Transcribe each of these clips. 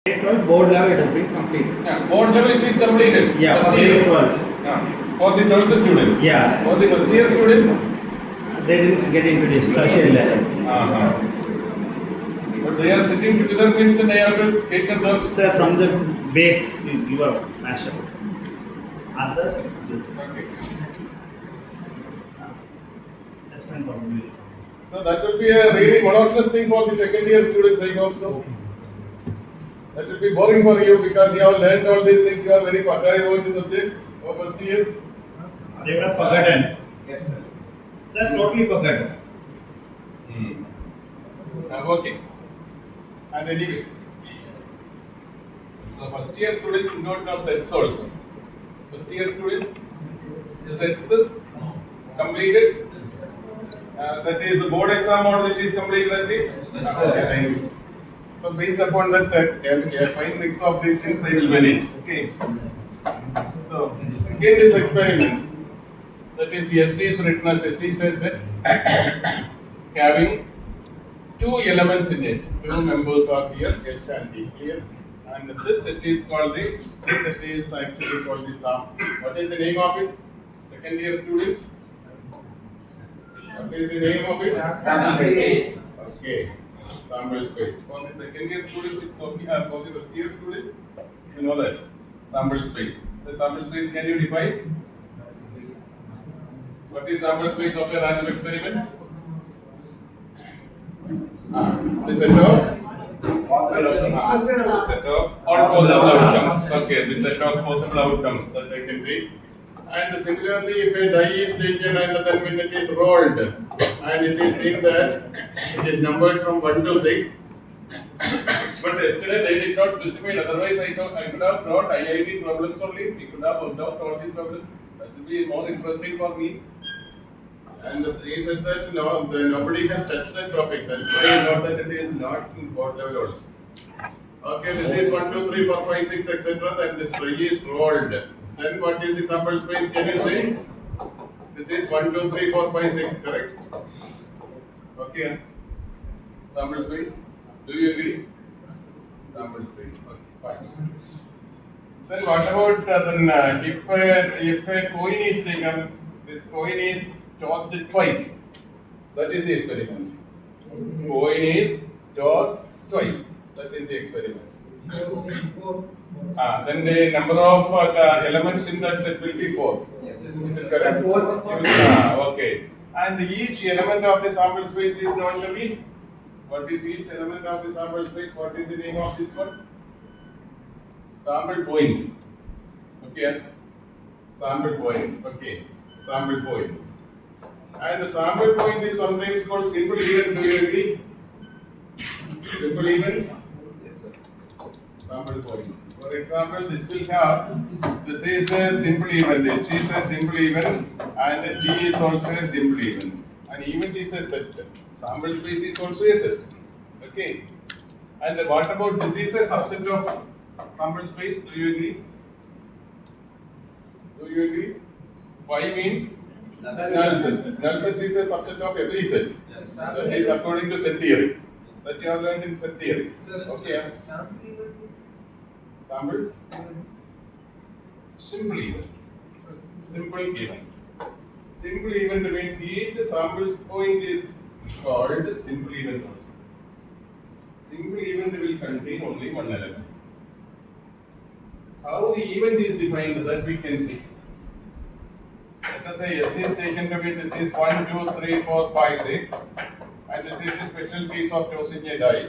Board level it has been completed. Yeah, board level it is completed. Yeah, First for year. grade 12. Yeah. For the 12th students. Yeah. For the first year students. They didn't get into discussion level. But they are sitting together means then they have to take the. Sir, from the base, you are mashed. Others, this. Okay. Section probably. So that will be a really monotonous thing for the second year students, I hope so. That will be boring for you because you have learned all these things, you are very patay about the subject for first year. They would have forgotten. Yes, sir. Sir, totally forgotten. Okay. And anyway. So first year students do not know sets also. First year students, sets completed. That is the board exam or it is completed at least? Yes, sir. Okay, thank you. So based upon that, a fine mix of these things I will manage. Okay. So again this experiment. That is SC is written as SC is a set having two elements in it. Two members are here, H and D. Clear? And this set is called this set is actually called the sum. What is the name of it? Second year students? What is the name of it? Sample space. Okay. Sample space. For the second year students, it's okay. For the first year students, you know that. Sample space. The sample space can you define? What is sample space of a random experiment? The set of set of all possible outcomes. Okay, the set of possible outcomes that I can take. And similarly, if a die is taken and then when it is rolled, and it is seen that it is numbered from 1 to 6. But yesterday they did not specify, otherwise I could have brought IIT problems only. We could have worked out all these problems. That will be more interesting for me. And they said that no, nobody has touched that topic. That is why I know that it is not in board level also. Okay, this is 1, 2, 3, 4, 5, 6, etc. Then this die is rolled. Then what is the sample space? Can you say? This is 1, 2, 3, 4, 5, 6, correct? Okay. Sample space. Do you agree? Sample space. Okay, fine. Then what about if a coin is taken, this coin is tossed twice. That is the experiment. Coin is tossed twice. That is the experiment. Then the number of elements in that set will be 4. Yes. Is it correct? Okay. And each element of the sample space is known to be. What is each element of the sample space? What is the name of this one? Sample point. Okay. Sample point. Okay. Sample points. And the sample point is sometimes called simple event. Do you agree? Simple event. Sample point. For example, this will have, this is a simple event, H is a simple event and G is also a simple event. An event is a set. Sample space is also a set. Okay. And what about this is a subset of sample space? Do you agree? Do you agree? 5 means null set. Null set is a subset of every set. Yes. That is according to set theory. That you have learned in set theory. Okay. Sample? Simple event. Simple event. Simple event means each sample point is called simple event also. Simple event will contain only one element. How the event is defined that we can see. Let us say S is taken to be this is 1, 2, 3, 4, 5, 6 and this is the special piece of tossing a die.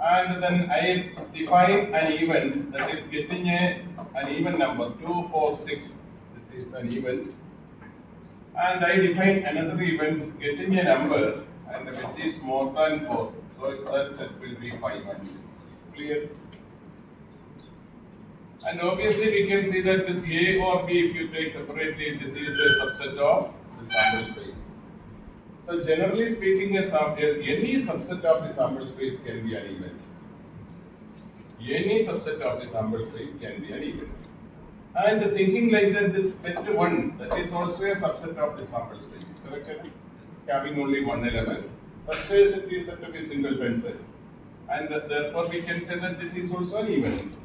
And then I define an event that is getting an even number 2, 4, 6. This is an event. And I define another event getting a number and which is more than 4. So that set will be 5 and 6. Clear? And obviously we can see that this A or B, if you take separately, this is a subset of the sample space. So generally speaking, any subset of the sample space can be an event. Any subset of the sample space can be an event. And thinking like that, this set 1, that is also a subset of the sample space, correct? Having only one element. Such a set is said to be singleton set. and therefore we can say that this is also an event.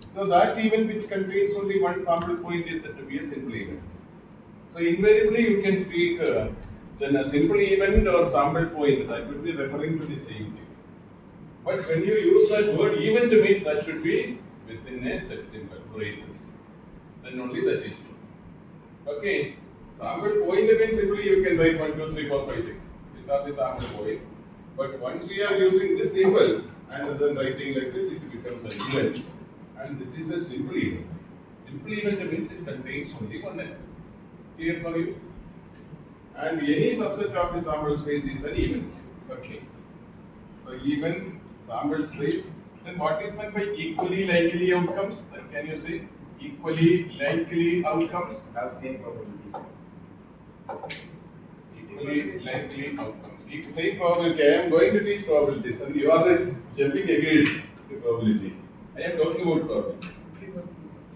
So that event which contains only one sample point is said to be a simple event. So invariably you can speak then a simple event or sample point, that would be referring to the same thing. But when you use that word event means that should be within a set symbol, braces. Then only that is true. Okay. Sample point means simply you can write 1, 2, 3, 4, 5, 6. These are the sample points. But once we are using this symbol and then writing like this, it becomes an event. And this is a simple event. Simple event means it contains only one element. Clear for you? And any subset of the sample space is an event. Okay. So event, sample space. Then what is meant by equally likely outcomes? That can you say? Equally likely outcomes Have same probability. equally likely outcomes. Same probability. I am going to teach probabilities, and you are jumping again to probability. I am talking about probability.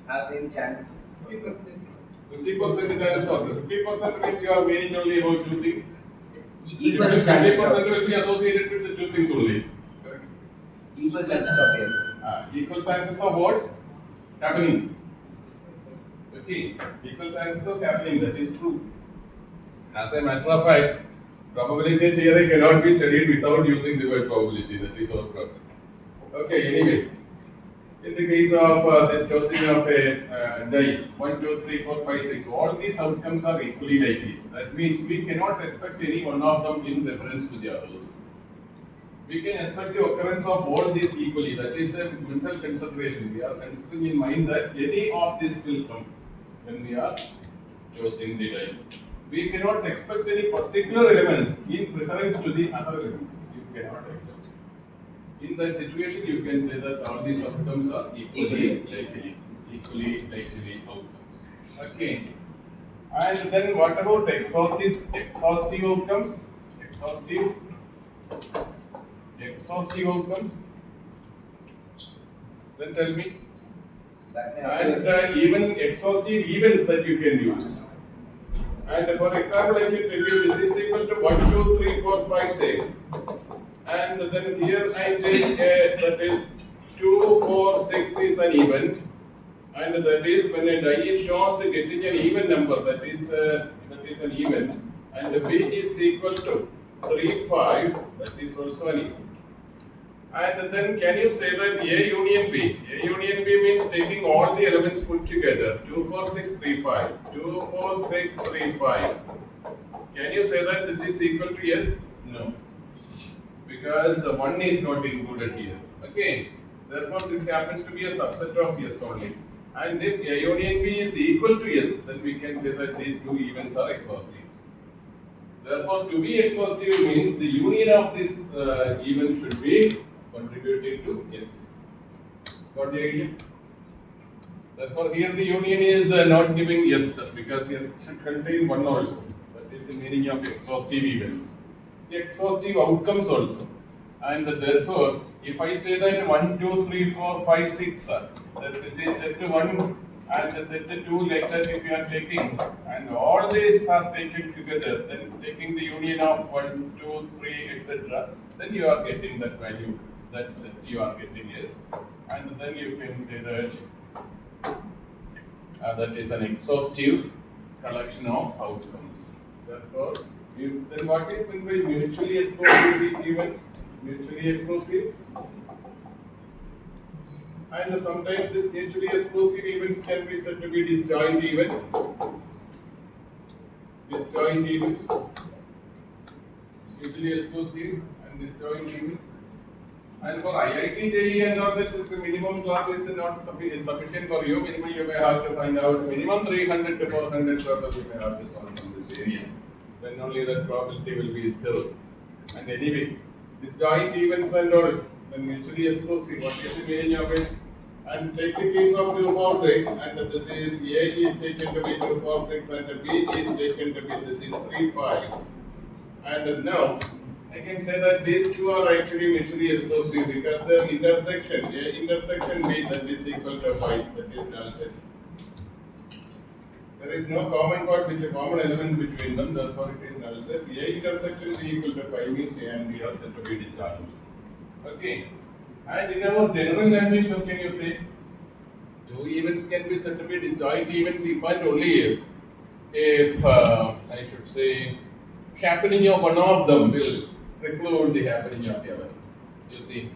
Have same chance. 50% chance for 50% means you are meaning only about two things. Equal 50% chances. will be associated with the two things only. Equal chances of failure. Equal chances of what? Happening. Okay. Equal chances of happening. That is true. As a matter of fact, probability theory cannot be studied without using the word probability. That is our problem. Okay, anyway. In the case of this tossing of a die, 1, 2, 3, 4, 5, 6, all these outcomes are equally likely. That means we cannot expect any one of them in reference to the others. We can expect the occurrence of all these equally. That is a mental consideration. We are considering in mind that any of this will come when we are choosing the die. We cannot expect any particular element in preference to the other elements. You cannot expect. In that situation, you can say that all these outcomes are equally likely outcomes. Okay. And then what about exhaustive outcomes? Exhaustive outcomes. Then tell me. And even exhaustive events that you can use. And for example, I can tell you this is equal to 1, 2, 3, 4, 5, 6. And then here I take that is 2, 4, 6 is an event. And that is when a die is tossed getting an even number, that is an event. And B is equal to 3, 5, that is also an event. And then can you say that A union B? A union B means taking all the elements put together. 2, 4, 6, 3, 5. 2, 4, 6, 3, 5. Can you say that this is equal to yes? No. Because 1 is not included here. Okay. Therefore, this happens to be a subset of yes only. And if A union B is equal to yes, then we can say that these two events are exhaustive. Therefore, to be exhaustive means the union of this event should be contributing to yes. Got the idea? Therefore, here the union is not giving yes because yes should contain 1 also. That is the meaning of exhaustive events. The exhaustive outcomes also. And therefore, if I say that 1, 2, 3, 4, 5, 6, that this is set to 1 and set to 2 like that if you are taking, and all these are taken together, then taking the union of 1, 2, 3, etc., then you are getting that value. That's that you are getting yes. And then you can say that that is an exhaustive collection of outcomes. Therefore, then what is meant by mutually exclusive events? Mutually exclusive. And sometimes this mutually exclusive events can be said to be disjoint events. Disjoint events. Mutually exclusive and disjoint events. And for IIT, JEE and all that, the minimum class is not sufficient for you. Minimum you may have to find out minimum 300 to 400 probably you may have to solve from this area. Then only the probability will be zero. And anyway, disjoint events and all, then mutually exclusive. What is the meaning of it? And take the case of 2, 4, 6, and this is A is taken to be 2, 4, 6, and B is taken to be this is 3, 5. And now I can say that these two are actually mutually exclusive because the intersection, A intersection B, that is equal to 5, that is null set. There is no common chord with a common element between them, therefore it is null set. A intersection B equal to 5 means A and B are said to be disjoint. Okay. And in our general language, what can you say? Two events can be said to be disjoint events if and only if I should say happening of one of them will preclude the happening of the other. You see,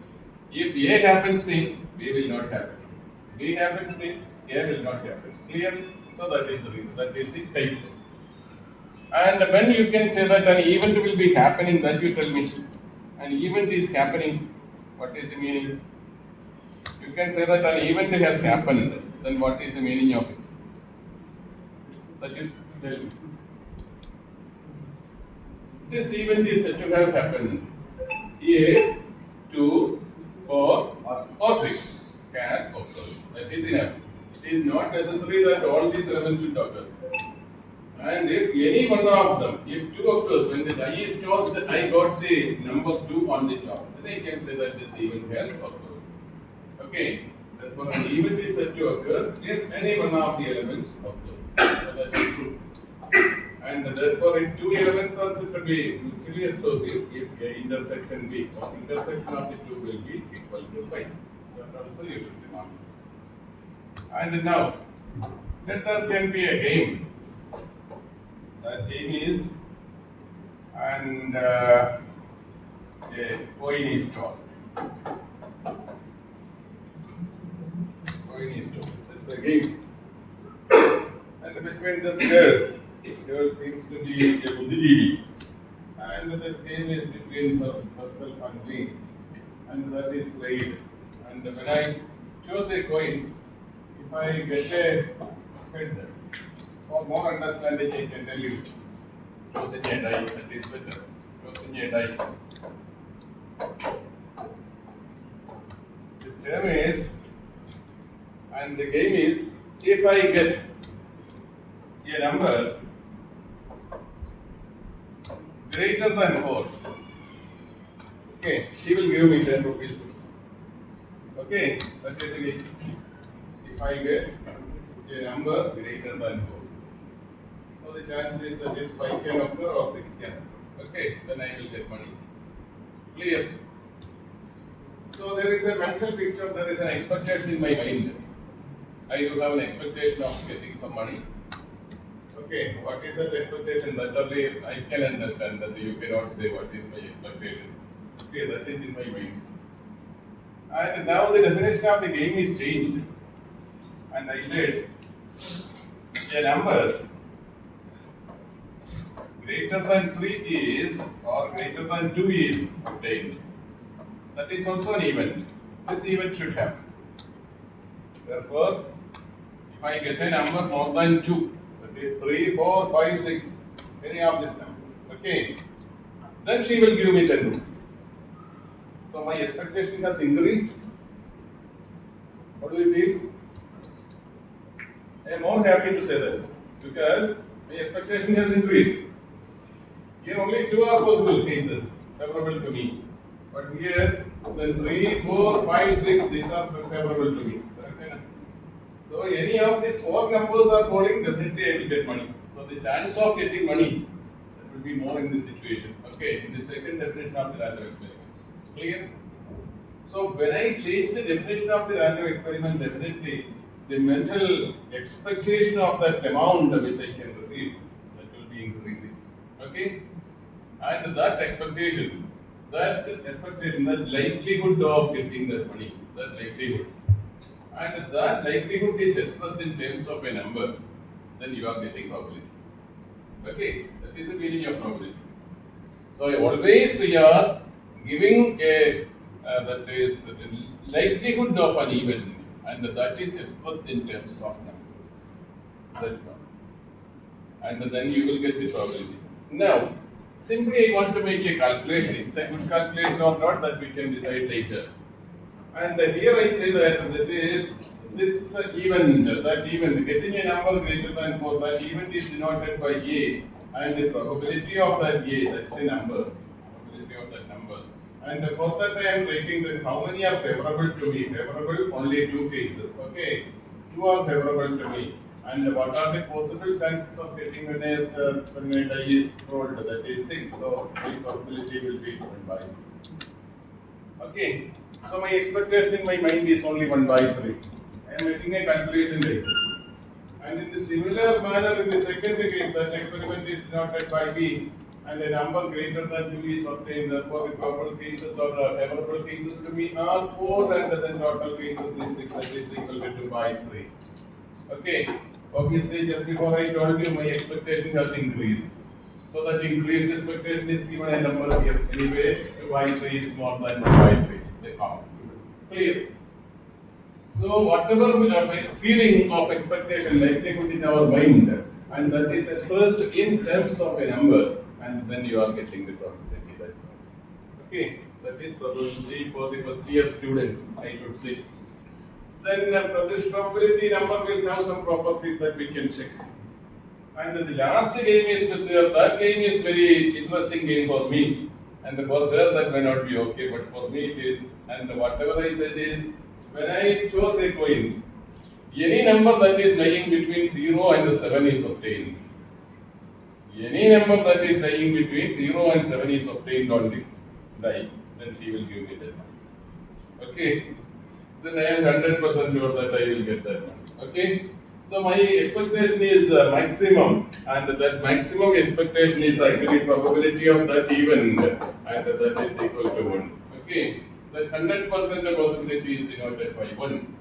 if A happens means B will not happen. B happens means A will not happen. Clear? So that is the reason. That is the type. And when you can say that an event will be happening, that you tell me. An event is happening. What is the meaning? You can say that an event has happened. Then what is the meaning of it? That you tell me. This event is said to have happened. A, 2, 4, or 6 has occurred. That is enough. It is not necessary that all these elements should occur. And if any one of them, if 2 occurs, when the die is tossed, I got the number 2 on the top. Then I can say that this event has occurred. Okay? Therefore, an event is said to occur if any one of the elements occurs. So that is true. And therefore, if 2 elements are said to be mutually exclusive, if the intersection B or intersection of the 2 will be equal to 5. That also you should remember. And now, let there can be a game. That game is, and a coin is tossed. Coin is tossed. It's a game. And between this girl seems to be a Buddhijeevi. And this game is between herself and me. And that is played. And when I choose a coin, if I get a head, for more understanding, I can tell you, choosing a die, that is better. Choosing a die. The term is, and the game is, if I get a number greater than 4, okay, she will give me 10 rupees. Okay, that is the game. If I get a number greater than 4. So the chance is that this 5 can occur or 6 can occur. Okay, then I will get money. Clear? So there is a mental picture, there is an expectation in my mind. I do have an expectation of getting some money. Okay, what is that expectation? That only I can understand, that you cannot say what is my expectation. Okay, that is in my mind. And now the definition of the game is changed. And I said, a number greater than 3 is, or greater than 2 is obtained. That is also an event. This event should happen. Therefore, if I get a number more than 2, that is 3, 4, 5, 6, any of this number, okay, then she will give me 10 rupees. So my expectation has increased. What do you feel? I am more happy to say that, because my expectation has increased. Here only 2 are possible cases favorable to me. But here, then 3, 4, 5, 6, these are favorable to me. So any of these 4 numbers are falling, definitely I will get money. So the chance of getting money, that will be more in this situation. Okay, in the second definition of the random experiment. Clear? So when I change the definition of the random experiment, definitely the mental expectation of that amount which I can receive, that will be increasing. Okay? And that expectation, that likelihood of getting that money, that likelihood, and that likelihood is expressed in terms of a number, then you are getting probability. Okay? That is the meaning of probability. So always we are giving a that is the likelihood of an event, and that is expressed in terms of numbers. That's all. And then you will get the probability. Now, simply I want to make a calculation. It's a good calculation or not, that we can decide later. And here I say that this event, that event, getting a number greater than 4, that event is denoted by A, and the probability of that A, that's a number, probability of that number. And for that I am taking that how many are favorable to me? Favorable, only 2 cases. Okay, 2 are favorable to me. And what are the possible chances of getting when a die is rolled? That is 6. So the probability will be 1 by. Okay, so my expectation in my mind is only 1 by 3. I am making a calculation like this. And in the similar manner, in the second case, that experiment is denoted by B, and a number greater than 2 is obtained. Therefore, the probable cases or favorable cases to me are 4, and then total cases is 6, that is equal to 2 by 3. Okay, obviously, just before I told you, my expectation has increased. So that increased expectation is given a number here. Anyway, 2 by 3 is more than 1 by 3. Say how? Clear? So whatever we are feeling of expectation likelihood in our mind, and that is expressed in terms of a number, and then you are getting the probability. That's all. Okay, that is probability for the first year students, I should say. Then this probability number will have some properties that we can check. And the last game is that game is very interesting game for me, and for her that may not be okay, but for me it is. And whatever I said is, when I chose a coin, any number that is lying between 0 and 7 is obtained. Any number that is lying between 0 and 7 is obtained on the die, then she will give me that money. Okay, then I am 100% sure that I will get that money. Okay, so my expectation is maximum, and that maximum expectation is actually probability of that event, and that is equal to 1. Okay, that 100% possibility is denoted by 1.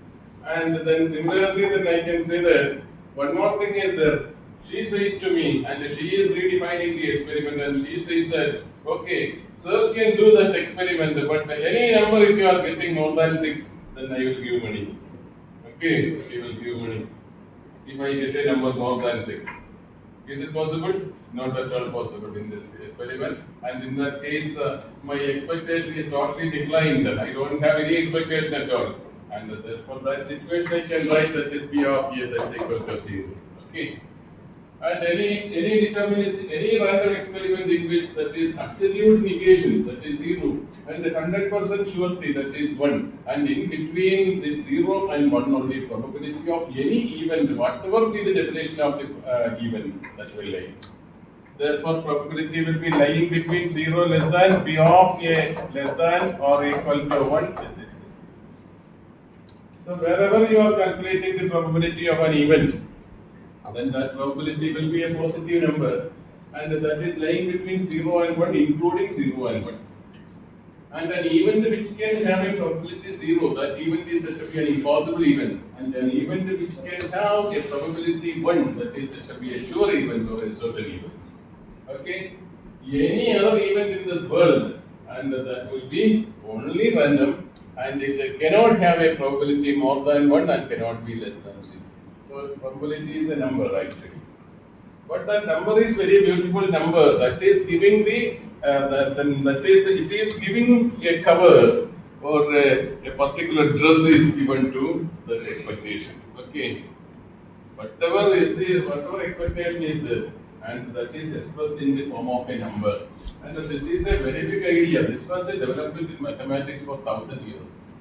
And then similarly, then I can say that one more thing is that she says to me, and she is redefining the experiment, and she says that, okay, sir can do that experiment, but any number if you are getting more than 6, then I will give money. Okay, she will give money. If I get a number more than 6. Is it possible? Not at all possible in this experiment. And in that case, my expectation is totally declined. I don't have any expectation at all. And for that situation, I can write that is P of A that's equal to 0. Okay. And any deterministic, any random experiment in which that is absolute negation, that is 0, and 100% surety, that is 1, and in between this 0 and 1 only probability of any event, whatever be the definition of the event, that will lie. Therefore, probability will be lying between 0 less than P of A less than or equal to 1. This is. So wherever you are calculating the probability of an event, then that probability will be a positive number, and that is lying between 0 and 1, including 0 and 1. And an event which can have a probability 0, that event is said to be an impossible event, and an event which can have a probability 1, that is said to be a sure event or a certain event. Okay? Any other event in this world, and that will be only random, and it cannot have a probability more than 1 and cannot be less than 0. So probability is a number actually, but that number is very beautiful number. That is giving it is giving a cover, or a particular dress is given to that expectation. Okay, whatever expectation is there, and that is expressed in the form of a number. And this is a very big idea. This was a development in mathematics for 1,000 years.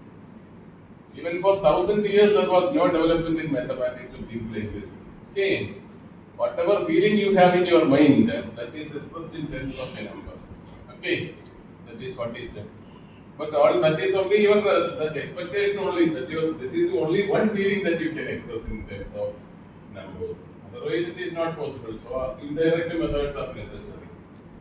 Even for 1,000 years, there was no development in mathematics to think like this. Okay, whatever feeling you have in your mind, that is expressed in terms of a number. Okay, that is what is done. But all that is only your that expectation only. This is only one feeling that you can express in terms of numbers. Otherwise, it is not possible. So indirect methods are necessary.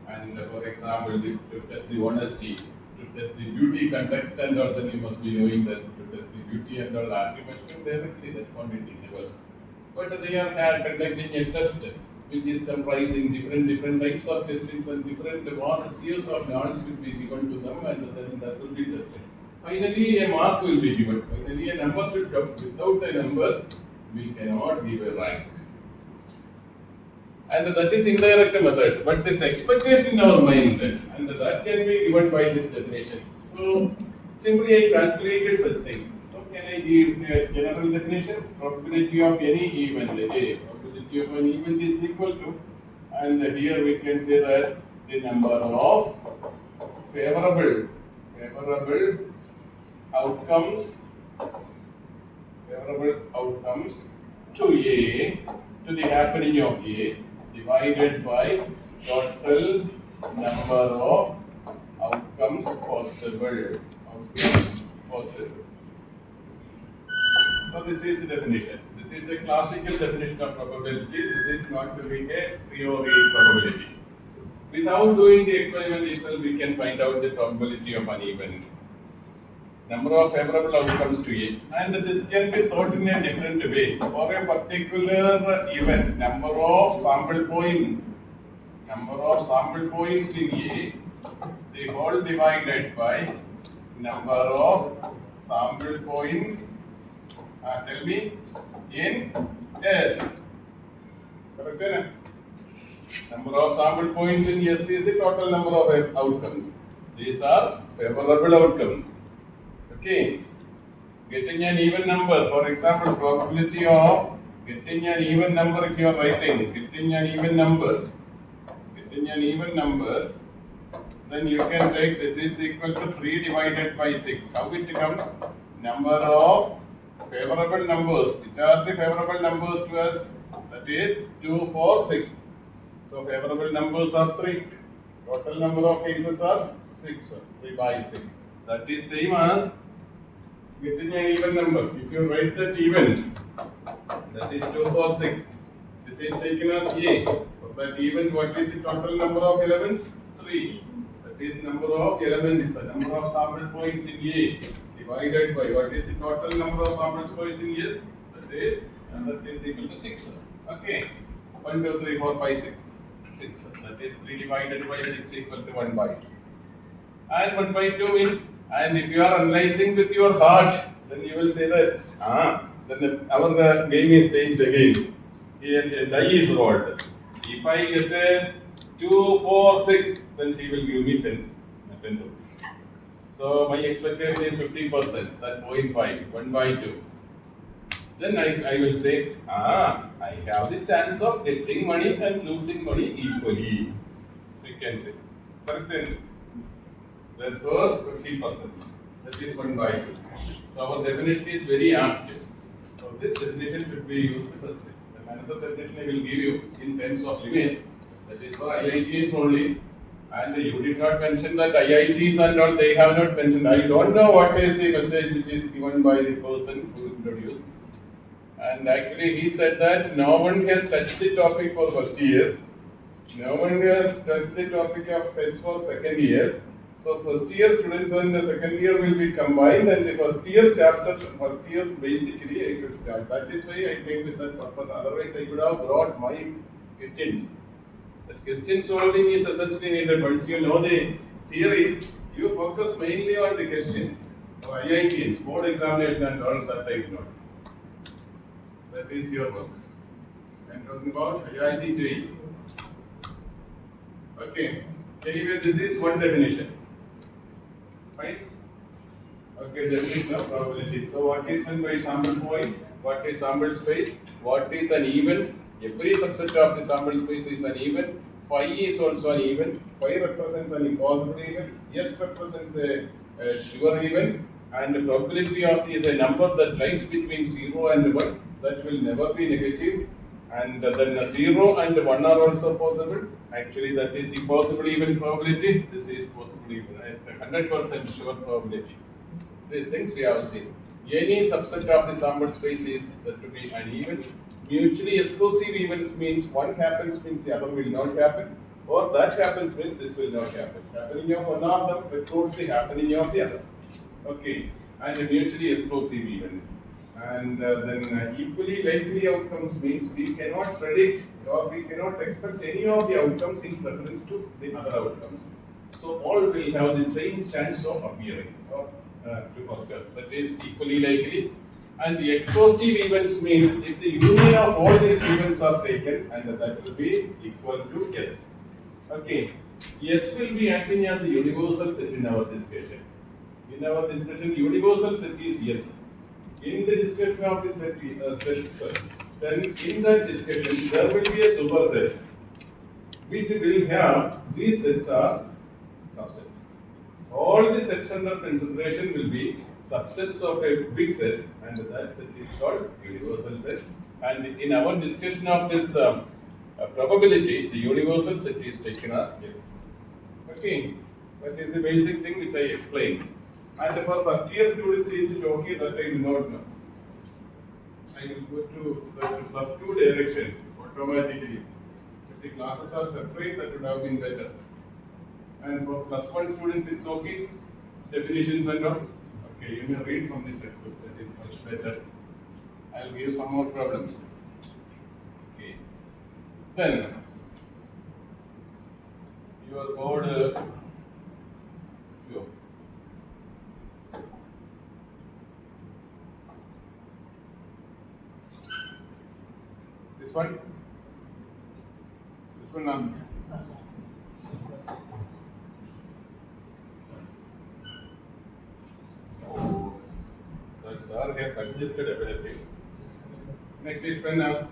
And for example, to test the honesty, to test the beauty context, and all, then you must be knowing that to test the beauty and all arguments directly that quantity level. But they are conducting a test which is comprising different types of testings, and different vast spheres of knowledge will be given to them, and then that will be tested. Finally, a mark will be given. Finally, a number should come. Without a number, we cannot give a rank. And that is indirect methods, but this expectation in our mind, and that can be given by this definition. So simply I calculated such things. So can I give a general definition? Probability of any event, probability of an event is equal to, and here we can say that the number of favorable outcomes to A, to the happening of A, divided by total number of outcomes possible outcomes possible. So this is the definition. This is a classical definition of probability. This is not to be a priori probability. Without doing the experiment itself, we can find out the probability of an event. Number of favorable outcomes to it. And this can be thought in a different way. For a particular event, number of sample points. Number of sample points in A, the whole divided by number of sample points, tell me, in S. Correct? Number of sample points in S is the total number of outcomes. These are favorable outcomes. Okay. Getting an even number, for example, probability of getting an even number if you are writing, getting an even number, then you can take this is equal to 3 divided by 6. How it comes? Number of favorable numbers. Which are the favorable numbers to us? That is 2, 4, 6. So favorable numbers are 3. Total number of cases are 6. 3 by 6. That is same as getting an even number. If you write that event, that is 2, 4, 6. This is taken as A. For that event, what is the total number of elements? 3. That is number of elements, the number of sample points in A divided by what is the total number of sample points in S? That is equal to 6. Okay. 1, 2, 3, 4, 5, 6. 6. That is 3 divided by 6 equal to 1 by 2. And 1 by 2 means, and if you are analyzing with your heart, then you will say that, then our game is changed again. Here die is rolled. If I get a 2, 4, 6, then she will give me 10 rupees. So my expectation is 50%, that 0.5, 1 by 2. Then I will say, I have the chance of getting money and losing money equally. You can say. Correct? Therefore, 50%. That is 1 by 2. So our definition is very apt. So this definition should be used first. Another definition I will give you in terms of limit. That is for IITs only. And you did not mention that IITs and all, they have not mentioned. I don't know what is the message which is given by the person who introduced. And actually he said that no one has touched the topic for first year. No one has touched the topic of sets for second year. So first year students and the second year will be combined, and the first year chapter, first year basically I should start. That is why I came with that purpose. Otherwise I could have brought my questions. That question solving is essentially needed. Once you know the theory, you focus mainly on the questions. For IITs, board examination and all that I not. That is your work. I am talking about IIT JEE. Okay. Anyway, this is one definition. Right? Okay, definition of probability. So what is meant by sample point? What is sample space? What is an event? Every subset of the sample space is an event. Phi is also an event. Phi represents an impossible event. S represents a sure event. And the probability of is a number that lies between 0 and 1. That will never be negative. And then 0 and 1 are also possible. Actually, that is impossible even probability. This is possible even 100% sure probability. These things we have seen. Any subset of the sample space is said to be an event. Mutually exclusive events means one happens means the other will not happen, or that happens means this will not happen. Happening of one of them precludes the happening of the other. Okay, and mutually exclusive events. And then equally likely outcomes means we cannot predict or we cannot expect any of the outcomes in preference to the other outcomes. So all will have the same chance of appearing or to occur. That is equally likely. And the exhaustive events means if the union of all these events are taken, and that will be equal to S. Okay, S will be acting as the universal set in our discussion. In our discussion, universal set is yes. In the discussion of the set, then in that discussion there will be a superset, which will have these sets are subsets. All the sets under consideration will be subsets of a big set, and that set is called universal set. And in our discussion of this probability, the universal set is taken as yes. Okay, that is the basic thing which I explained. And for first year students, is it okay? That I do not know. I will go to the plus 2 direction automatically. If the classes are separate, that would have been better. And for plus 1 students, it's okay. Definitions and all. Okay, you may read from this textbook. That is much better. I'll give you some more problems. Okay. Then your board. Yo. This one. This one. The sir has adjusted everything. Next is pen now.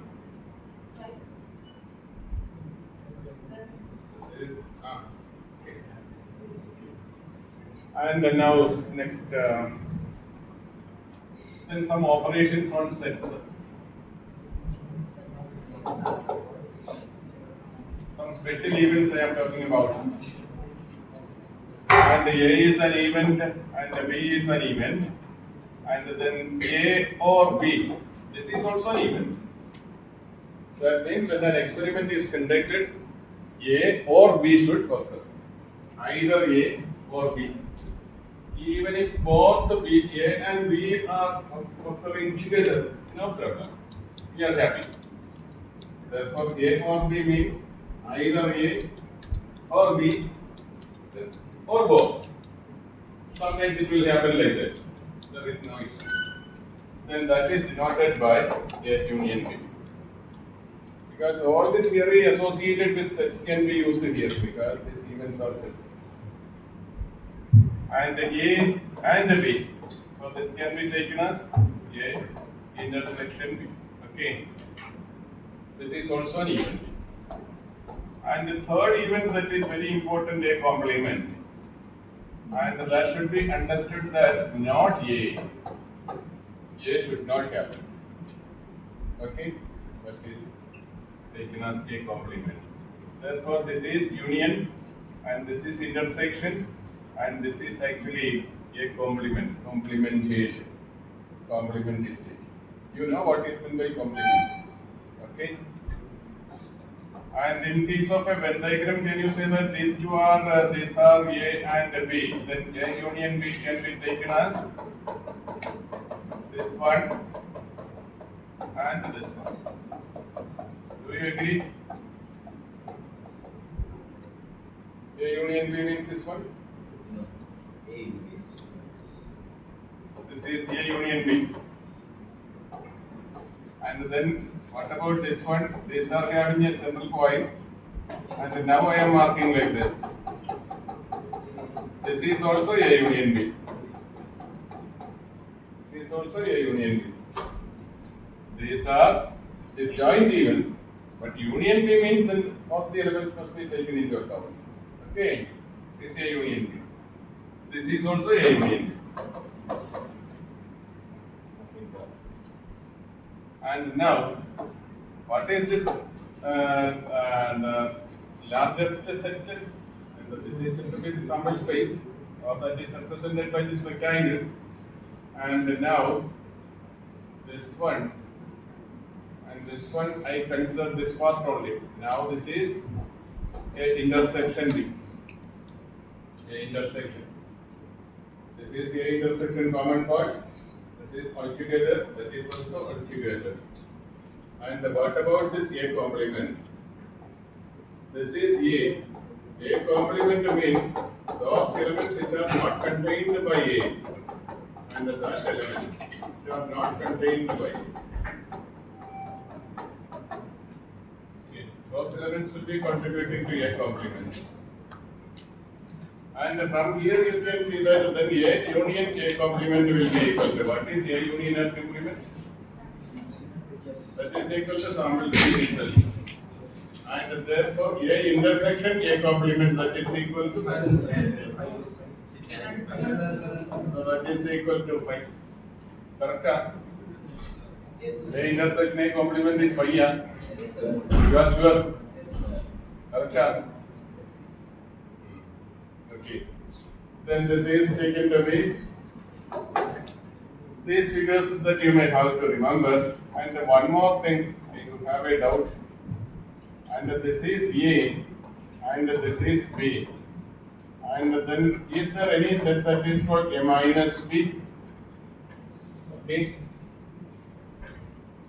This is okay. And now next, then some operations on sets. Some special events I am talking about. And A is an event and B is an event. And then A or B, this is also an event. That means when an experiment is conducted, A or B should occur. Either A or B. Even if both the A and B are occurring together, no problem. We are happy. Therefore, A or B means either A or B or both. Sometimes it will happen like that. There is no issue. Then that is denoted by A union B. Because all the theory associated with sets can be used here because these events are sets. And A and B. So this can be taken as A intersection B. Okay. This is also an event. And the third event that is very important, A complement. And that should be understood that not A. A should not happen. Okay? That is taken as A complement. Therefore, this is union and this is intersection and this is actually A complement, complementation. Complement is taken. You know what is meant by complement. Okay? And in case of a Venn diagram, can you say that these two are these are A and B? Then A union B can be taken as this one and this one. Do you agree? A union B means this one. This is A union B. And then what about this one? These are having a central point. And now I am marking like this. This is also A union B. This is also A union B. This is joint events. But union B means then all the elements must be taken into account. Okay. This is A union B. This is also A union B. And now, what is this largest set? And this is said to be the sample space, or that is represented by this rectangle. And now, this one and this one, I consider this part only. Now, this is A intersection B. A intersection. This is A intersection common part. This is altogether, that is also altogether. And what about this A complement? This is A. A complement means those elements which are not contained by A. And that element which are not contained by A. Okay. Those elements will be contributing to A complement. And from here you can see that then A union A complement will be equal to what is A union A complement? That is equal to sample space itself. And therefore A intersection A complement that is equal to so that is equal to 5. Correct? Yes. A intersection A complement is 5. Yeah? Yes, sir. You are sure? Yes, correct? Okay. Then this is taken to be These figures that you may have to remember. And one more thing, if you have a doubt, and this is A, and this is B. And then is there any set that is called A minus B? Okay.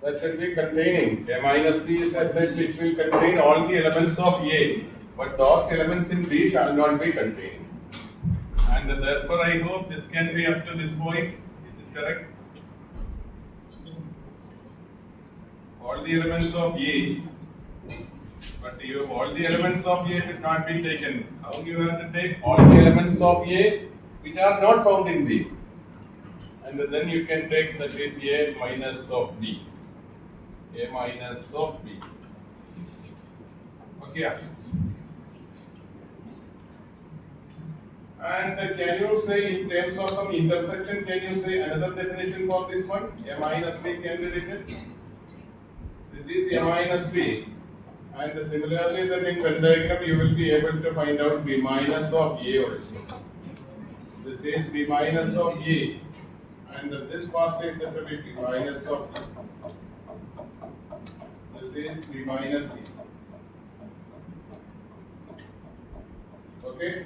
That should be containing. A minus B is a set which will contain all the elements of A, but those elements in B shall not be contained. And therefore I hope this can be up to this point. Is it correct? All the elements of A, but all the elements of A should not be taken. How you have to take all the elements of A which are not found in B, and then you can take that is A minus of B. A minus of B. Okay. And can you say in terms of some intersection, can you say another definition for this one? A minus B can be written. This is A minus B. And similarly then in Venn diagram you will be able to find out B minus of A also. This is B minus of A. And this part is said to be B minus of A. This is B minus C. Okay?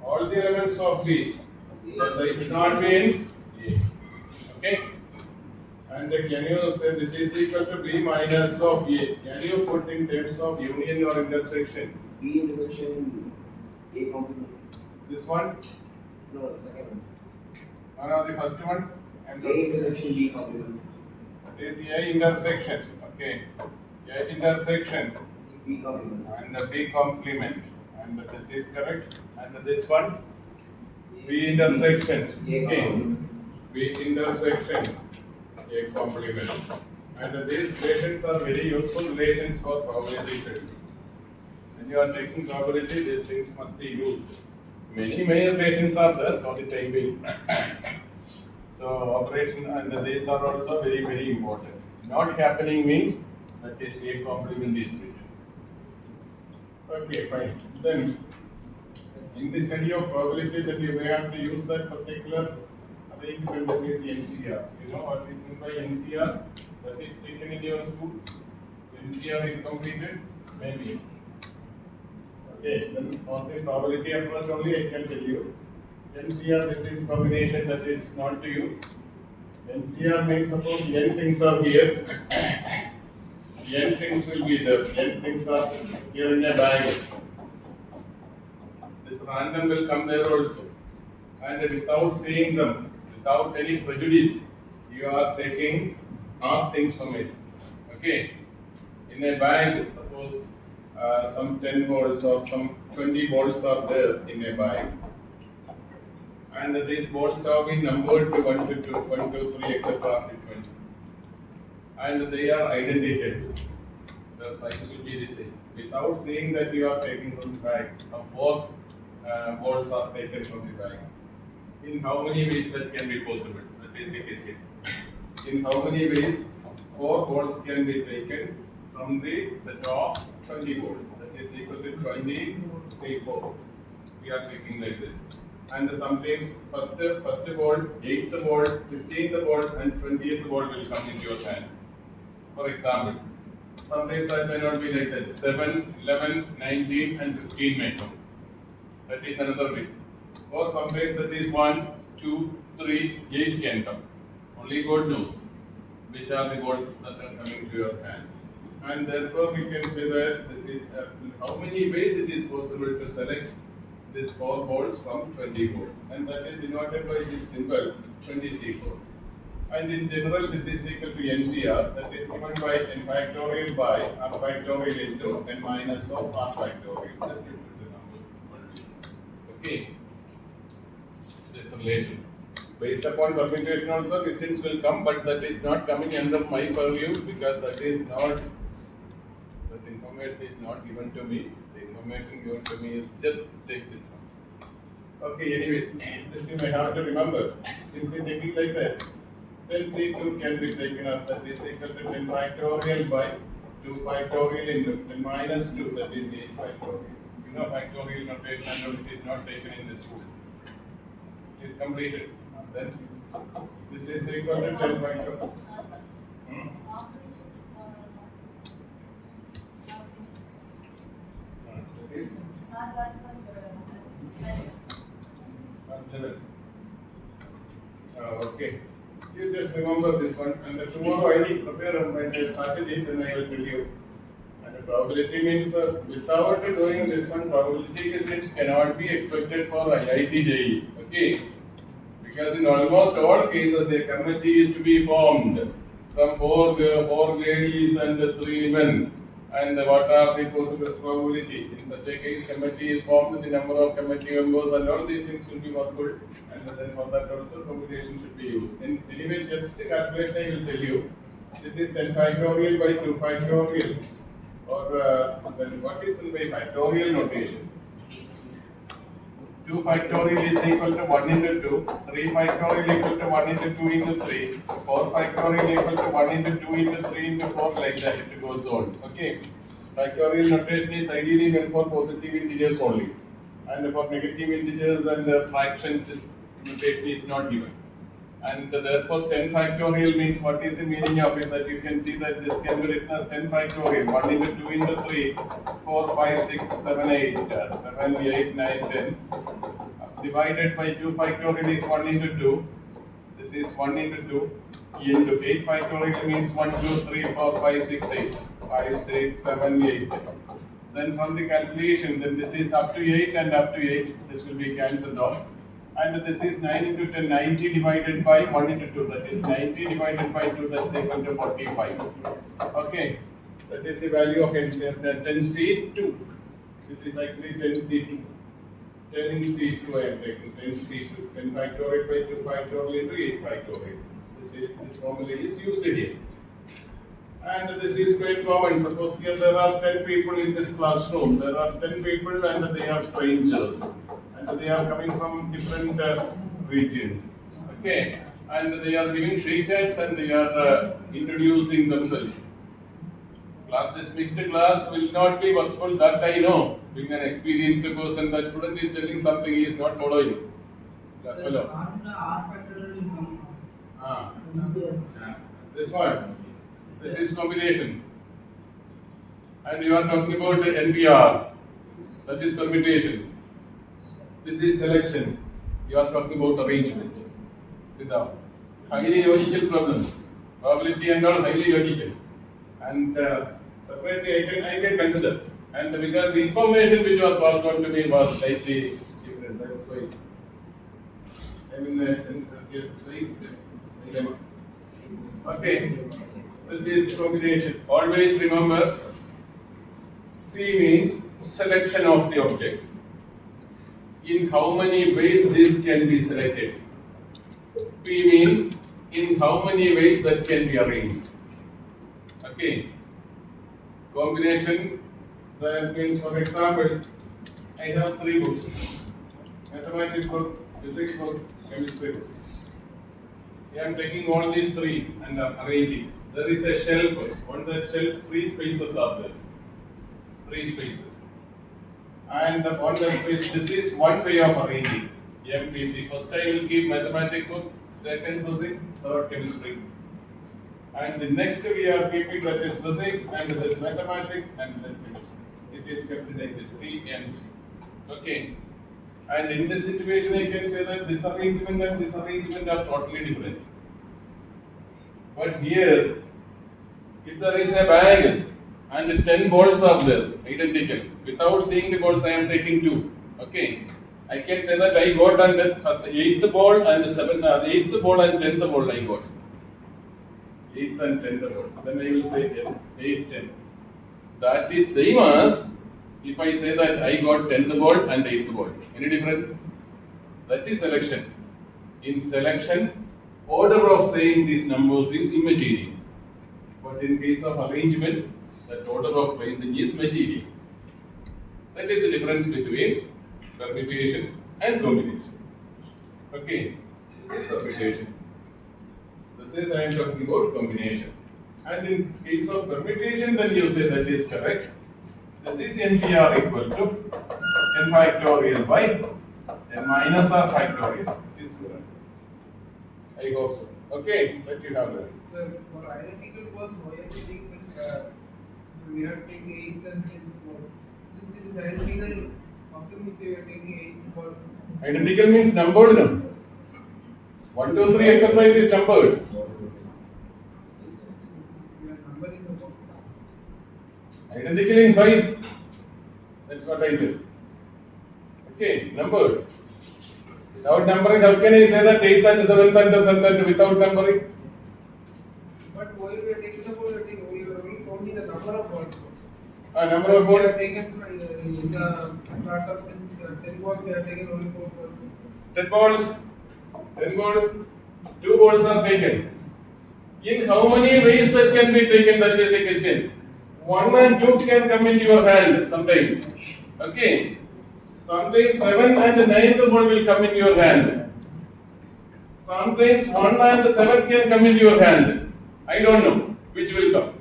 All the elements of B, but they should not be in A. Okay? And can you say this is equal to B minus of A? Can you put in terms of union or intersection? B intersection A complement. This one? No, the second one. No, the first one? And A intersection B complement. that is A intersection. Okay. A intersection B complement. and the B complement. And this is correct. And this one? B intersection. A Okay. complement. B intersection. A complement. And these relations are very useful relations for probability studies. When you are taking probability, these things must be used. Many relations are there for the time being. So operation and these are also very, very important. Not happening means that is A complement is written. Okay, fine. Then in the study of probability, then you may have to use that particular arrangement. This is NCR. You know what is meant by NCR? That is taken in your school. NCR is completed? Maybe. Okay, then on the probability approach only I can tell you. NCR, this is combination that is not to you. NCR means suppose n things are here. N things will be there. N things are here in a bag. This random will come there also. And without seeing them, without any prejudice, you are taking half things from it. Okay? In a bag, suppose some 10 balls or some 20 balls are there in a bag. And these balls have been numbered to 1 to 2, 1 to 3, etc. up to 20. And they are identical. Their size will be the same. Without saying that you are taking from the bag, some 4 balls are taken from the bag. In how many ways that can be possible? That is the case here. In how many ways 4 balls can be taken from the set of 20 balls? That is equal to 20, say 4. We are taking like this. And sometimes first ball, 8th ball, 16th ball, and 20th ball will come into your hand. For example, sometimes that may not be like that. 7, 11, 19, and 15 may come. That is another way. Or sometimes that is 1, 2, 3, 8 can come. Only God knows which are the balls that are coming to your hands. And therefore we can say that this is how many ways it is possible to select these 4 balls from 20 balls, and that is denoted by the symbol 20C4. And in general, this is equal to NCR, that is given by n factorial by r factorial into n minus of r factorial. This is the number. Okay. This relation. Based upon permutation also, questions will come, but that is not coming under my purview because that information is not given to me. The information given to me is just take this one. Okay, anyway, this you may have to remember. Simply take it like that. Then C2 can be taken as that is equal to 10 factorial by 2 factorial into 10 minus 2, that is 8 factorial. You know factorial notation and it is not taken in this rule. is completed. Then this is equal to 10 factorial. Hmm? It is class 11. Okay. You just remember this one, and tomorrow I will prepare when I started it, then I will tell you. And the probability means without doing this one, probability questions cannot be expected for IIT JEE. Okay? Because in almost all cases, a committee is to be formed from four ladies and 3 men. And what are the possible probability? In such a case, committee is formed, the number of committee members and all these things will be possible. And then for that also computation should be used. In anyway, just the calculation I will tell you. This is 10 factorial by 2 factorial. Or then what is meant by factorial notation? 2 factorial is equal to 1 into 2, 3 factorial equal to 1 into 2 into 3, 4 factorial equal to 1 into 2 into 3 into 4, like that it goes on. Okay. Factorial notation is ideally meant for positive integers only. And for negative integers and fractions, this notation is not given. And therefore 10 factorial means what is the meaning of it? That you can see that this can be written as 10 factorial. 1 into 2 into 3, 4, 5, 6, 7, 8, 7, 8, 9, 10. Divided by 2 factorial is 1 into 2. This is 1 into 2 into 8 factorial means 1, 2, 3, 4, 5, 6, 8. 5, 6, 7, 8. Then from the calculation, then this is up to 8 and up to 8. This will be cancelled off. And this is 9 into 10, 90 divided by 1 into 2. That is 90 divided by 2, that's equal to 45. Okay. That is the value of 10C2. This is actually 10C2. 10C2 I am taking. 10C2. 10 factorial by 2 factorial into 8 factorial. This formula is used here. And this is quite common. Suppose here there are 10 people in this classroom. There are 10 people and they are strangers. And they are coming from different regions. Okay. And they are giving sheet hands and they are introducing themselves. Class dismissed class will not be workful, that I know. Being an experienced person, that student is telling something he is not following. Class fellow. This one. This is combination. And you are talking about the NPR. That is permutation. This is selection. You are talking about arrangement. Sit down. Highly logical problems. Probability and all highly logical. And separately I can consider. And because the information which was passed on to me was slightly different. That's why. I mean, okay. This is combination. Always remember, C means selection of the objects. In how many ways this can be selected. P means in how many ways that can be arranged. Okay. Combination, that means, for example, I have 3 books. Mathematics book, physics book, chemistry book. I am taking all these 3 and arranging. There is a shelf. On that shelf, 3 spaces are there. 3 spaces. And on that space, this is one way of arranging. MPC. First I will keep mathematics book, second physics, third chemistry. And the next we are keeping that is physics and this mathematics and then chemistry. It is kept like this, 3 M's. Okay. And in this situation, I can say that this arrangement and this arrangement are totally different. But here, if there is a bag and 10 balls are there, identical. Without seeing the balls, I am taking 2. Okay. I can say that I got and that first 8th ball and 8th ball and 10th ball I got. 8th and 10th ball. Then I will say 8, 10. That is same as if I say that I got 10th ball and 8th ball. Any difference? That is selection. In selection, order of saying these numbers is immaterial. But in case of arrangement, that order of placing is material. That is the difference between permutation and combination. Okay, this is permutation. This is I am talking about combination. And in case of permutation, then you say that is correct. This is NPR equal to n factorial by n minus r factorial. This I hope so. Okay, let you have that. So for identical balls, why are we taking we are taking 8th and 10th ball? Since it is identical, how can we say we are taking 8th ball? Identical means numbered number. 1, 2, 3, etc. It is numbered. We are numbering the balls. Identical in size. That's what I said. Okay, numbered. Without numbering, how can I say that 8th and 7th and the 10th and without numbering? But while we are taking the ball, we are only counting the number of balls. Number of We balls. are taken in the start of 10 balls, we are taking only 4 balls. 10 balls. 10 balls. 2 balls are taken. In how many ways that can be taken? That is the question. 1 and 2 can come into your hand sometimes. Okay. Sometimes 7 and the 9th ball will come in your hand. Sometimes 1 and the 7th can come into your hand. I don't know which will come.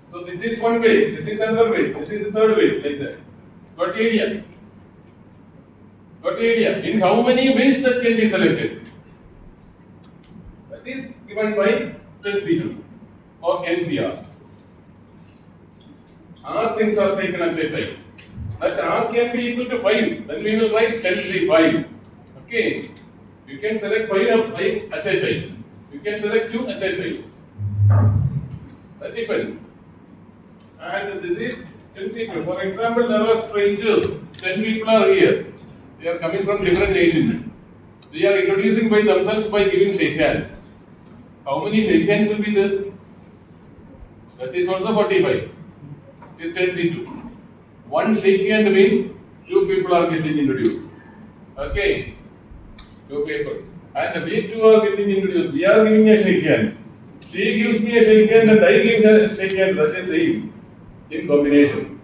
So this is one way, this is another way, this is the third way, like that. Got the idea? Got the idea? In how many ways that can be selected? That is given by 10C2 or NCR. R things are taken at a time. That R can be equal to 5. Then we will write 10C5. Okay. You can select 5 at a time. You can select 2 at a time. That depends. And this is 10C2. For example, there are strangers. 10 people are here. They are coming from different nations. They are introducing by themselves by giving shake hands. How many shake hands will be there? That is also 45. It is 10C2. One shake hand means 2 people are getting introduced. Okay? 2 people. And we 2 are getting introduced. We are giving a shake hand. She gives me a shake hand and I give her a shake hand. That is same in combination.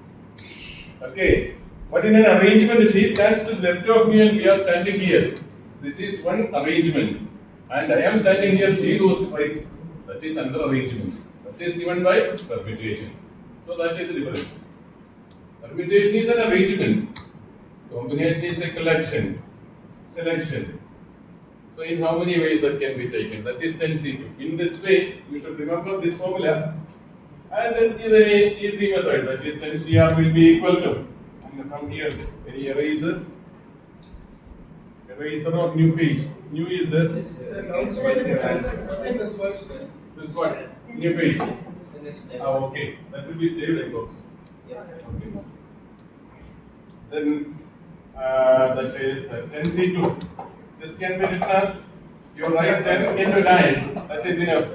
Okay? But in an arrangement, she stands to the left of me and we are standing here. This is one arrangement. And I am standing here, she goes twice. That is another arrangement. That is given by permutation. So that is the difference. Permutation is an arrangement. Combination is a collection. Selection. So in how many ways that can be taken? That is 10C2. In this way, you should remember this formula. And then is an easy method. That is 10CR will be equal to. And from here, any eraser? Eraser or new page? New is this. This one. New page. Okay. That will be saved, I hope. Yes. Okay. Then that is 10C2. This can be written as you write 10 into 9. That is enough.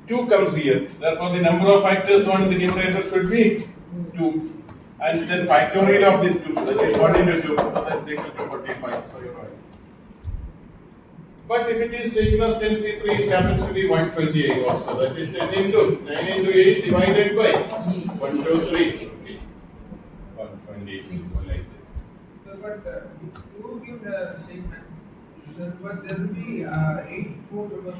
2 comes here. Therefore, the number of factors on the numerator should be 2. And then factorial of this 2. That is 1 into 2. So that's equal to 45. So you're right. But if it is taken as 10C3, it happens to be 128 also. That is 10 into 9 into 8 divided by 1, 2, 3. 128. Like this. So, but you give the shake hands. But there will be 8 co-members.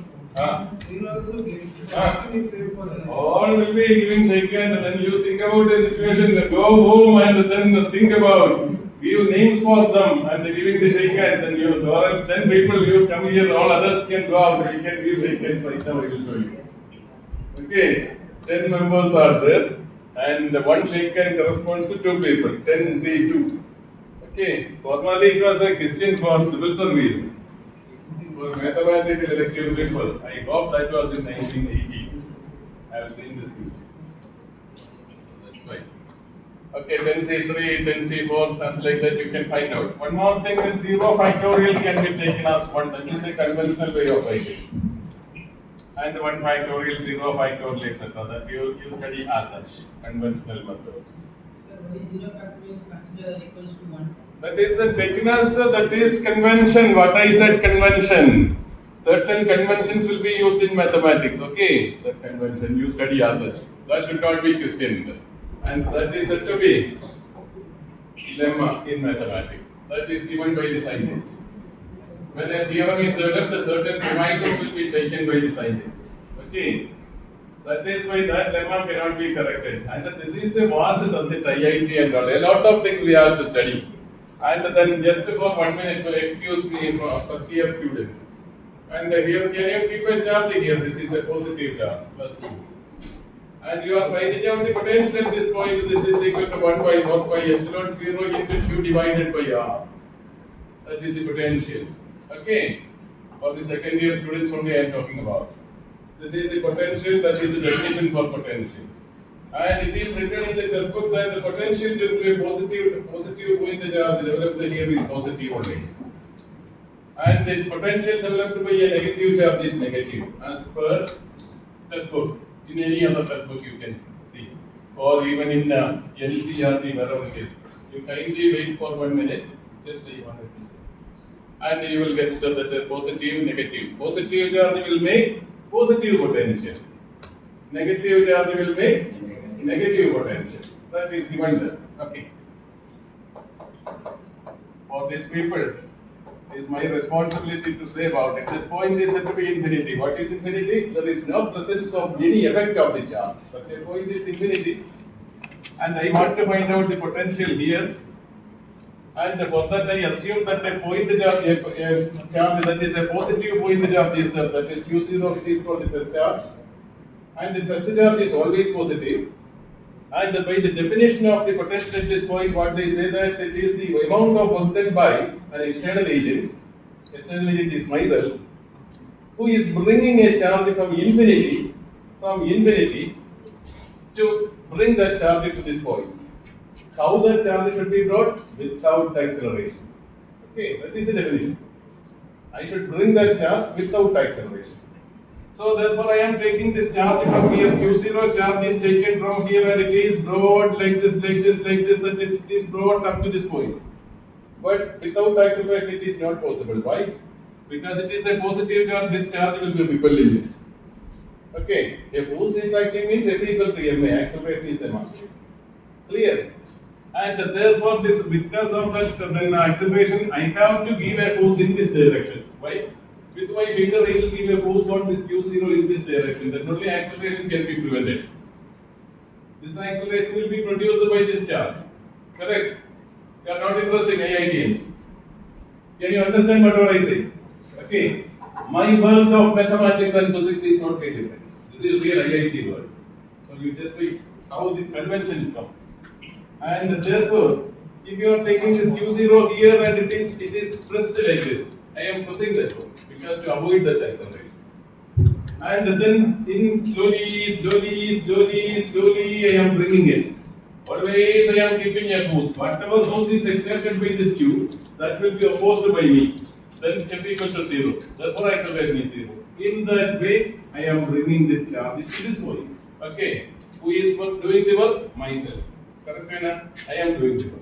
You will also give it. How can you pray for that? All will be giving shake hand and then you think about the situation, go home and then think about, give names for them and giving the shake hand. Then you, or else 10 people, you come here, all others can go out, we can give shake hands right now, I will show you. Okay, 10 members are there and one shake hand corresponds to 2 people, 10C2. Okay, formerly it was a question for civil service. For mathematical elective people, I hope that was in 1980s. I have seen this history. That's right. Okay, 10C3, 10C4, something like that you can find out. One more thing, that 0 factorial can be taken as 1. That is a conventional way of writing. And 1 factorial, 0 factorial, etc. That you study as such, conventional methods. Sir, why 0 factorial is considered equals to 1? That is a techness, that is convention. What I said, convention. Certain conventions will be used in mathematics, okay? That convention you study as such. That should not be questioned. And that is said to be lemma in mathematics. That is given by the scientist. When a theorem is developed, the certain premises will be taken by the scientist. Okay? That is why that lemma cannot be corrected. And this is a vast subject, IIT and all. A lot of things we have to study. And then just for 1 minute, excuse me, for first year students. And here, can you keep a charge here? This is a positive charge, plus Q. And you are finding out the potential at this point. This is equal to 1 by 4 pi epsilon 0 into Q divided by R. That is the potential. Okay. For the second year students only I am talking about. This is the potential, that is the definition for potential. And it is written in the textbook that the potential due to a positive point charge developed here is positive only. And the potential developed by a negative charge is negative as per textbook. In any other textbook you can see, or even in NCERT, wherever it is. You kindly wait for 1 minute, just I wanted to say. And you will get the positive, negative. Positive charge will make positive potential. Negative charge will make negative potential. That is given there. Okay. For these people, it is my responsibility to say about it. This point is said to be infinity. What is infinity? There is no presence of any effect of the charge. Such a point is infinity. And I want to find out the potential here. And for that I assume that a point charge, a charge that is a positive point charge is there, that is Q0, which is called the test charge. And the test charge is always positive. And by the definition of the potential at this point, what they say that it is the amount of work done by an external agent is myself, who is bringing a charge from infinity to bring that charge to this point. How that charge should be brought? Without acceleration. Okay, that is the definition. I should bring that charge without acceleration. So therefore I am taking this charge from here. Q0 charge is taken from here and it is brought like this, that is, it is brought up to this point. But without acceleration it is not possible. Why? Because it is a positive charge, this charge will be repelling it. Okay, if force is acting means F equal to ma, acceleration is a must. Clear? And therefore this, because of that then acceleration, I have to give a force in this direction. Why? With my finger I will give a force on this Q0 in this direction, then only acceleration can be prevented. This acceleration will be produced by this charge. Correct? You are not interested in IITians. Can you understand what I say? Okay. My world of mathematics and physics is not very different. This is real IIT world. So you just wait how the conventions come. And therefore, if you are taking this Q0 here and it is pressed like this, I am pressing that one because to avoid that acceleration. And then in slowly I am bringing it. Always I am keeping a force. Whatever force is exerted by this Q, that will be opposed by me. Then F equal to 0. Therefore acceleration is 0. In that way, I am bringing the charge to this point. Okay. Who is doing the work? Myself. Correct? I am doing the work.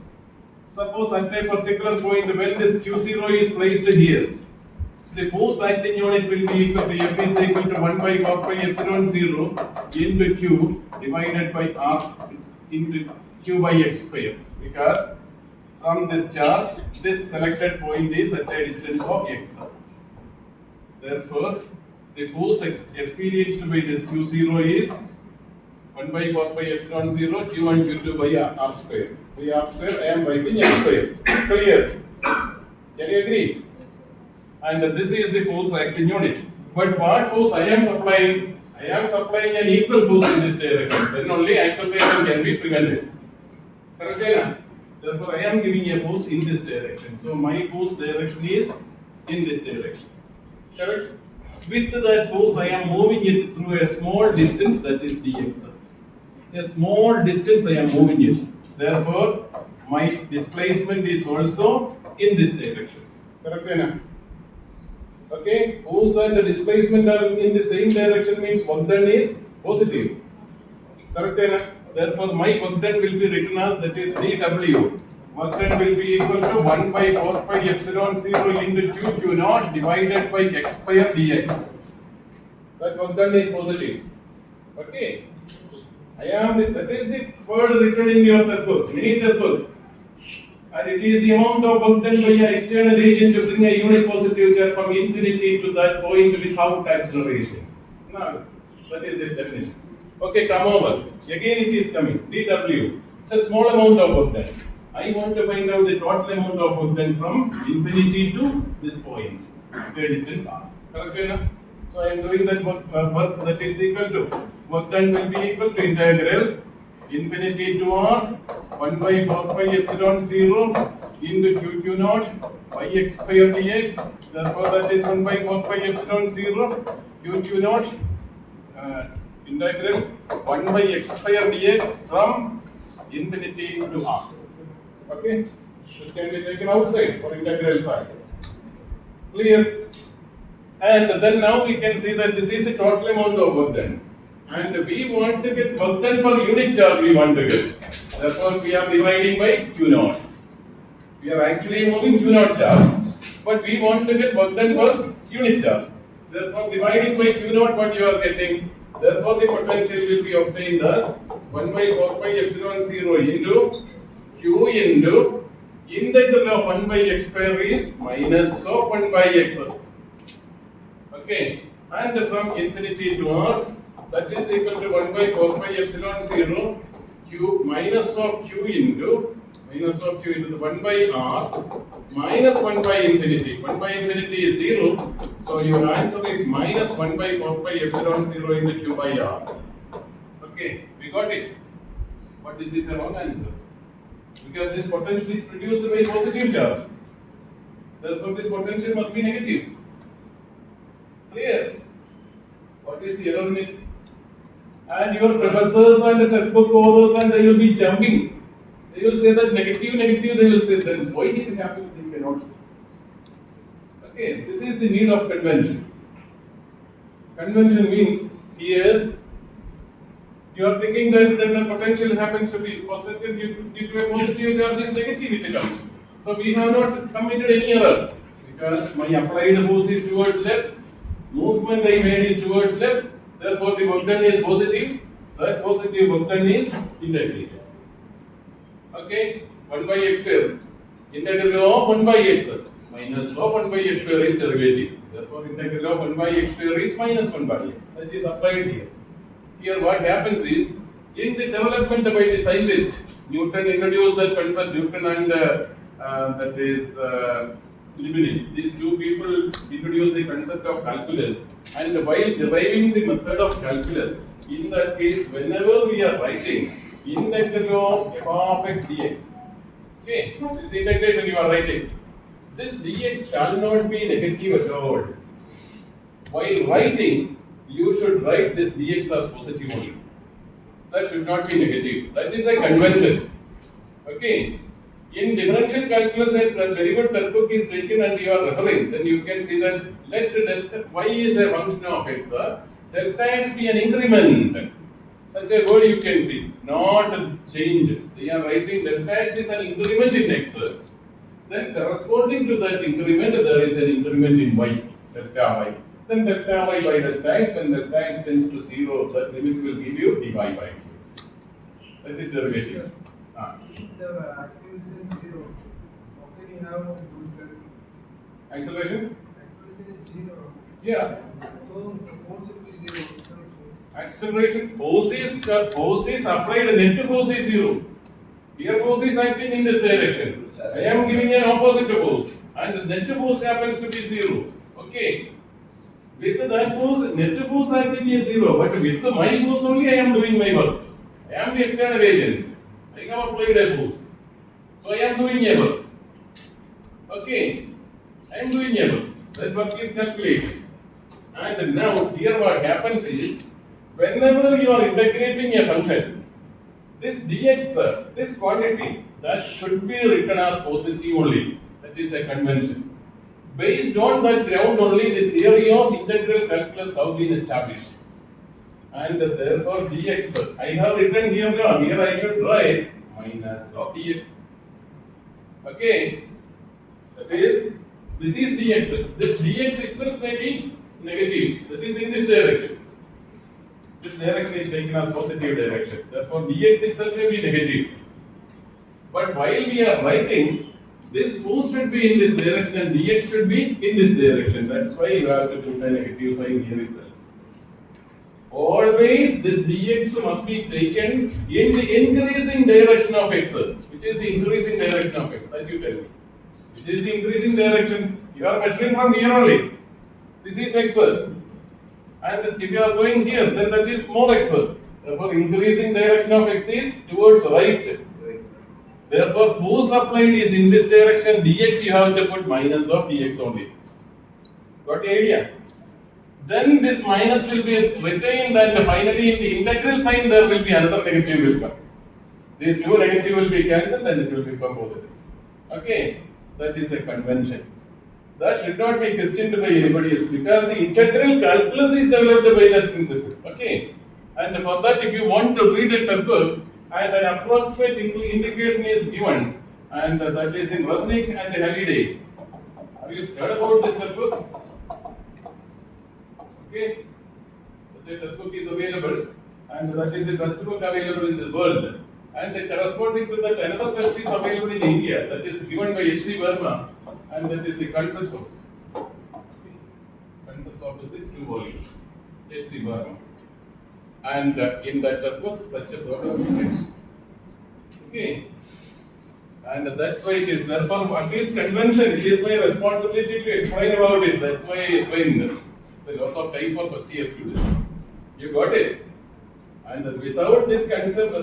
Suppose at a particular point when this Q0 is placed here, the force acting on it will be equal to F is equal to 1 by 4 pi epsilon 0 into Q divided by R into Q by X square. Because from this charge, this selected point is at a distance of X. Therefore, the force experienced by this Q0 is 1 by 4 pi epsilon 0 Q1 Q2 by R square. By R square, I am writing X square. Clear? Can you agree? And this is the force acting on it. But what force I am supplying? I am supplying an equal force in this direction. Then only acceleration can be prevented. Correct? Therefore, I am giving a force in this direction. So my force direction is in this direction. Correct? With that force, I am moving it through a small distance, that is dx. A small distance I am moving it. Therefore, my displacement is also in this direction. Correct? Okay, force and the displacement are in the same direction means work done is positive. Correct? Therefore, my work done will be written as that is dW. Work done will be equal to 1 by 4 pi epsilon 0 into Q naught divided by x square dx. That work done is positive. Okay. That is the word written in your textbook, any textbook. And it is the amount of work done by an external agent to bring a unit positive charge from infinity to that point without acceleration. Now, that is the definition. Okay, come over. Again it is coming. dW. It's a small amount of work done. I want to find out the total amount of work done from infinity to this point, the distance r. Correct enough? So I am doing that work that is equal to, work done will be equal to integral infinity to r 1 by 4 pi epsilon 0 into q naught by x square dx. Therefore that is 1 by 4 pi epsilon 0 q naught integral 1 by x square dx from infinity to r. Okay, this can be taken outside for integral side. Clear? And then now we can see that this is the total amount of work done. And we want to get work done for unit charge we want to get. Therefore we are dividing by q naught. We are actually moving q naught charge, but we want to get work done for unit charge. Therefore dividing by q naught what you are getting. Therefore the potential will be obtained as 1 by 4 pi epsilon 0 into q into integral of 1 by x square is minus of 1 by x. Okay, and from infinity to r, that is equal to 1 by 4 pi epsilon 0 q minus of q into the 1 by r minus 1 by infinity. 1 by infinity is 0, so your answer is minus 1 by 4 pi epsilon 0 into q by r. Okay, we got it. But this is a wrong answer, because this potential is produced by positive charge. Therefore this potential must be negative. Clear? What is the error in it? And your professors and the textbook authors, and they will be jumping. They will say that negative, they will say, then why it happens, they cannot say. Okay, this is the need of convention. Convention means here you are thinking that then the potential happens to be positive due to a positive charge is negative it comes. So we have not committed any error, because my applied force is towards left, movement I made is towards left, therefore the work done is positive, that positive work done is integrated. Okay, 1 by x square, integral of 1 by x minus of 1 by x square is derivative. Therefore integral of 1 by x square is minus 1 by x. That is applied here. Here what happens is, in the development by the scientist, Newton introduced that concept, Newton and that is Leibniz. These two people introduced the concept of calculus, and while deriving the method of calculus, in that case, whenever we are writing integral of f of x dx, okay, this integration you are writing, this dx shall not be negative at all. While writing, you should write this dx as positive only. That should not be negative. That is a convention. Okay. In differential calculus, a very good textbook is taken and you are referring, then you can see that let delta y is a function of x, delta x be an increment. Such a word you can see, not a change. They are writing delta x is an increment in x. Then corresponding to that increment, there is an increment in y, delta y. Then delta y by delta x, when delta x tends to 0, that limit will give you dy by x. That is derivative. Sir, acceleration is 0. How can you have good Acceleration? acceleration is 0? Yeah. So the force will be 0. Acceleration, force is applied, net force is 0. Here force is acting in this direction. I am giving an opposite force, and the net force happens to be 0. Okay. With that force, net force acting is 0, but with my force only I am doing my work. I am the external agent. I have applied a force. So I am doing a work. Okay. I am doing a work. That work is calculated. And now here what happens is, whenever you are integrating a function, this dx, this quantity, that should be written as positive only. That is a convention. Based on that ground only, the theory of integral calculus have been established. And therefore dx, I have written here now, here I should write minus of dx. Okay, this is dx. This dx itself may be negative, that is in this direction. This direction is taken as positive direction. Therefore, dx itself may be negative. But while we are writing, this force should be in this direction and dx should be in this direction. That's why you have to put a negative sign here itself. Always this dx must be taken in the increasing direction of x. Which is the increasing direction of x? That you tell me. Which is the increasing direction? You are measuring from here only. This is x. And if you are going here, then that is more x. Therefore, increasing direction of x is towards right. Right. Therefore, force applied is in this direction. Dx you have to put minus of dx only. Got the idea? Then this minus will be retained, and finally in the integral sign there will be another negative will come. This new negative will be cancelled and it will become positive. Okay, that is a convention. That should not be questioned by anybody else because the integral calculus is developed by that principle. Okay, and for that, if you want to read a textbook and an approximate indication is given, and that is in Resnick and Halliday. Have you heard about this textbook? Okay, such a textbook is available, and that is the textbook available in this world. And corresponding to that, another text is available in India, that is given by H.C. Verma, and that is the Concepts of Physics. Concepts of Physics, 2 volumes, H.C. Verma. And in that textbook, such a problem is mentioned. Okay. And that's why it is, therefore, at least convention, it is my responsibility to explain about it. That's why I explained. It's a loss of time for first year students. You got it? And without this concept,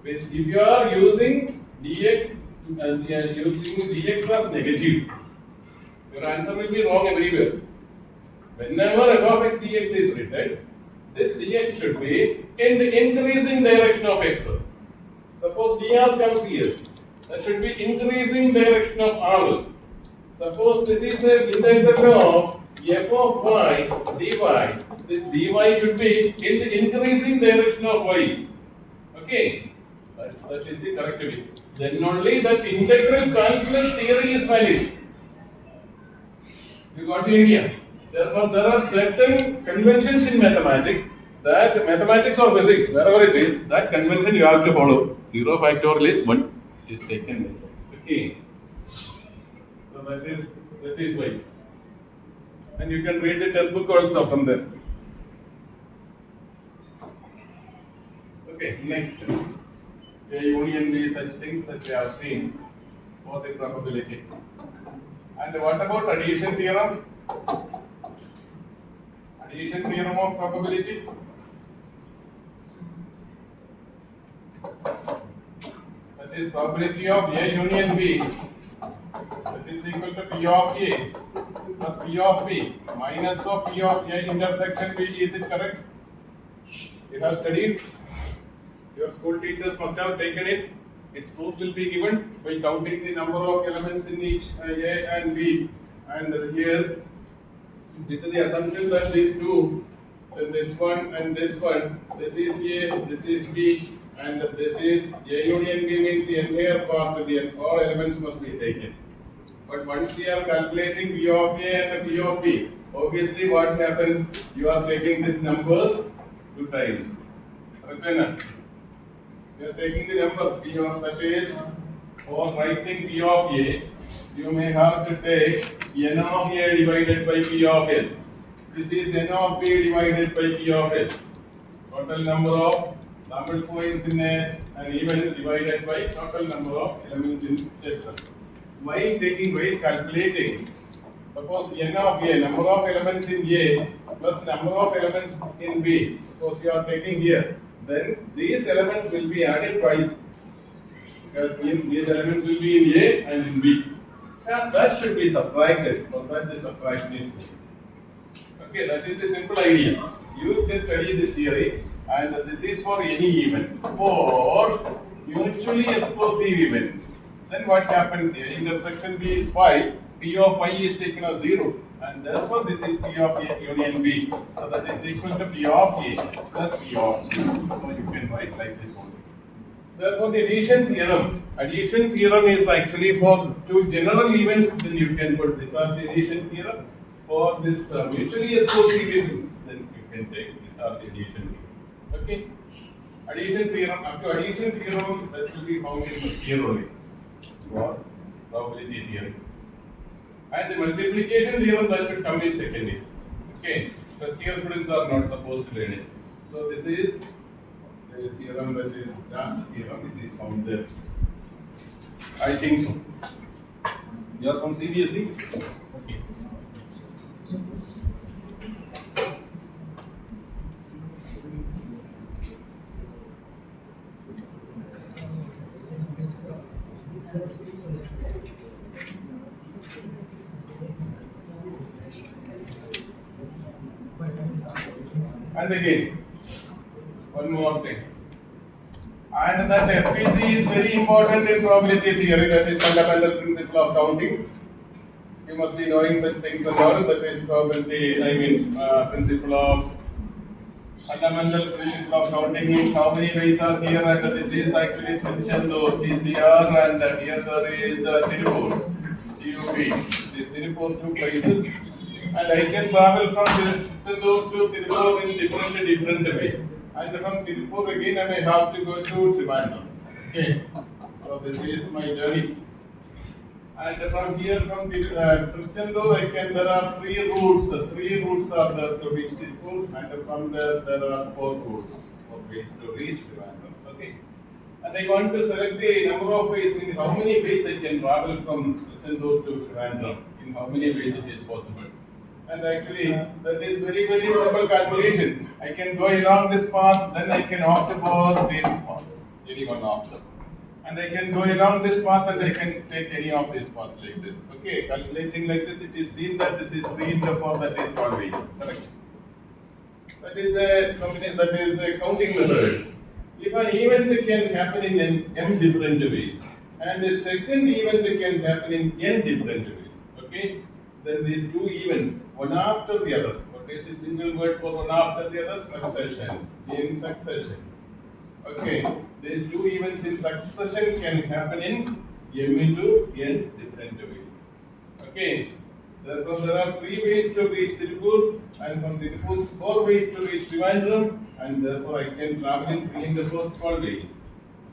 if you are using dx as negative, your answer will be wrong everywhere. Whenever f of x dx is written, this dx should be in the increasing direction of x. Suppose dr comes here, that should be increasing direction of r. Suppose this is an integral of f of y dy. This dy should be in the increasing direction of y. Okay, that is the correct way. Then only that integral calculus theory is valid. You got the idea? Therefore, there are certain conventions in mathematics, that mathematics or physics, wherever it is, that convention you have to follow. 0 factorial is 1 is taken. Okay. So that is why. And you can read the textbook also from there. Okay, next. A union B, such things that we have seen for the probability. And what about addition theorem? Addition theorem of probability. That is probability of A union B. That is equal to P of A plus P of B minus of P of A intersection B. Is it correct? You have studied? Your school teachers must have taken it. Its proof will be given by counting the number of elements in each A and B. And here, with the assumption that these two, then this one and this one, this is A, this is B, and this is A union B means the entire part, all elements must be taken. But once we are calculating P of A and P of B, obviously what happens, you are taking these numbers 2 times. Correct? You are taking the number P of, that is, for writing P of A, you may have to take N of A divided by P of S. This is N of B divided by P of S. Total number of sample points in A and even divided by total number of elements in S. While calculating, suppose N of A, number of elements in A plus number of elements in B, suppose you are taking here, then these elements will be added twice because these elements will be in A and in B. So that should be subtracted, for that the subtraction is good. Okay, that is a simple idea. You just study this theory, and this is for any events. For mutually exclusive events, then what happens here? Intersection B is 5, P of I is taken as 0, and therefore this is P of A union B. So that is equal to P of A plus P of B. So you can write like this only. Therefore, the addition theorem is actually for 2 general events, then you can put this as the addition theorem. For this mutually exclusive events, then you can take this as the addition theorem. Okay? Addition theorem, up to addition theorem, that will be found in this year only. For probability theory. And the multiplication theorem, that should come in second year. Okay? First year students are not supposed to learn it. So this is the theorem, that is last theorem, which is found there. I think so. You are from CBSE? Okay. And again, one more thing. And that FPC is very important in probability theory, that is fundamental principle of counting. You must be knowing such things and all, that is probability, principle of fundamental principle of counting means how many ways are here, and this is actually Tiruchendur, TCR, and here there is Tirupur, TUV. This is Tirupur, 2 places, and I can travel from Tiruchendur to Tirupur in different ways. And from Tirupur again I may have to go to Trivandrum. Okay, so this is my journey. And from here, from Tiruchendur, there are 3 routes. 3 routes are there to reach Tirupur, and from there are 4 routes or ways to reach Trivandrum. Okay. And I want to select the number of ways, in how many ways I can travel from Tiruchendur to Trivandrum, in how many ways it is possible. And actually, that is very simple calculation. I can go along this path, then I can opt for these paths, any one of them. And I can go along this path and I can take any of these paths like this. Okay, calculating like this, it is seen that this is 3 into 4, that is 12 ways. Correct? That is a counting method. If an event can happen in n different ways, and the second event can happen in n different ways, okay, then these 2 events, one after the other. What is the single word for one after the other? Succession. In succession. Okay, these 2 events in succession can happen in m into n different ways. Okay, therefore there are 3 ways to reach Tirupur, and from Tirupur 4 ways to reach Trivandrum, and therefore I can travel in 3 into 4, 12 ways.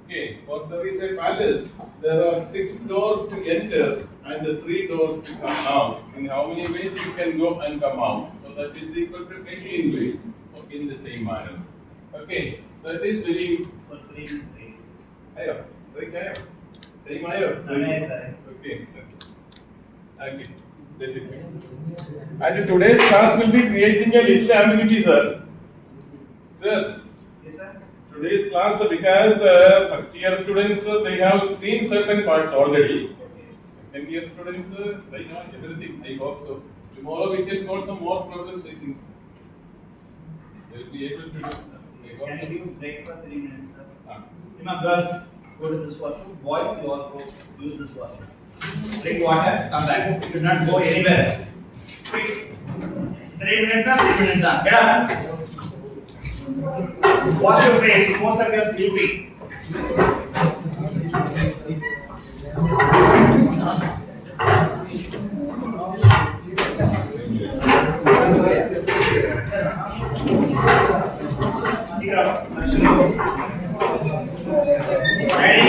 Okay, for there is a palace, there are 6 doors to enter and 3 doors to come out. In how many ways you can go and come out? So that is equal to 18 ways. So in the same manner. Okay, that is very. For 3 days. Ayo, right ayo. Time ayo. Sir. Okay. Okay. Let it be. And today's class will be creating a little ambiguity, sir. Sir. Yes, sir. Today's class, because first year students they have seen certain parts already. Second year students they know everything. I hope so. Tomorrow we can solve some more problems. I think so. They will be able to do. I hope Can so. you break for 3 minutes, sir? Ah. Girls, go to this washroom. Boys, you all go use this washroom. Drink water, come back. You should not go anywhere else. Quick. 3 minutes, 3 minutes done. Get up. Wash your face. Most of you are sleeping. Ready?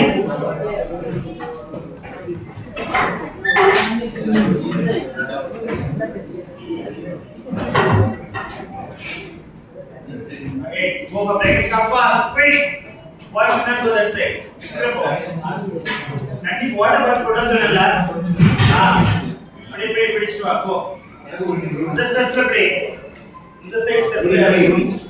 Okay, go for break. Come fast, quick. Why should not go that side? Nanti whatever production all. Ready, ready, go. The steps are ready. The side step ready.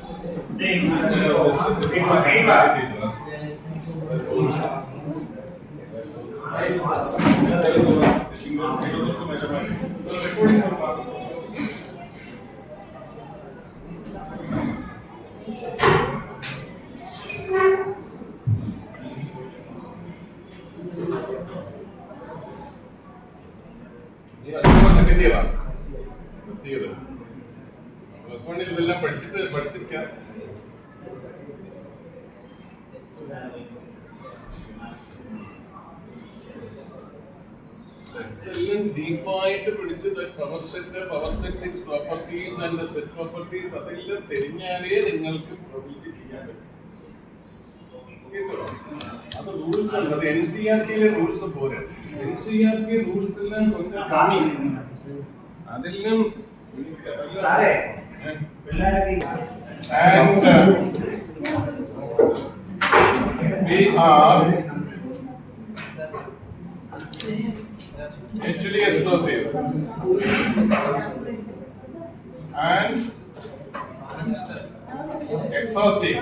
Plus വണ്ണിൽ ഇതെല്ലാം പഠിച്ചിരിക്കാം. Sets എല്ലാം ഡീപ്പായിട്ട് പഠിച്ചത് power set 6 properties and set properties അതെല്ലാം தெரிഞ്ഞാലേ നിങ്ങൾക്ക് probability ചെയ്യാൻ പറ്റും. അത് റൂൾസ് ഉണ്ട്, അത് NCERT-യിലെ റൂൾസ് പോരെ. NCERT റൂൾസ് എല്ലാം కొంచెం കമ്മി. അതെല്ലാം സാറേ പിള്ളേരൊക്കെ and we are mutually exclusive and exhaustive.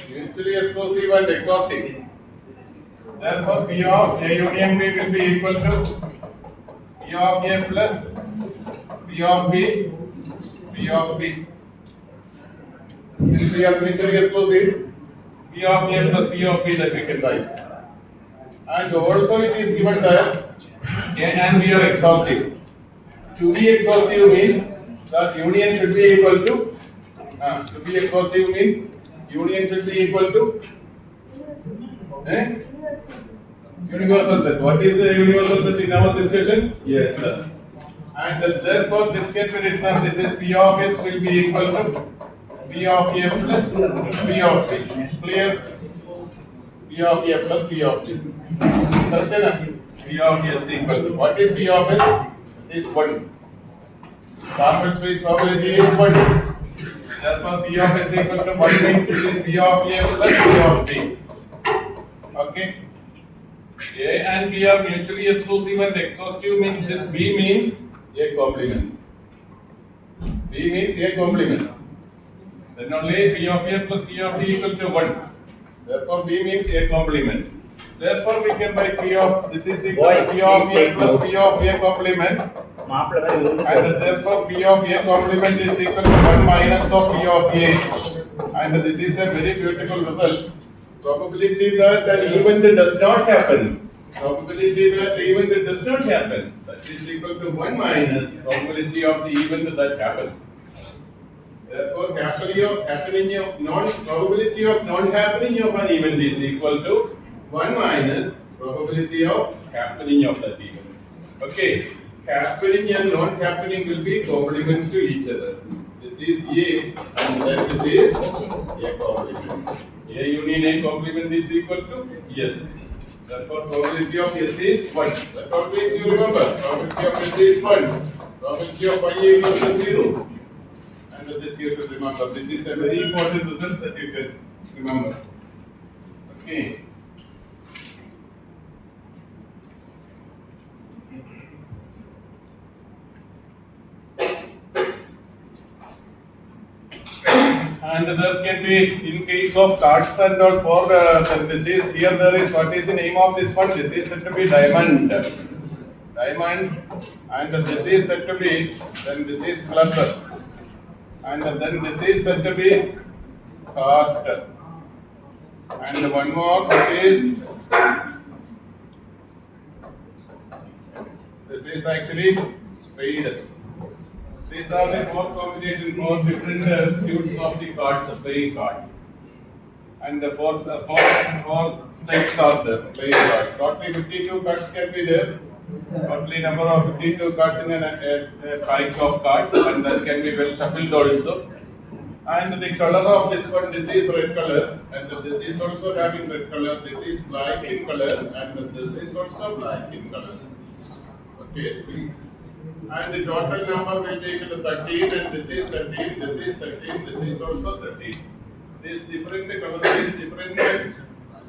Mutually exclusive and exhaustive. Therefore, P of A union B will be equal to P of A plus P of B, P of B. Since we are mutually exclusive, P of A plus P of B that we can write. And also it is given that A and B are exhaustive. To be exhaustive means that union should be equal to, to be exhaustive means union should be equal to universal set. What is the universal set in our discussion? Yes, sir. And therefore this can be written as this is P of S will be equal to P of A plus P of B. Clear? P of A plus P of B. P of S equal to, what is P of S? Is 1. Sample space probability is 1. Therefore P of S equal to 1 means this is P of A plus P of B. Okay? A and B are mutually exclusive and exhaustive means this B means A complement. B means A complement. Then only P of A plus P of B equal to 1. Therefore B means A complement. Therefore we can write P of, this is equal to P of A plus P of A complement. And therefore P of A complement is equal to 1 minus of P of A. And this is a very beautiful result. Probability that an event does not happen. Probability that the event does not happen. That is equal to 1 minus probability of the event that happens. Therefore, probability of non-happening of an event is equal to 1 minus probability of happening of that event. Okay, happening and non-happening will be complements to each other. This is A and then this is A complement. A union A complement is equal to yes. Therefore, probability of S is 1. That always you remember. Probability of S is 1. Probability of Y equals to 0. And this you should remember. This is a very important result that you can remember. Okay. And there can be, in case of cards and all, for then this is here there is, what is the name of this one? This is said to be diamond. Diamond, and this is said to be, then this is club, and then this is said to be card, and one more, this is actually spade. These are the 4 combinations, 4 different suits of the cards, playing cards. And the 4 types are there, playing cards. Totally 52 cards can be there. Totally number of 52 cards in a pack of cards, and that can be well shuffled also. And the color of this one, this is red color, and this is also having red color. This is black in color, and this is also black in color. Okay, so and the total number will be equal to 13, and this is 13, this is 13, this is also 13. These different colors, these different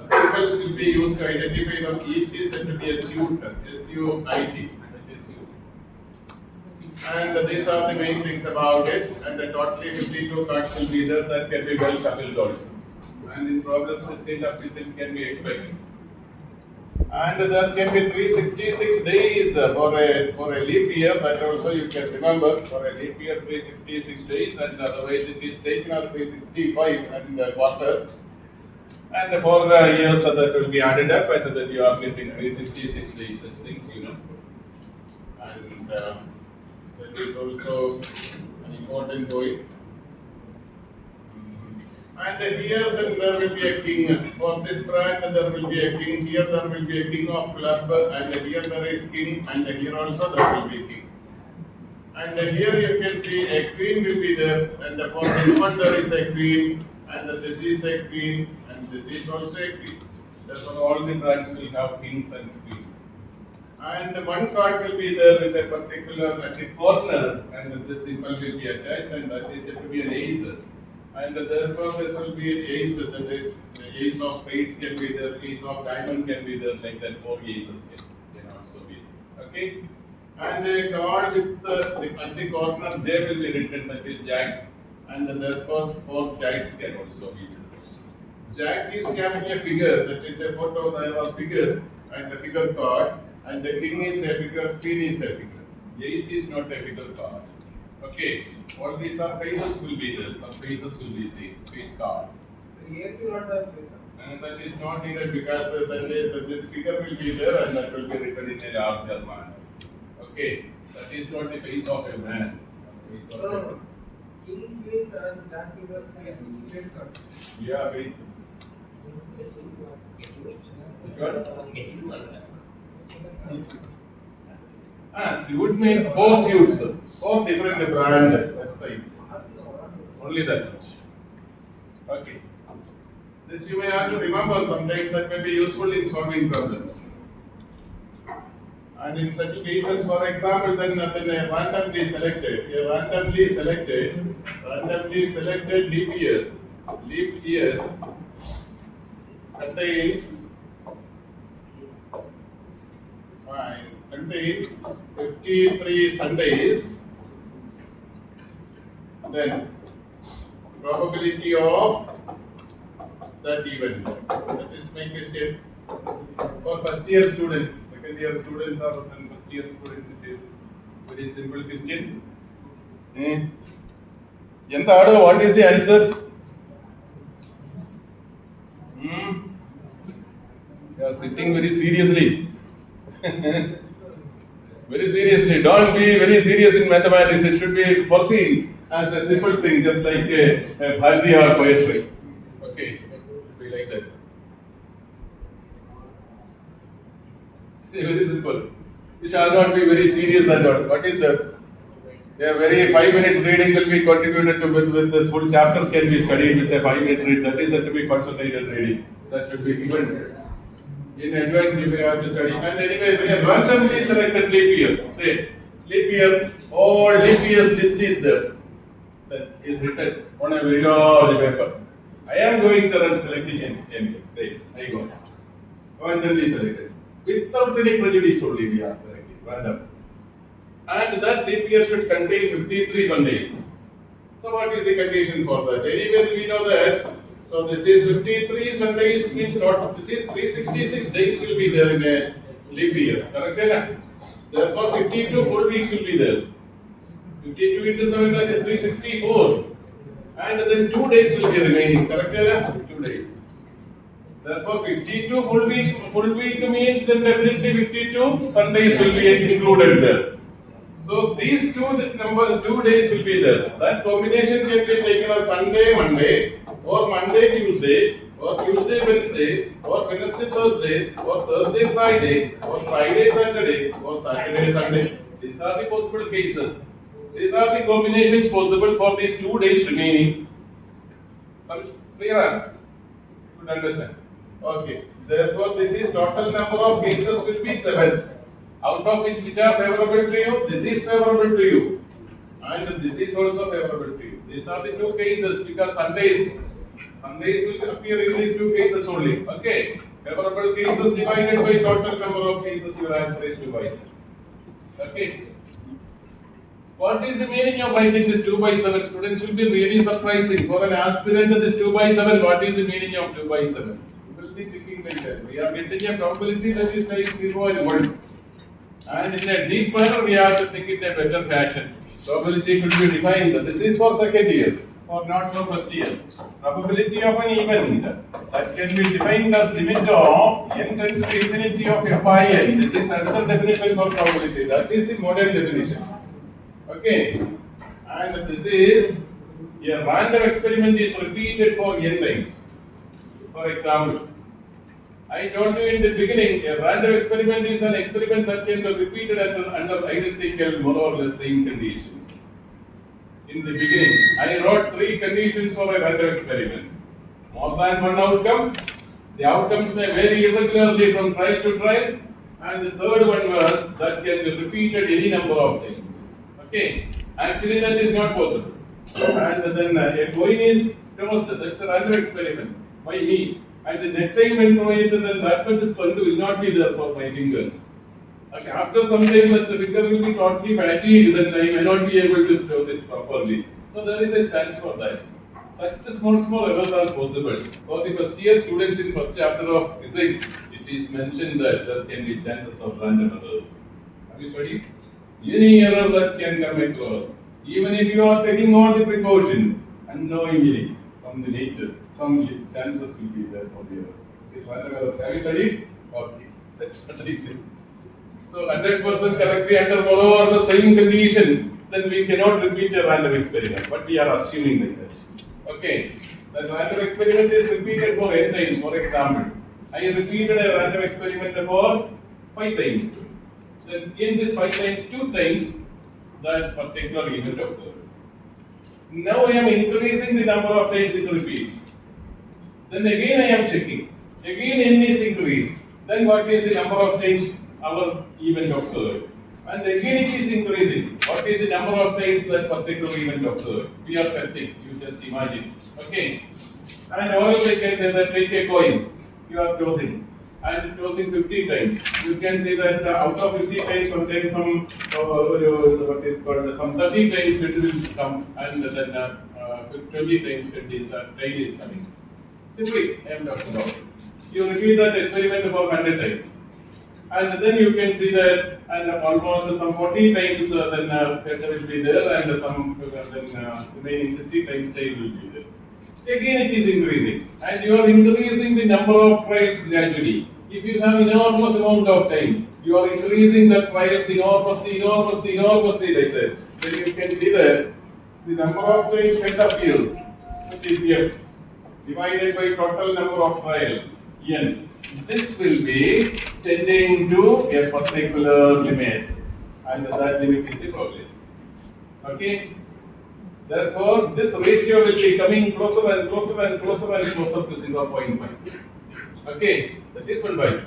symbols will be used to identify them. Each is said to be a suit, S-U-I-T. And these are the main things about it. And the totally 52 cards will be there that can be well shuffled also. And in problems, this kind of things can be expected. And there can be 366 days for a leap year, that also you can remember. For a leap year, 366 days, and otherwise it is taken as 365 and quarter. And for years that will be added up, and then you are getting 366 days, such things, you know. And that is also an important point. And here then there will be a king. For this brand there will be a king. Here there will be a king of club, and here there is king, and here also there will be king. And here you can see a queen will be there, and for this one there is a queen, and this is a queen, and this is also a queen. Therefore all the brands will have kings and queens. And one card will be there with a particular at the corner, and this symbol will be attached, and that is said to be an ace. And therefore this will be an ace, that is the ace of spades can be there, ace of diamond can be there, like that 4 aces can also be there. Okay? And a card with at the corner J will be written, that is Jack, and therefore 4 jacks can also be there. Jack is having a figure, that is a photo of a figure and a figure card, and the king is a figure, queen is a figure. AC is not a figure card. Okay, all these are faces will be there. Some faces will be seen. Face card. Yes, will not have place. And that is not needed because then this figure will be there and that will be written in a larger manner. Okay, that is not the face of a man. Face of No, no, a no. King, queen, and that will have place cards. yeah, face. Which one? Suit means 4 suits. 4 different brand. That's it. Only that much. Okay. This you may have to remember sometimes that may be useful in solving problems. And in such cases, for example, then randomly selected leap year contains 53 Sundays, then probability of that event. That is my question for first year students. Second year students or first year students, it is very simple question. Yendado, what is the answer? You are sitting very seriously. Very seriously. Don't be very serious in mathematics. It should be foreseen as a simple thing, just like a Bharati or poetry. Okay, be like that. Very simple. You shall not be very serious at all. What is that? A very 5 minutes reading will be contributed to with the full chapter can be studied with a 5 minute read. That is said to be concentrated reading. That should be given. In advance, you may have to study. And anyway, we have randomly selected leap year. Leap year, all leap years list is there. That is written on a very large paper. I am going there and selecting anything. I go. Randomly selected. Without any prejudice only we are selecting. Random. And that leap year should contain 53 Sundays. So what is the condition for that? Anyway, we know that. So this is 53 Sundays means not, this is 366 days will be there in a leap year. Correct? Therefore 52 full weeks will be there. 52 into 7, that is 364. And then 2 days will be remaining. Correct? 2 days. Therefore 52 full week means then definitely 52 Sundays will be included there. So these 2 days will be there. That combination can be taken as Sunday, Monday, or Monday, Tuesday, or Tuesday, Wednesday, or Wednesday, Thursday, or Thursday, Friday, or Friday, Saturday, or Saturday, Sunday. These are the possible cases. These are the combinations possible for these 2 days remaining. Some clear? You could understand. Okay. Therefore, this is total number of cases will be 7. Out of which are favorable to you? This is favorable to you. And this is also favorable to you. These are the 2 cases because Sundays will appear in these 2 cases only. Okay. Favorable cases divided by total number of cases, your answer is 2 by 7. Okay. What is the meaning of writing this 2 by 7? Students will be really surprising. For an aspirant, this 2 by 7, what is the meaning of 2 by 7? You will be thinking like that. We are getting a probability that is like 0 and 1. And in a deep manner, we have to think in a better fashion. Probability should be defined. This is for second year, or not for first year. Probability of an event that can be defined as limit of n tends to infinity of f by n. This is another definition for probability. That is the modern definition. Okay. And this is a random experiment is repeated for n times. For example, I told you in the beginning, a random experiment is an experiment that can be repeated under identical, more or less same conditions. In the beginning, I wrote 3 conditions for a random experiment. More than one outcome, the outcomes may vary irregularly from trial to trial, and the third one was that can be repeated any number of times. Okay, actually that is not possible. And then a coin is tossed, that's a random experiment by me. And the next time when throw it, then that much sponge will not be there for my finger. Okay, after some time that the finger will be totally fatigued, then I may not be able to toss it properly. So there is a chance for that. Such small errors are possible. For the first year students in first chapter of physics, it is mentioned that there can be chances of random errors. Have you studied? Any error that can come across, even if you are taking all the precautions, unknowingly from the nature, some chances will be there for the error. Is random error? Have you studied? Okay, that's what I say. So 100% correctly under follow or the same condition, then we cannot repeat a random experiment. But we are assuming like that. Okay, that random experiment is repeated for n times. For example, I repeated a random experiment for 5 times. Then in this 5 times, 2 times that particular event occurred. Now I am increasing the number of times it repeats. Then again I am checking. Again n is increased. Then what is the number of times our event occurred? And again it is increasing. What is the number of times that particular event occurred? We are testing. You just imagine. Okay. And or else I can say that take a coin. You are tossing. And tossing 50 times. You can say that out of 50 times, sometimes what is called some 30 times it will come, and then 20 times tail is coming. Simply, I am talking about. You repeat that experiment for 100 times. And then you can see that, and almost some 40 times then header will be there, and some remaining 60 times tail will be there. Again it is increasing, and you are increasing the number of trials gradually. If you have enormous amount of time, you are increasing the trials enormously like that. Then you can see that the number of times head appears, which is f, divided by total number of trials, n. This will be tending to a particular limit, and that limit is the probability. Okay? Therefore, this ratio will be coming closer and closer and closer and closer to 0.5. Okay, that is 1 by 2.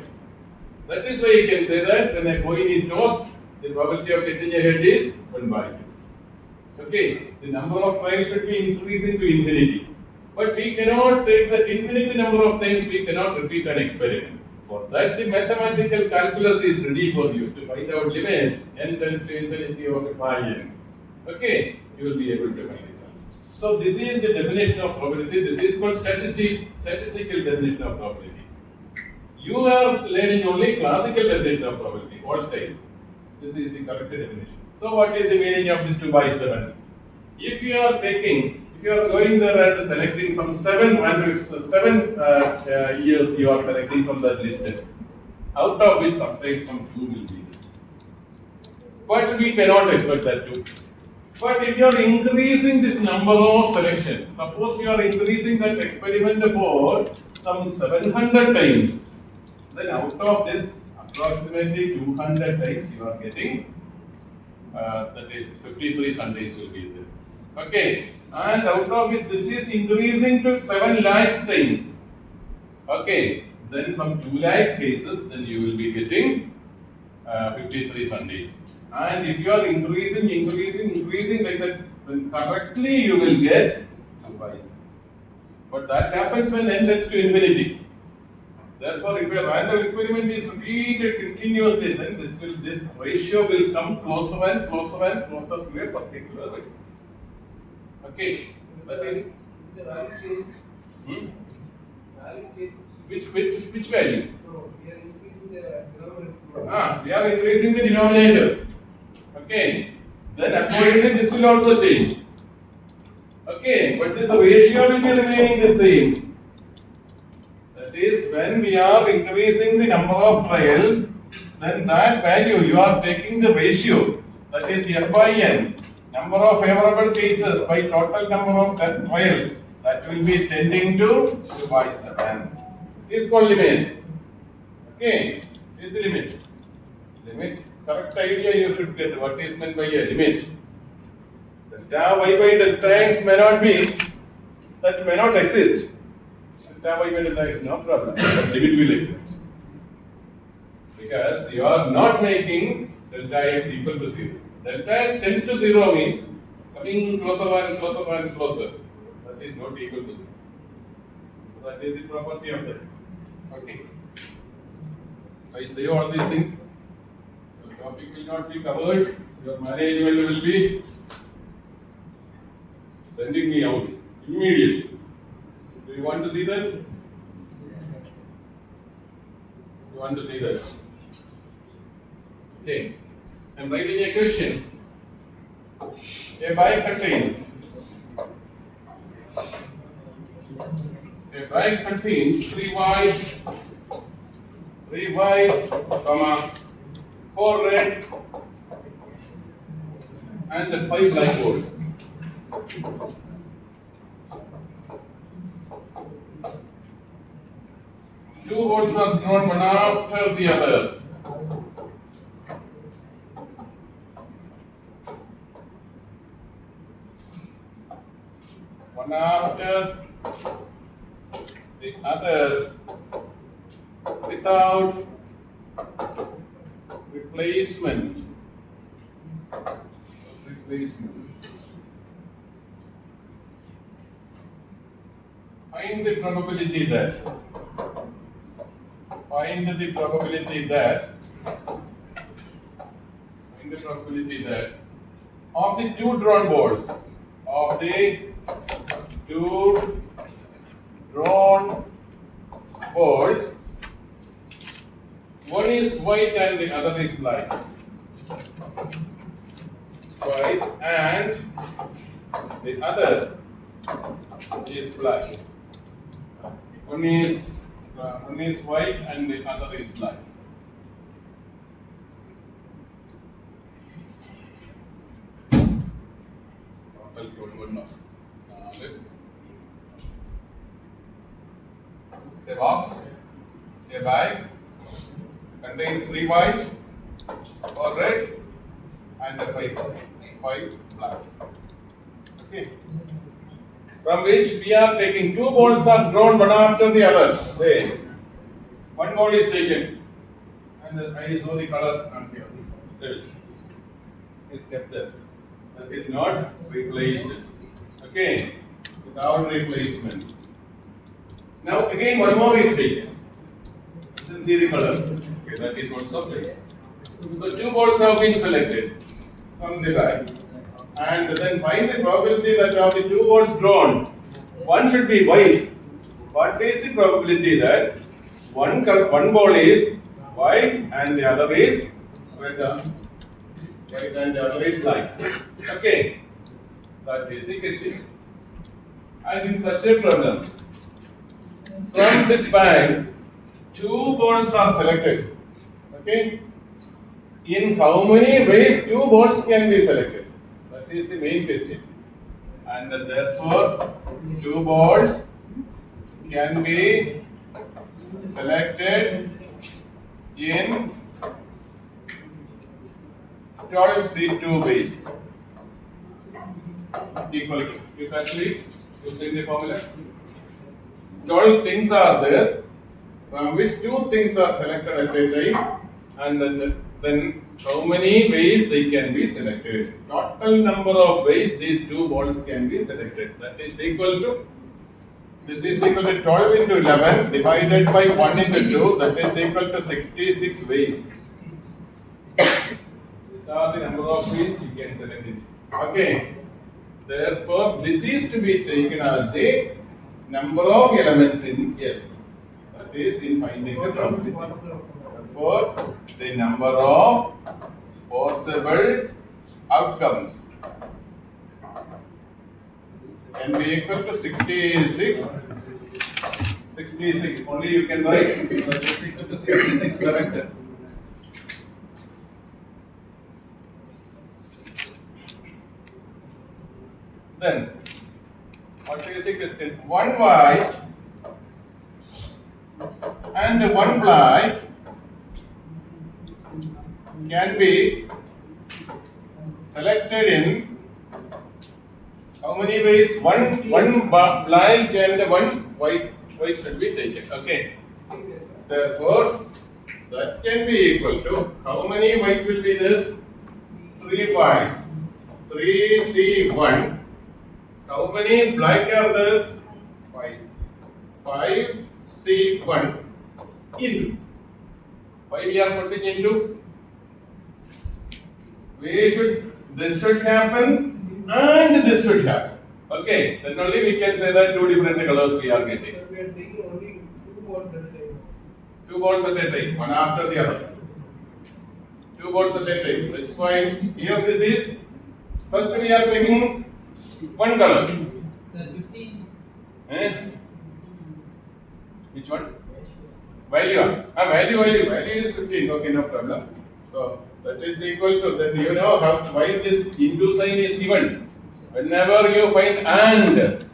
That is why you can say that when a coin is tossed, the probability of getting a head is 1 by 2. Okay, the number of trials should be increasing to infinity. But we cannot take the infinite number of times, we cannot repeat an experiment. For that, the mathematical calculus is ready for you to find out limit n tends to infinity of pi n. Okay, you will be able to find it out. So this is the definition of probability. This is called statistical definition of probability. You are learning only classical definition of probability. Holstein. This is the correct definition. So what is the meaning of this 2 by 7? If you are going there and selecting some 7 years you are selecting from that list, out of which sometimes some 2 will be there. But we cannot expect that 2. But if you are increasing this number of selections, suppose you are increasing that experiment for some 700 times, then out of this approximately 200 times you are getting, that is 53 Sundays will be there. Okay, and out of it this is increasing to 7 lakhs times. Okay, then some 2 lakhs cases, then you will be getting 53 Sundays. And if you are increasing like that, then correctly you will get 2 by 7. But that happens when n tends to infinity. Therefore, if a random experiment is repeated continuously, then this ratio will come closer and closer and closer to a particular value. Okay, that is The value change. Value change. which value? So we are increasing the denominator. We are increasing the denominator. Okay, then accordingly this will also change. Okay, but this ratio will be remaining the same. That is, when we are increasing the number of trials, then that value you are taking the ratio, that is f by n, number of favorable cases by total number of trials, that will be tending to 2 by 7. It is called limit. Okay, it is the limit. Limit, correct idea you should get. What is meant by a limit? Delta y by delta x may not be, that may not exist. Delta y by delta x, no problem, but limit will exist. Because you are not making delta x equal to 0. Delta x tends to 0 means coming closer and closer and closer. That is not equal to 0. So that is the property of that. Okay. I say all these things. Your topic will not be covered. Your management will be sending me out immediately. Do you want to see that? You want to see that? Okay. I'm writing a question. A bike contains three white, comma, 4 red, and 5 black boards. Two boards are drawn one after the other. One after the other without replacement. Find the probability that of the two drawn boards, one is white and the other is black. White and the other is black. One is white and the other is black. A box, a bag contains 3 white or red and 5 black. Okay. From which we are taking 2 balls are drawn one after the other. Wait. 1 ball is taken and I show the color on here. There it is kept there. That is not replaced. Okay. Without replacement. Now again 1 more is taken. Then see the color. Okay, that is also placed. So 2 balls have been selected from the bag. And then find the probability that of the 2 balls drawn, one should be white. What is the probability that one ball is white and the other is red? White and the other is black. Okay, that is the question. And in such a problem, from this bag, 2 balls are selected. Okay, in how many ways 2 balls can be selected? That is the main question. And therefore, 2 balls can be selected in 12C2 ways. Equal to, you can see using the formula. 12 things are there, from which 2 things are selected at a time, and then how many ways they can be selected. Total number of ways these 2 balls can be selected. That is equal to, this is equal to 12 into 11 divided by 1 into 2, that is equal to 66 ways. These are the number of ways you can select it. Okay. Therefore, this is to be taken as the number of elements in S. That is in finding the probability. Therefore, the number of possible outcomes can be equal to 66. 66. Only you can write. So it is equal to 66 correct. Then, what is the question? 1 white and 1 black can be selected in how many ways? One black and 1 white should be taken. Okay. Therefore, that can be equal to how many white will be there? 3 white. 3C1. How many black are there? 5. 5C1 into. Why we are putting into? This should happen and this should happen. Okay, then only we can say that 2 different colors we are getting. So we are taking only 2 balls at a time. 2 balls at a time, one after the other. Two boards at a time. That's why here this is, first we are taking one color. Sir, 15. Eh? Which one? Value. Value is 15. Okay, no problem. So that is equal to that. You know how why this into sign is given. Whenever you find and,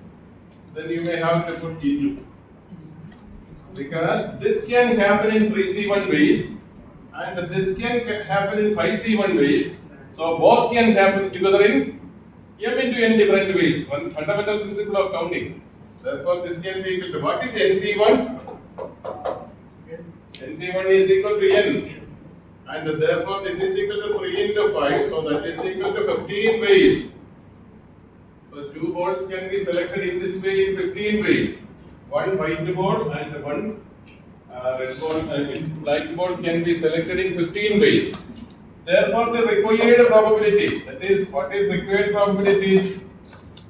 then you may have to put into. Because this can happen in 3C1 ways and this can happen in 5C1 ways. So both can happen together in M into N different ways. One fundamental principle of counting. Therefore, this can be equal to what is NC1? NC1 is equal to N. And therefore, this is equal to 3 into 5. So that is equal to 15 ways. So two boards can be selected in this way in 15 ways. One white board and one red board, black board can be selected in 15 ways. Therefore, the required probability, that is, what is required probability?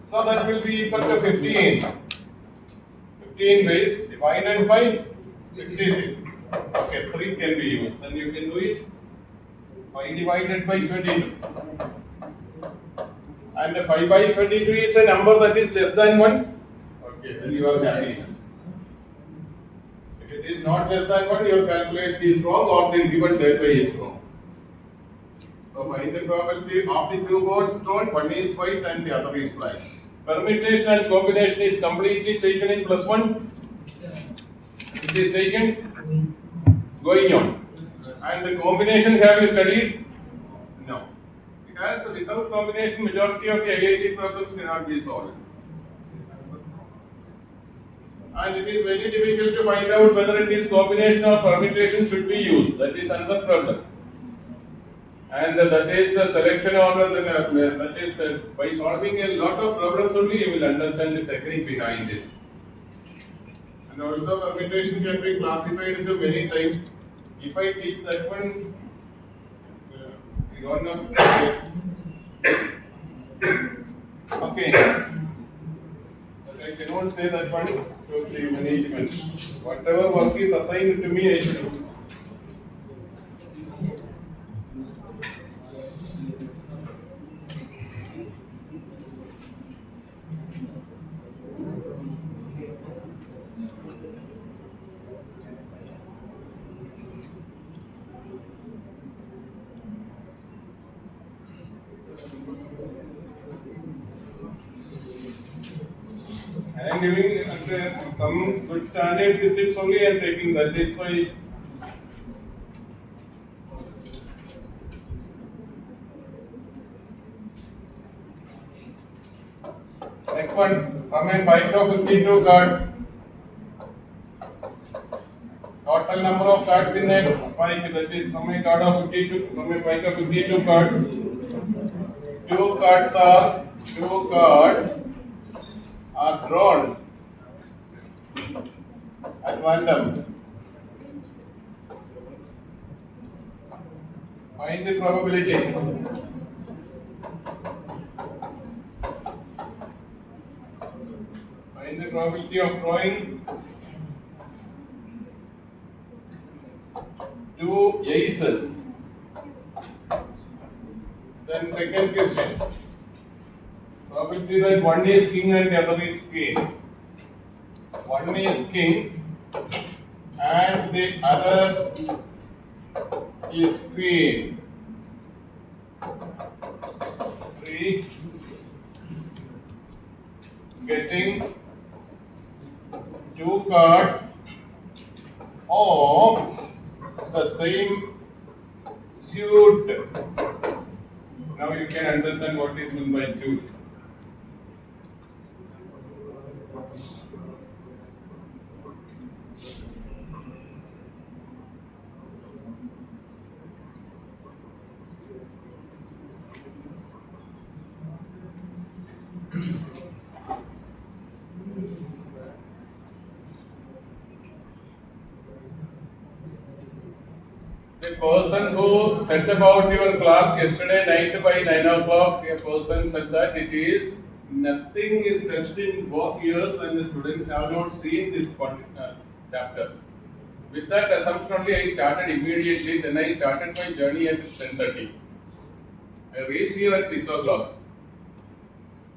So that will be equal to 15. 15 ways divided by 66. Okay, 3 can be used. Then you can do it. 5 divided by 22. And 5 by 22 is a number that is less than 1. Okay, then you are happy. If it is not less than 1, your calculation is wrong or the given data is wrong. So find the probability of the two boards drawn, one is white and the other is black. Permutation and combination is completely taken in +1. It is taken going on. And the combination have you studied? No. Because without combination, majority of the IIT problems cannot be solved. And it is very difficult to find out whether it is combination or permutation should be used. That is another problem. And that is a selection order, that is by solving a lot of problems only you will understand the technique behind it. And also permutation can be classified into many types. If I teach that one, you don't know. Yes. Okay. But I cannot say that one to the management. Whatever work is assigned to me, I should do. I am giving some good standard physics only I am taking, that is why. Next one, from a bike of 52 cards. Total number of cards in a bike, that is from a card of 52, from a bike of 52 cards. Two cards are drawn at random. Find the probability. Find the probability of drawing two aces. Then second question. Probability that one is king and the other is queen. One is king and the other is queen. 3. Getting two cards of the same suit. Now you can understand what is meant by suit. The person who said about your class yesterday night by 9 o'clock, a person said that it is nothing is touched in both years and the students have not seen this chapter. With that assumption only, I started immediately. Then I started my journey at 10:30. I reached here at 6 o'clock.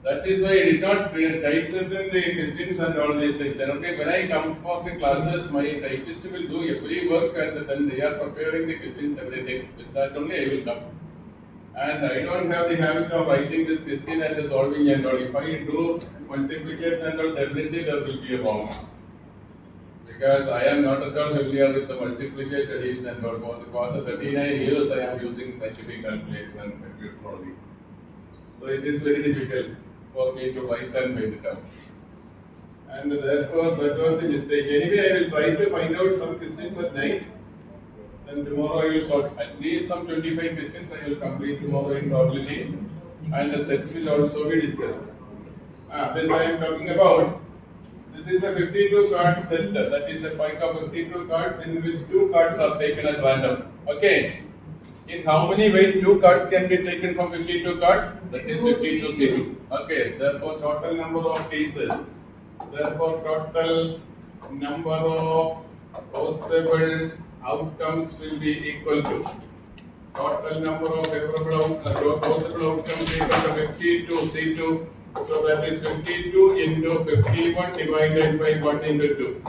That is why I did not type in the questions and all these things. And okay, when I come for the classes, my typist will do every work and then they are preparing the questions, everything. With that only I will come. And I don't have the habit of writing this question and solving and all. If I do multiplication and all, definitely there will be a wrong. Because I am not at all familiar with the multiplication, addition and all. For the past 39 years, I am using scientific calculation and methodology. So it is very difficult for me to write and find it out. And therefore, that was the mistake. Anyway, I will try to find out some questions at night. Then tomorrow I will solve at least some 25 questions I will complete tomorrow in probability. And the sets will also be discussed. This I am talking about. This is a 52 cards set. That is a pack of 52 cards in which 2 cards are taken at random. Okay. In how many ways 2 cards can be taken from 52 cards? That is 52 C2. Okay. Therefore, total number of cases. Therefore, total number of possible outcomes will be equal to total number of possible outcomes equal to 52 C2. So that is 52 into 51 divided by 1 into 2.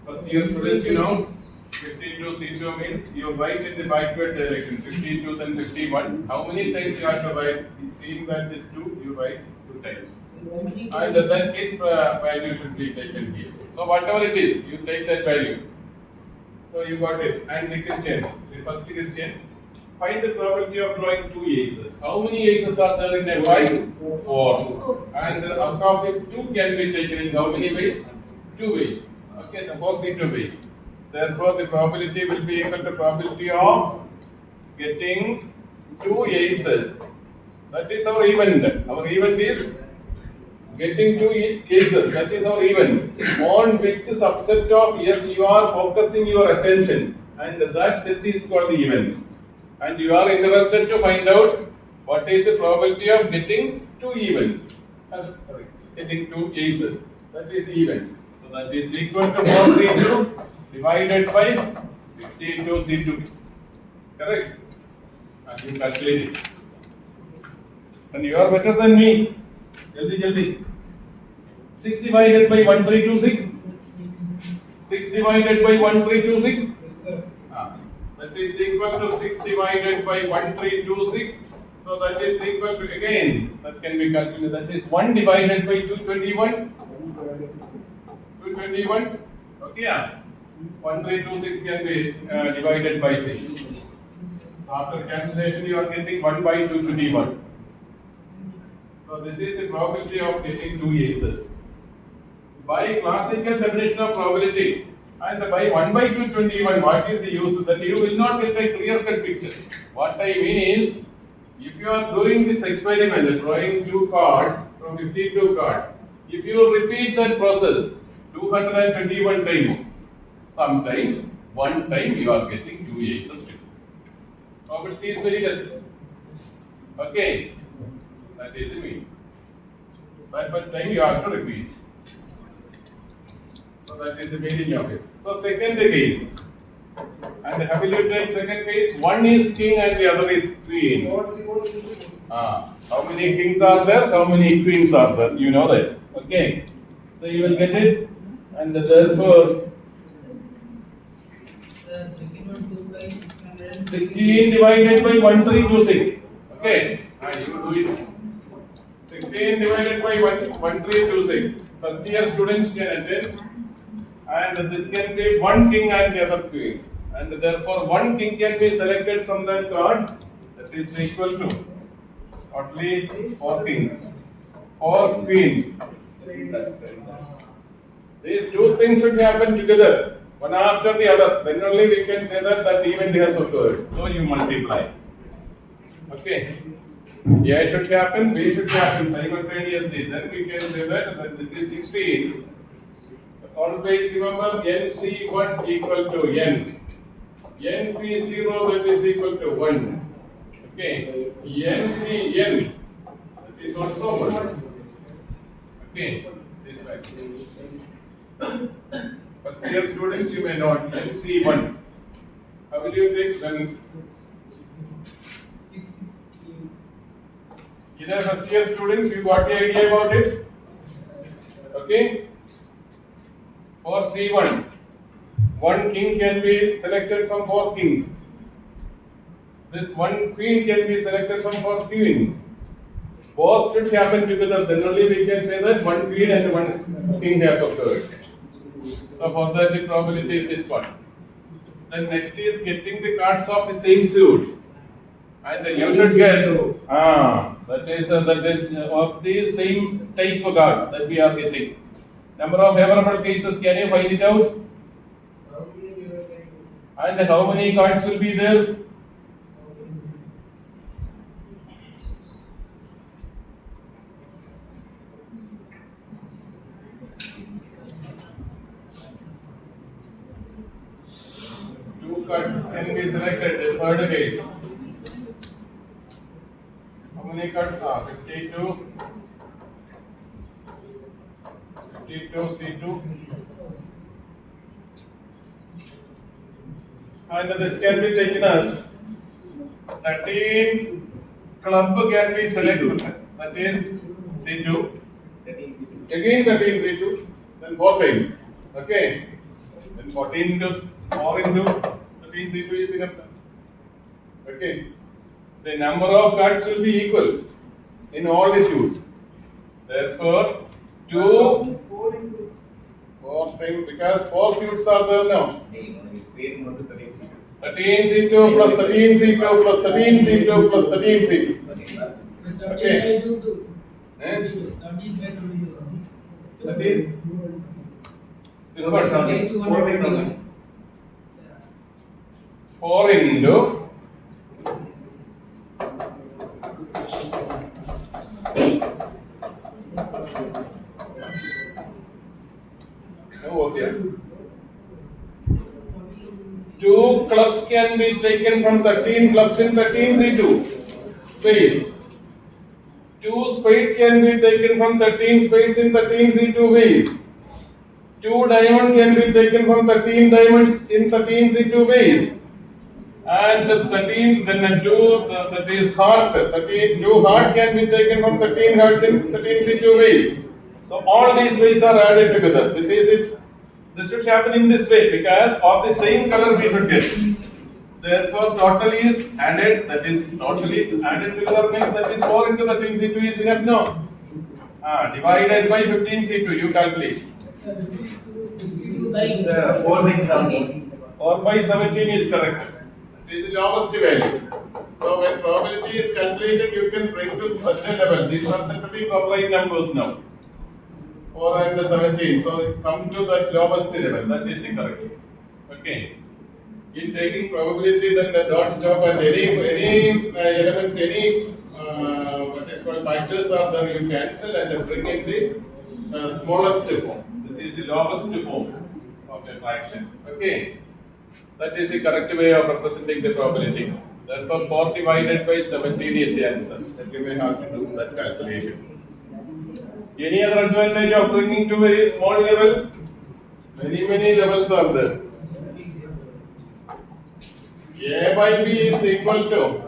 First year students, you know, 52 C2 means you write in the backward direction, 52 then 51. How many times you have to write? Seeing that this 2, you write 2 times. And then its value should be taken here. So whatever it is, you take that value. So you got it. And the question, the first question, find the probability of drawing 2 aces. How many aces are there in a Y? 4. And out of this 2 can be taken in how many ways? 2 ways. Okay, the 4 C2 ways. Therefore, the probability will be equal to probability of getting 2 aces. That is our event. Our event is getting 2 aces. That is our event. On which subset of yes you are focusing your attention, and that set is called the event. And you are interested to find out what is the probability of getting 2 events. Getting 2 aces. That is the event. So that is equal to 4 C2 divided by 52 C2. Correct? And you calculate it. And you are better than me. Jaldi. 6 divided by 1326. 6 divided by 1326. Yes, sir. That is equal to 6 divided by 1326. So that is equal to, again, that can be calculated. That is 1 divided by 221. 221. Okay, yeah. 1326 can be divided by 6. So after cancellation, you are getting 1 by 221. So this is the probability of getting 2 aces. By classical definition of probability, and by 1 by 221, what is the use? Then you will not get a clear-cut picture. What I mean is, if you are doing this experiment, drawing 2 cards from 52 cards, if you repeat that process 221 times, sometimes one time you are getting 2 aces too. Probability is very less. Okay, that is the mean. That much time you have to repeat. So that is the meaning of it. So second case. And how will you take second case? One is king and the other is queen. How many kings are there? How many queens are there? You know that. Okay. So you will get it. And therefore, 16 divided by 1326. Okay. And you do it. 16 divided by 1326. First year students can attend. And this can be one king and the other queen. And therefore, one king can be selected from that card. That is equal to only 4 kings, 4 queens. These 2 things should happen together, one after the other. Then only we can say that that event has occurred. So you multiply. Okay. A should happen, B should happen simultaneously. Then we can say that this is 16. Always remember NC1 equal to N. NC0 that is equal to 1. Okay. NCN that is also 1. Okay. This way. First year students you may not. MC1. How will you take then? Either first year students, you got the idea about it? Okay? For C1, one king can be selected from 4 kings. This one queen can be selected from 4 queens. Both should happen together, then only we can say that one queen and one king has occurred. So for that the probability is this one. Then next is getting the cards of the same suit. And then you should get that is of the same type of card that we are getting. Number of favorable cases, can you find it out? And then how many cards will be there? Two cards can be selected. The third case. How many cards are 52? 52 C2. And this can be taken as 13 club can be selected. That is C2. Again 13 C2. Then 4 times. Okay. Then 14 into 4 into 13 C2 is enough. Okay. The number of cards will be equal in all the suits. Therefore, 2 4 times, because 4 suits are there now. 13 C2 plus 13 C2 plus 13 C2 plus 13 C2. Okay. 13. This one. 4 into okay. 2 clubs can be taken from 13 clubs in 13 C2 space. 2 spades can be taken from 13 spades in 13 C2 ways. 2 diamonds can be taken from 13 diamonds in 13 C2 ways. And 13, then 2, that is heart, 2 heart can be taken from 13 hearts in 13 C2 ways. So all these ways are added together. This is it. This should happen in this way because of the same color we should get. Therefore, total is added, that is total is added together means that is 4 into 13 C2 is enough now. Divided by 15 C2, you calculate. 4 by 17. 4 by 17 is correct. This is the lowest value. So when probability is calculated, you can bring to such a level. These are said to be correct numbers now. 4 and 17. So come to that lowest level. That is the correct. Okay. In taking probability, then the dot stop and any elements, any what is called factors are there, you cancel and bring in the smallest form. This is the lowest form of a fraction. Okay. That is the correct way of representing the probability. Therefore, 4 divided by 17 is the answer. That you may have to do that calculation. Any other advantage of bringing to very small level? Many levels are there. A by B is equal to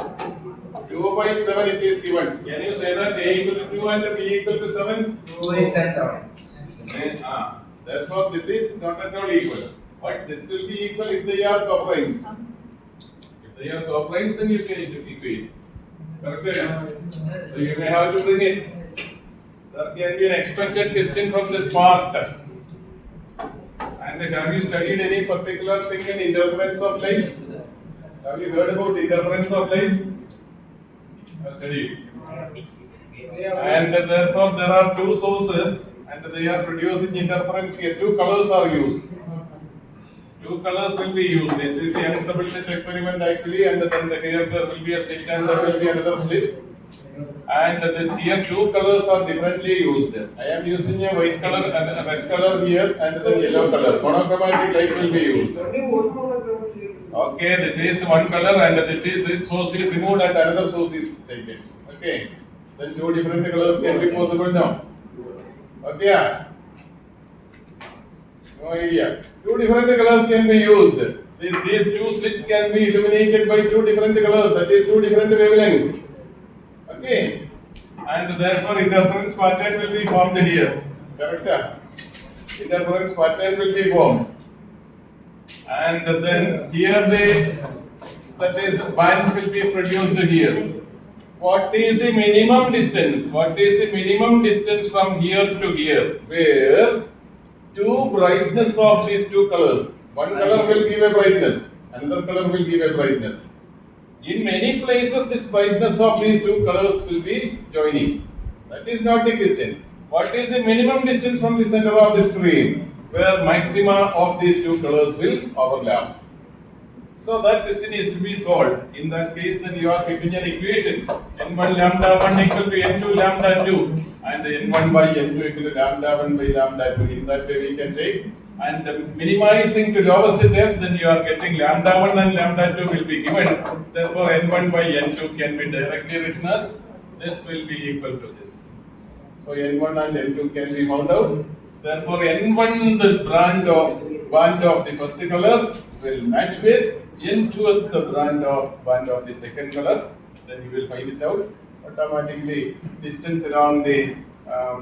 2 by 7 it is given. Can you say that A equal to 2 and B equal to 7? 2x and 7x. Therefore, this is not at all equal. But this will be equal if they are coprimes. If they are coprimes, then you can equate. Correct? So you may have to bring it. There can be an expected question from this part. And have you studied any particular thing in interference of light? Have you heard about interference of light? Have studied. And therefore there are 2 sources and they are producing interference here. 2 colors are used. 2 colors will be used. This is the unstable slit experiment actually, and then here there will be a slit and there will be another slit. And this here 2 colors are differently used. I am using a white color and a red color here and then yellow color. Monochromatic light will be used. Okay, this is one color and this source is removed and another source is taken. Okay, then 2 different colors can be possible now. Okay. No idea. Two different colors can be used. These two slits can be illuminated by two different colors, that is two different wavelengths. Okay. And therefore interference pattern will be formed here. Correct? Interference pattern will be formed. And then here that is bands will be produced here. What is the minimum distance? What is the minimum distance from here to here? Where two brightness of these two colors. One color will give a brightness, another color will give a brightness. In many places, this brightness of these two colors will be joining. That is not the question. What is the minimum distance from the center of the screen where maxima of these two colors will overlap? So that question is to be solved. In that case, then you are getting an equation. N1 lambda 1 equal to N2 lambda 2 and N1 by N2 equal to lambda 1 by lambda 2. In that way we can take and minimizing to lowest depth, then you are getting lambda 1 and lambda 2 will be given. Therefore, N1 by N2 can be directly written as this will be equal to this. So N1 and N2 can be found out. Therefore, N1 the band of the first color will match with N2 the band of the second color. Then you will find it out automatically. Distance along the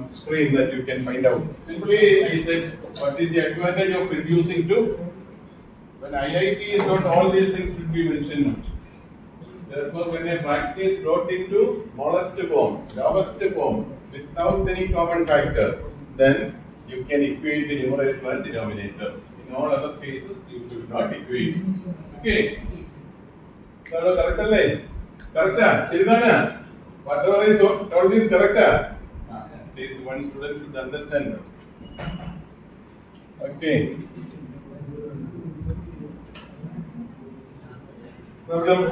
screen that you can find out. Simply, I said, what is the advantage of reducing to? When IIT is not, all these things will be mentioned. Therefore, when a fraction is brought into smallest form, lowest form, without any common factor, then you can equate the numerator and denominator. In all other cases, you should not equate. Okay. So, correct alle? Correct? Chiridana? Whatever is told is correct? At least one student should understand that. Okay. Problem?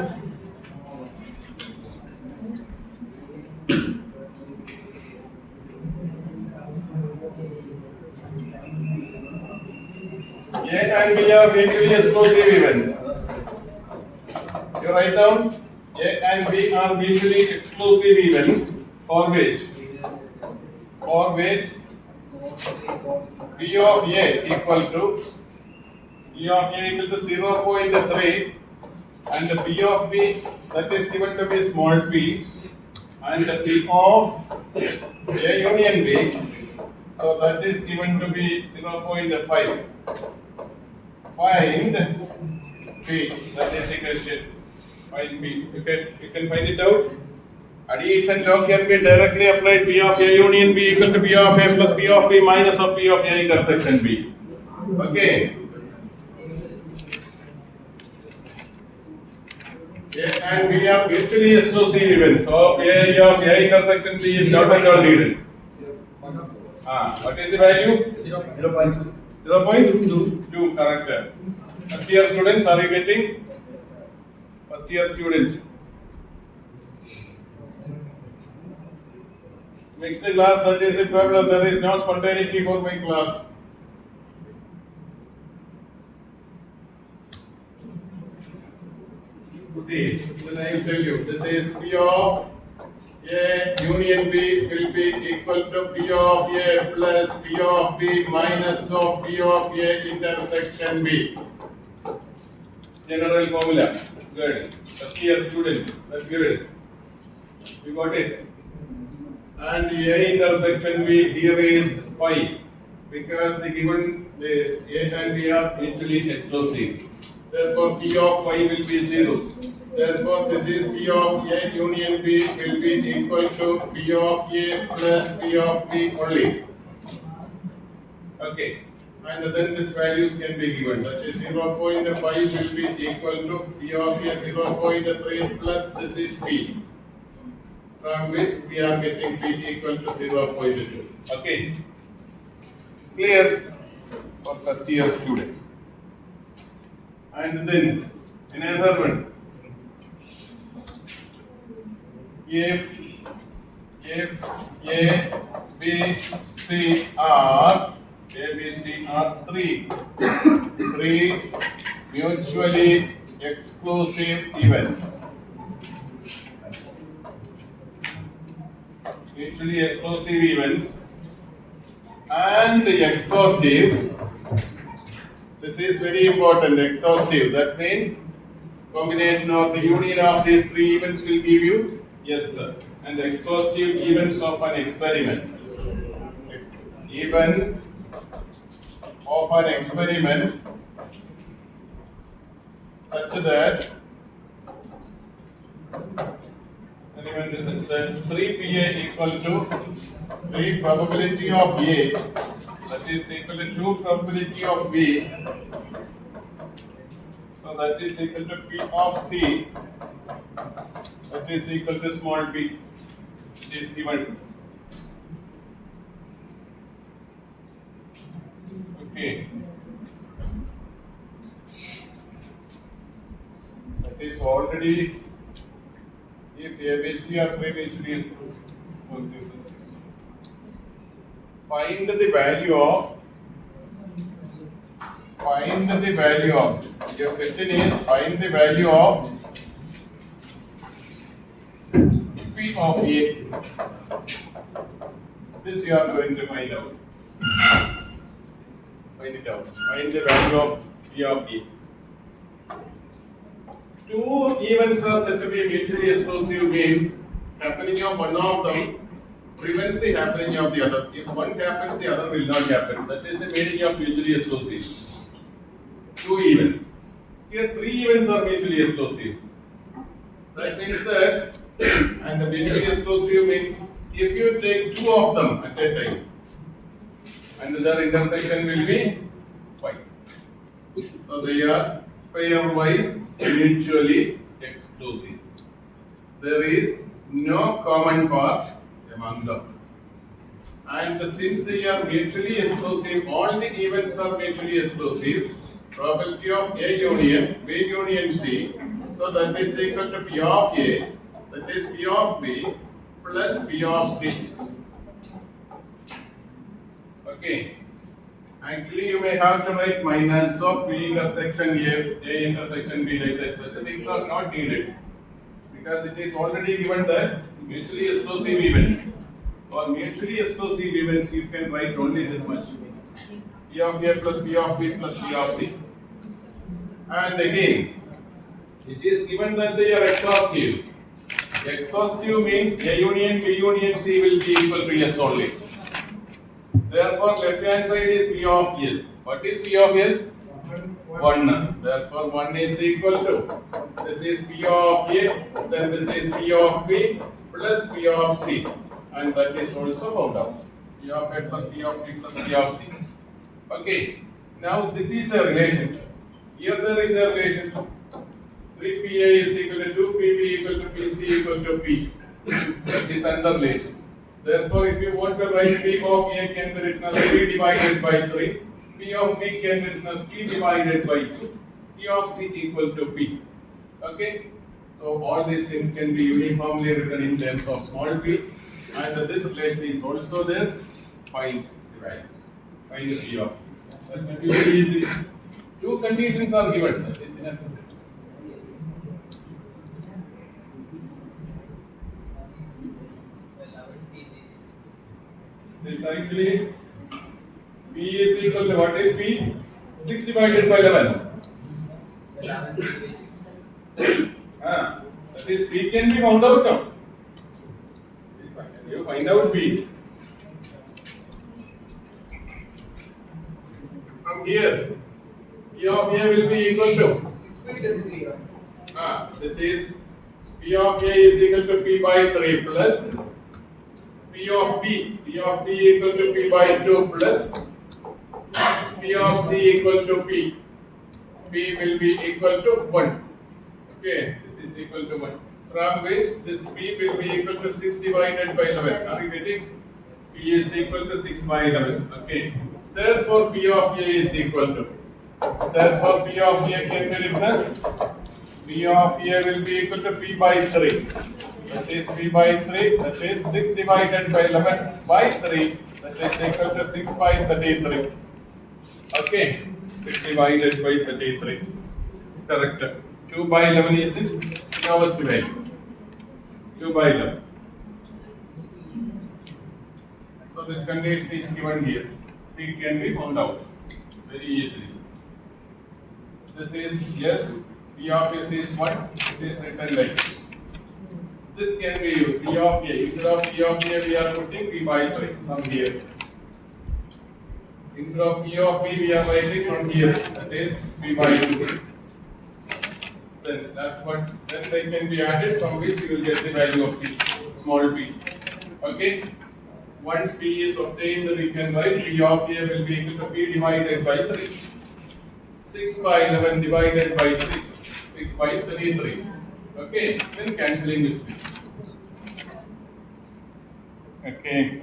A and B are mutually exclusive events. You write down A and B are mutually exclusive events for which P of A equal to 0.3 and P of B that is given to be small p and P of A union B, so that is given to be 0.5. Find P, that is the question. Find P. You can find it out. Addition law can be directly applied. P of A union B equal to P of A plus P of B minus of P of A intersection B. Okay. A and B are mutually exclusive events. So A of A intersection B is not at all needed. What is the value? 0.2. 0.2, correct. First year students, are you getting? First year students. Next class, that is the problem. There is no spontaneity for my class. See, then I will tell you. This is P of A union B will be equal to P of A plus P of B minus of P of A intersection B. General formula. Good. First year student. That's good. You got it. And A intersection B here is 5 because the given the A and B are mutually exclusive. Therefore, P of 5 will be 0. Therefore, this is P of A union B will be equal to P of A plus P of B only. Okay. And then these values can be given. That is 0.5 will be equal to P of A 0.3 plus this is P. From which we are getting P equal to 0.2. Okay. Clear for first year students. And then another one. If A, B, C are three mutually exclusive events. Mutually exclusive events and exhaustive This is very important, exhaustive. That means combination or the union of these three events will give you yes, sir. And the exhaustive events of an experiment. Events of an experiment such that element is such that 3 PA equal to 3 probability of A, that is equal to 2 probability of B, so that is equal to P of C, that is equal to small p. It is given. Okay. That is already if ABC are mutually exclusive. Find the value of your question is find the value of P of A. This you are going to find out. Find it out. Find the value of P of A. Two events are said to be mutually exclusive means happening of one of them prevents the happening of the other. If one happens, the other will not happen. That is the meaning of mutually exclusive. Two events. Here, three events are mutually exclusive. That means that, and the mutually exclusive means if you take two of them at a time, and their intersection will be 5. So they are pairwise mutually exclusive. There is no common part among them. And since they are mutually exclusive, all the events are mutually exclusive. Probability of A union, B union C, so that is equal to P of A, that is P of B plus P of C. Okay. Actually, you may have to write minus of B intersection A intersection B like that. Such things are not needed because it is already given that mutually exclusive events. For mutually exclusive events, you can write only this much: P of A plus P of B plus P of C. And again, it is given that they are exhaustive. Exhaustive means A union B union C will be equal to S only. Therefore, left hand side is P of S. What is P of S? 1. Therefore, 1 is equal to, this is P of A, then this is P of B plus P of C. And that is also found out. P of A plus P of B plus P of C. Okay. Now, this is a relation. Here there is a relation. 3PA is equal to 2PB equal to PC equal to P. That is another relation. Therefore, if you want to write P of A can be written as 3 divided by 3. P of B can be written as P divided by 2. P of C equal to P. Okay? So, all these things can be uniformly written in terms of small p. And this relation is also there. Find the values. Find the P of B. That may be very easy. Two conditions are given. That is enough. This actually P is equal to what is P? 6 divided by 11. That is P can be found out now. You find out P. From here, P of A will be equal to. This is P of A is equal to P by 3 plus P of B. P of B equal to P by 2 plus P of C equal to P. P will be equal to 1. Okay, this is equal to 1. From which this P will be equal to 6 divided by 11. Are you getting? P is equal to 6 by 11. Okay. Therefore, P of A is equal to. Therefore, P of A can be written as P of A will be equal to P by 3. That is P by 3. That is 6 divided by 11 by 3. That is equal to 6 by 33. Okay. 6 divided by 33. Correct. 2 by 11 is the lowest value. 2 by 11. So this condition is given here. It can be found out very easily. This is yes, P of S is 1, this is written like this. This can be used, P of A. Instead of P of A, we are putting P by 3 from here. Instead of P of B, we are writing from here, that is P by 2. Then that's what, then they can be added, from which you will get the value of P, small p. Okay? Once P is obtained, we can write P of A will be equal to P divided by 3. 6 by 11 divided by 3. 6 by 33. Okay, then cancelling with this. Okay.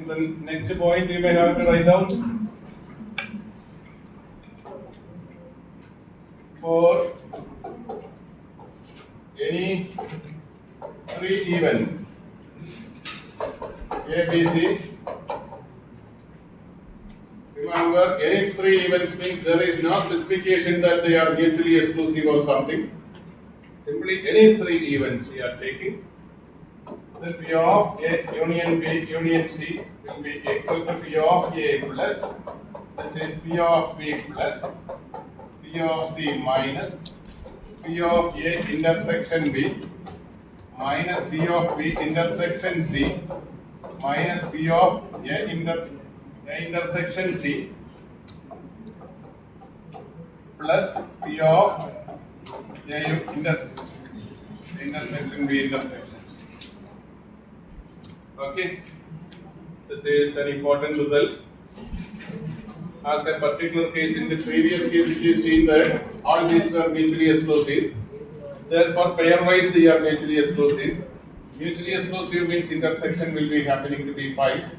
The next point you may have to write down. For any 3 events, A, B, C. Remember, any 3 events means there is no specification that they are mutually exclusive or something. Simply any 3 events we are taking. The P of A union B union C will be equal to P of A plus, this is P of B plus, P of C minus, P of A intersection B minus P of B intersection C minus P of A intersection C plus P of A intersection B intersection. Okay, this is an important result. As a particular case, in the previous case, it is seen that all these were mutually exclusive. Therefore, pairwise they are mutually exclusive. Mutually exclusive means intersection will be happening to be 5,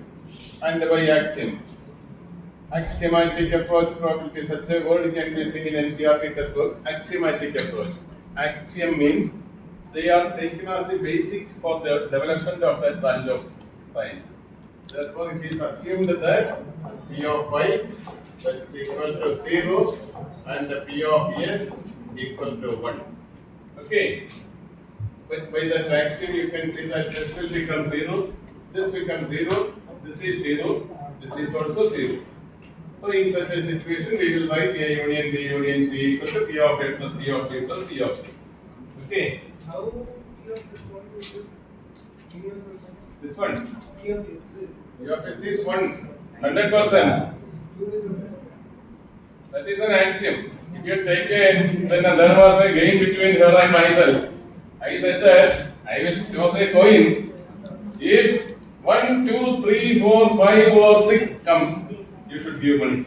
and by axiom. Axiomatic approach probability, such a word can be seen in NCERT textbook. Axiomatic approach. Axiom means they are taken as the basic for the development of that branch of science. Therefore, it is assumed that P of phi is equal to 0 and the P of S equal to 1. Okay. But by that axiom, you can see that this will become 0, this becomes 0, this is 0, this is also 0. So, in such a situation, we will write A union B union C equal to P of A plus P of B plus P of C. Okay. How P of this one will be? P of This one. P of S. P of S is 1. 100%. That is an axiom. If you take a, then there was a game between her and myself. I said that I will toss a coin. If 1, 2, 3, 4, 5 or 6 comes, you should give money.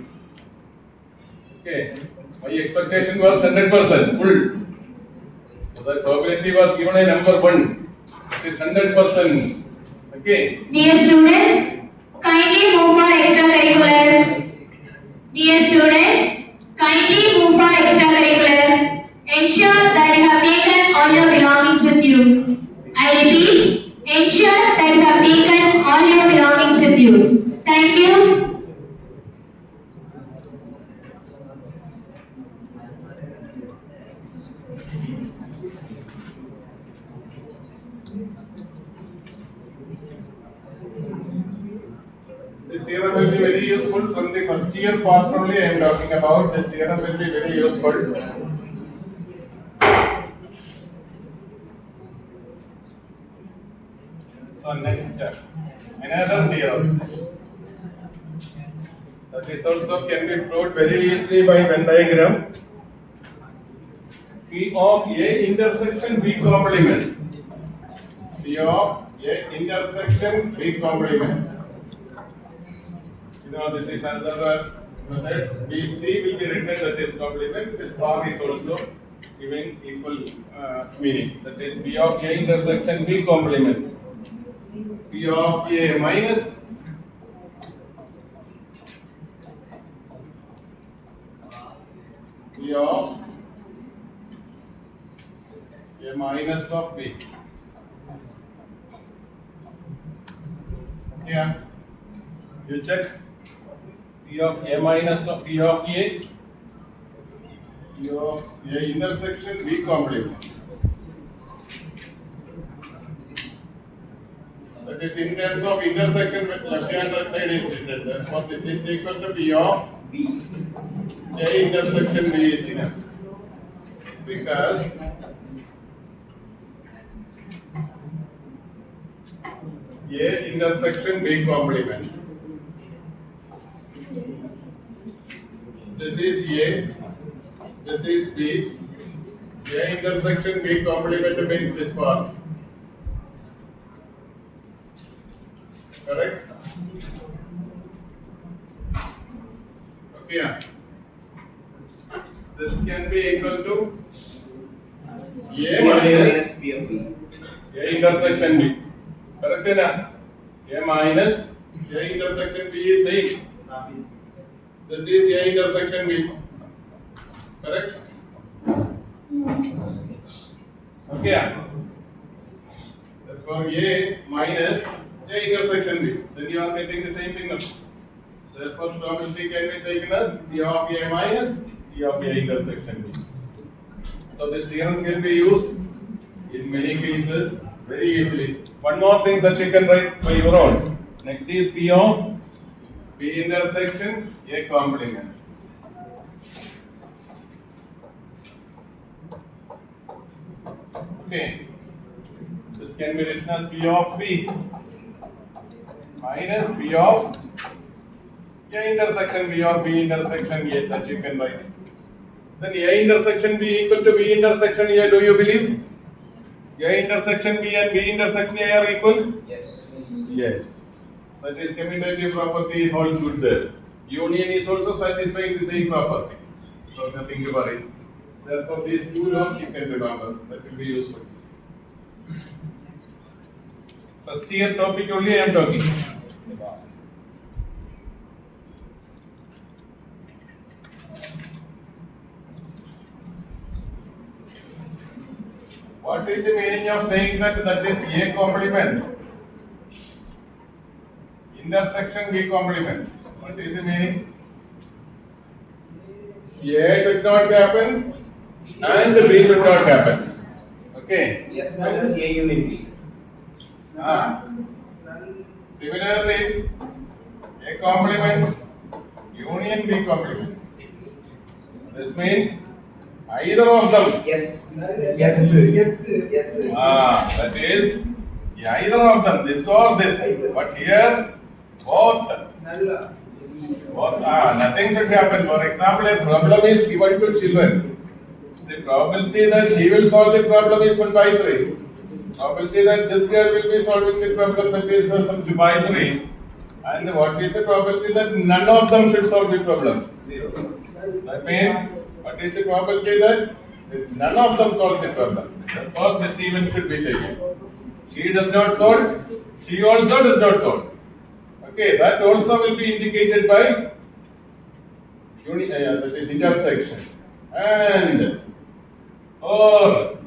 Okay. My expectation was 100% full. So the probability was given a number 1. It is 100%. Okay. Dear students, kindly move for extracurricular. Dear students, kindly move for extracurricular. Ensure that you have taken all your belongings with you. I repeat, ensure that you have taken all your belongings with you. Thank you. This theorem will be very useful from the first year part only. I am talking about. This theorem will be very useful. So next, another theorem. That is also can be proved very easily by Venn diagram. P of A intersection B complement. P of A intersection B complement. You know, this is another method, BC will be written that is complement. This bar is also giving equal meaning. That is B of A intersection B complement. P of A minus P of A minus of B. Yeah. You check P of A minus of P of A. P of A intersection B complement. That is in terms of intersection with left hand side is written. Therefore, this is equal to P of B. A intersection B is enough. Because A intersection B complement. This is A, this is B. A intersection B complement means this part. Correct? Okay. This can be equal to A minus P of B. A intersection B. Correct enough? A minus A intersection B is same. This is A intersection B. Correct? Okay. Therefore, A minus A intersection B. Then you are getting the same thing now. Therefore, probability can be taken as P of A minus P of A intersection B. So this theorem can be used in many cases very easily. One more thing that you can write by your own. Next is P of B intersection A complement. Okay. This can be written as P of B minus P of A intersection B or B intersection A, that you can write. Then A intersection B equal to B intersection A, do you believe? A intersection B and B intersection A are equal? Yes. Yes. That is commutative property holds good there. Union is also satisfying the same property. So nothing to worry. Therefore, these two laws you can remember. That will be useful. First year topic only I am talking. What is the meaning of saying that is A complement? Intersection B complement. What is the meaning? A should not happen and B should not happen. Okay. Yes, minus A union B. Similarly, A complement, union B complement. This means either of them. Yes. Yes. Yes. Yes. That is either of them, this or this. But here, both. Nalla. Nothing should happen. For example, a problem is given to children. The probability that he will solve the problem is 1 by 3. Probability that this girl will be solving the problem, that is some 2 by 3. And what is the probability that none of them should solve the problem? 0. That means, what is the probability that none of them solves the problem? Therefore, this event should be taken. She does not solve, she also does not solve. Okay, that also will be indicated by that is intersection. And or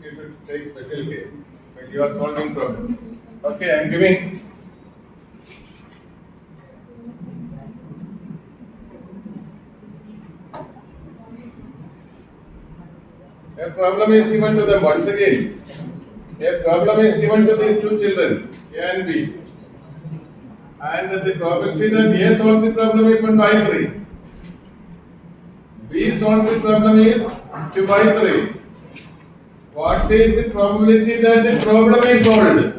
you should take special care when you are solving problems. Okay, I am giving. A problem is given to them once again. A problem is given to these two children, A and B. And the probability that A solves the problem is 1 by 3. B solves the problem is 2 by 3. What is the probability that the problem is solved?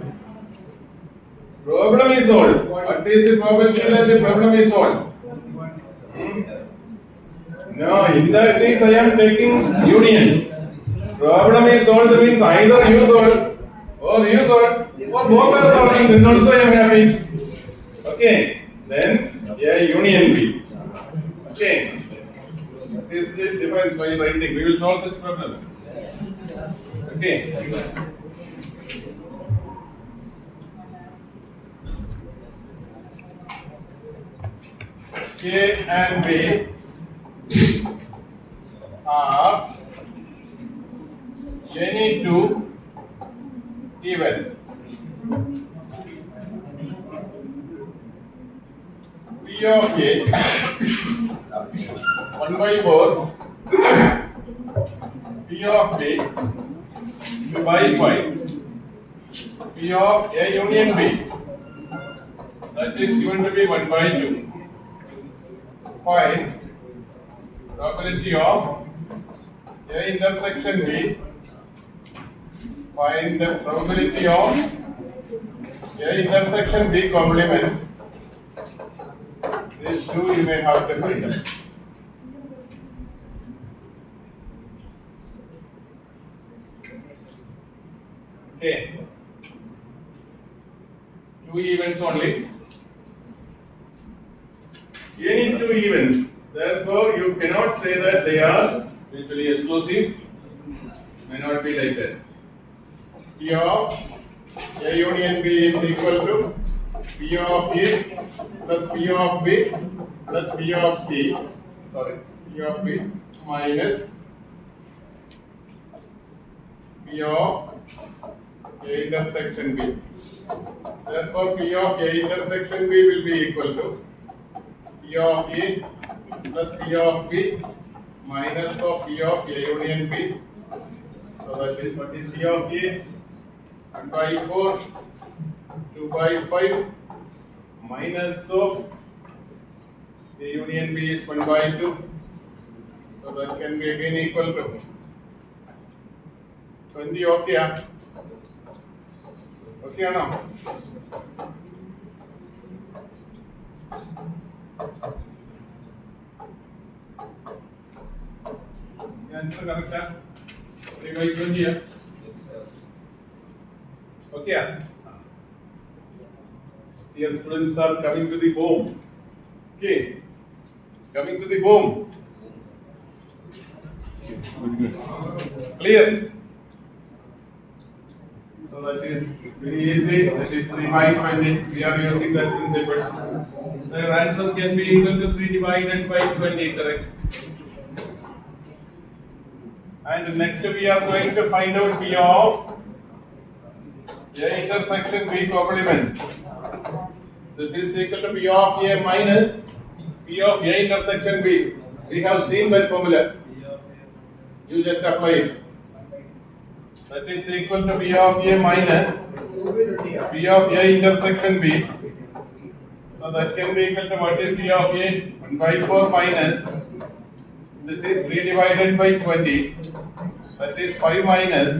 Problem is solved. What is the probability that the problem is solved? No, in that case I am taking union. Problem is solved means either you solve or you solve or both are solving, then also I am happy. Okay, then A union B. Okay. This is difference while writing. We will solve such problems. Okay. A and B are any two events. P of A 1/4 P of B 2/5 P of A union B, That is given to be 1/2. find probability of A intersection B, find the probability of A intersection B complement. These two you may have to find out. Okay. Two events only. Any two events, therefore you cannot say that they are Mutually exclusive. may not be like that. P of A union B is equal to P of A plus P of B plus P of C, sorry, P of B minus P of A intersection B. Therefore, P of A intersection B will be equal to P of A plus P of B minus of P of A union B. So that is what is P of A? 1/4, 2/5 minus of A union B is 1/2. So that can be again equal to 20. Okay, okay or no? Answer correct? 3/20. Okay. Dear students are coming to the form. Okay. Coming to the form. Good. Clear? So that is very easy. That is 3/20. We are using that principle. The answer can be equal to 3 divided by 20, correct? And next we are going to find out P of A intersection B complement. This is equal to P of A minus P of A intersection B. We have seen that formula. You just apply it. That is equal to P of A minus P of A intersection B. So that can be equal to what is P of A? 1/4 minus. This is 3 divided by 20. That is 5 minus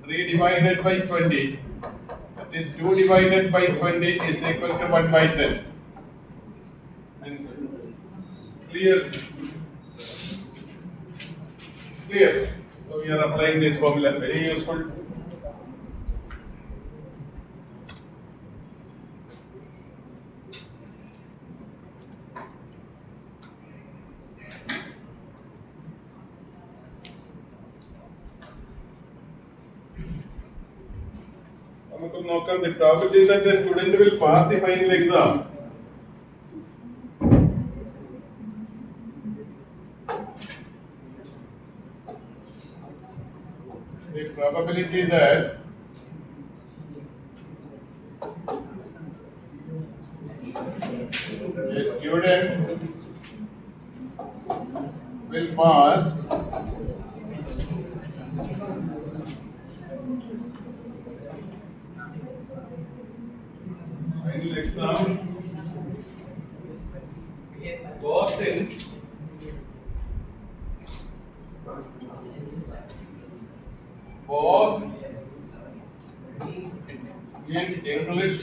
3 divided by 20. That is 2 divided by 20 is equal to 1/10. Answer. Clear? Clear? So we are applying this formula, very useful. നമുക്ക് നോക്കാം the probability that the student will pass the final exam. The probability that a student will pass final exam both in English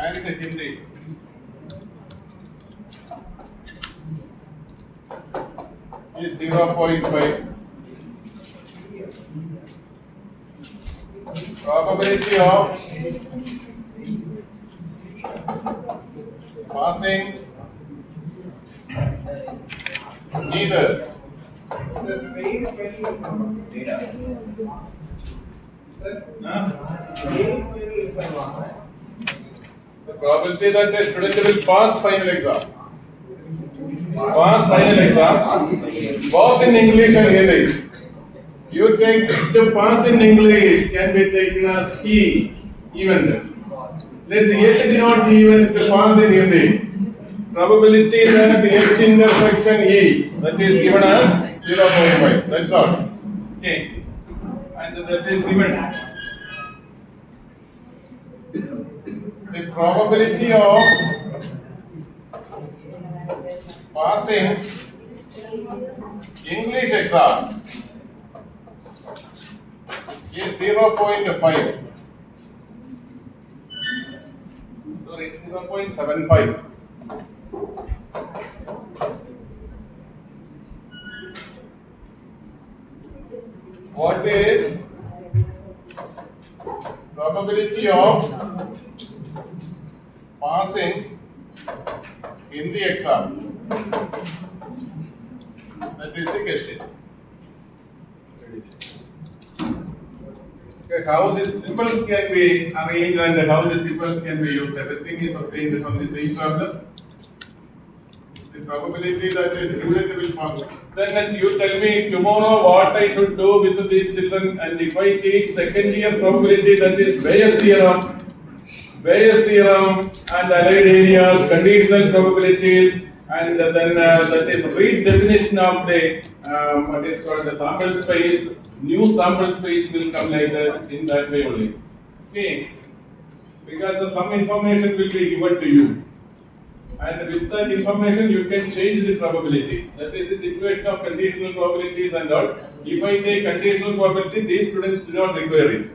and Hindi. Is 0.5. Probability of passing neither. The fail will come. Sir, fail will come. The probability that a student will pass final exam. Pass final exam, both in English and Hindi. You take to pass in English can be taken as E, even. Let the H denote even to pass in Hindi. Probability that the H intersection E, that is given as 0.5. That's all. Okay. And that is given. The probability of passing English exam is 0.5. Sorry, 0.75. What is probability of passing in the exam? That is the question. Okay, how these symbols can be arranged and how the symbols can be used. Everything is obtained from the same problem. The probability that the student will pass. Then you tell me tomorrow what I should do with these children, and if I take second year probability, that is Bayes theorem, and allied areas, conditional probabilities, and then that is Reed's definition of the what is called the sample space. New sample space will come later in that way only. Okay, because some information will be given to you, and with that information you can change the probability. That is the situation of conditional probabilities and all. If I take conditional probability, these students do not require it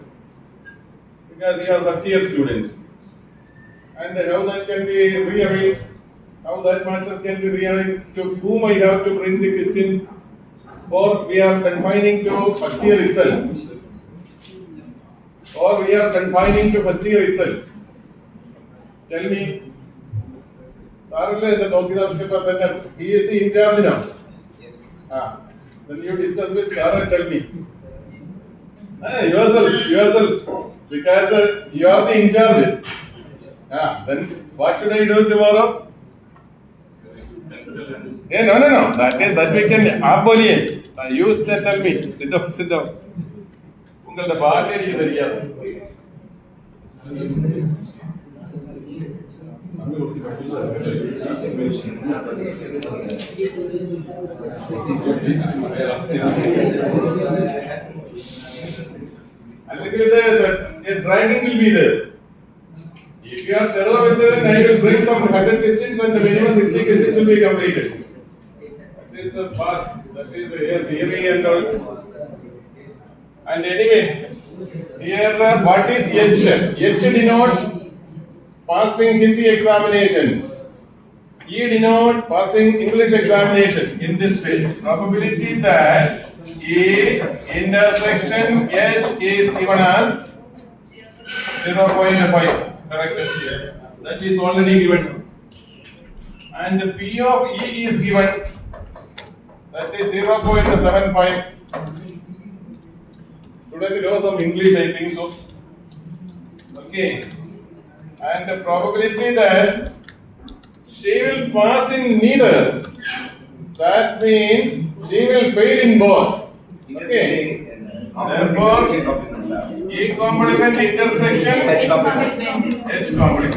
because they are first year students. And how that can be rearranged, how that matter can be rearranged, to whom I have to bring the questions, or we are confining to first year itself, or we are confining to first year itself. Tell me. He is the in charge now. Yes. Then you discuss with Sir and tell me. Yourself, because you are the in charge. Then what should I do tomorrow? Yeah, no. That we can. आप बोलिए. You tell me. Sit down. उनका भाषा ही तरीका. The driving will be there. If you are thorough with it, then I will bring some 100 questions and the minimum 60 questions will be completed. That is the past, that is the theory and all. And anyway, here what is H? H denotes passing Hindi examination. E denotes passing English examination in this way. Probability that E intersection H is given as 0.5. Correct. That is already given. And P of E is given. That is 0.75. Student knows some English, I think so. Okay. And the probability that she will pass in neither. That means she will fail in both. Okay. Therefore, E complement intersection H complement. H complement.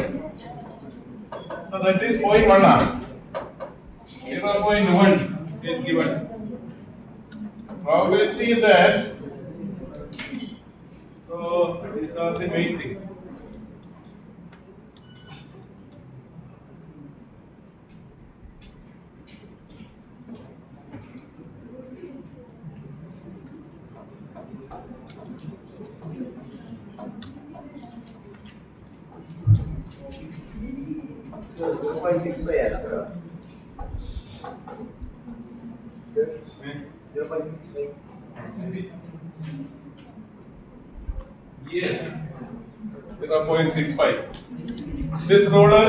So that is point 1. 0.1 is given. Probability that. So these are the main things. So 0.65 sir. Sir, 0.65. Yes. 0.65. This roller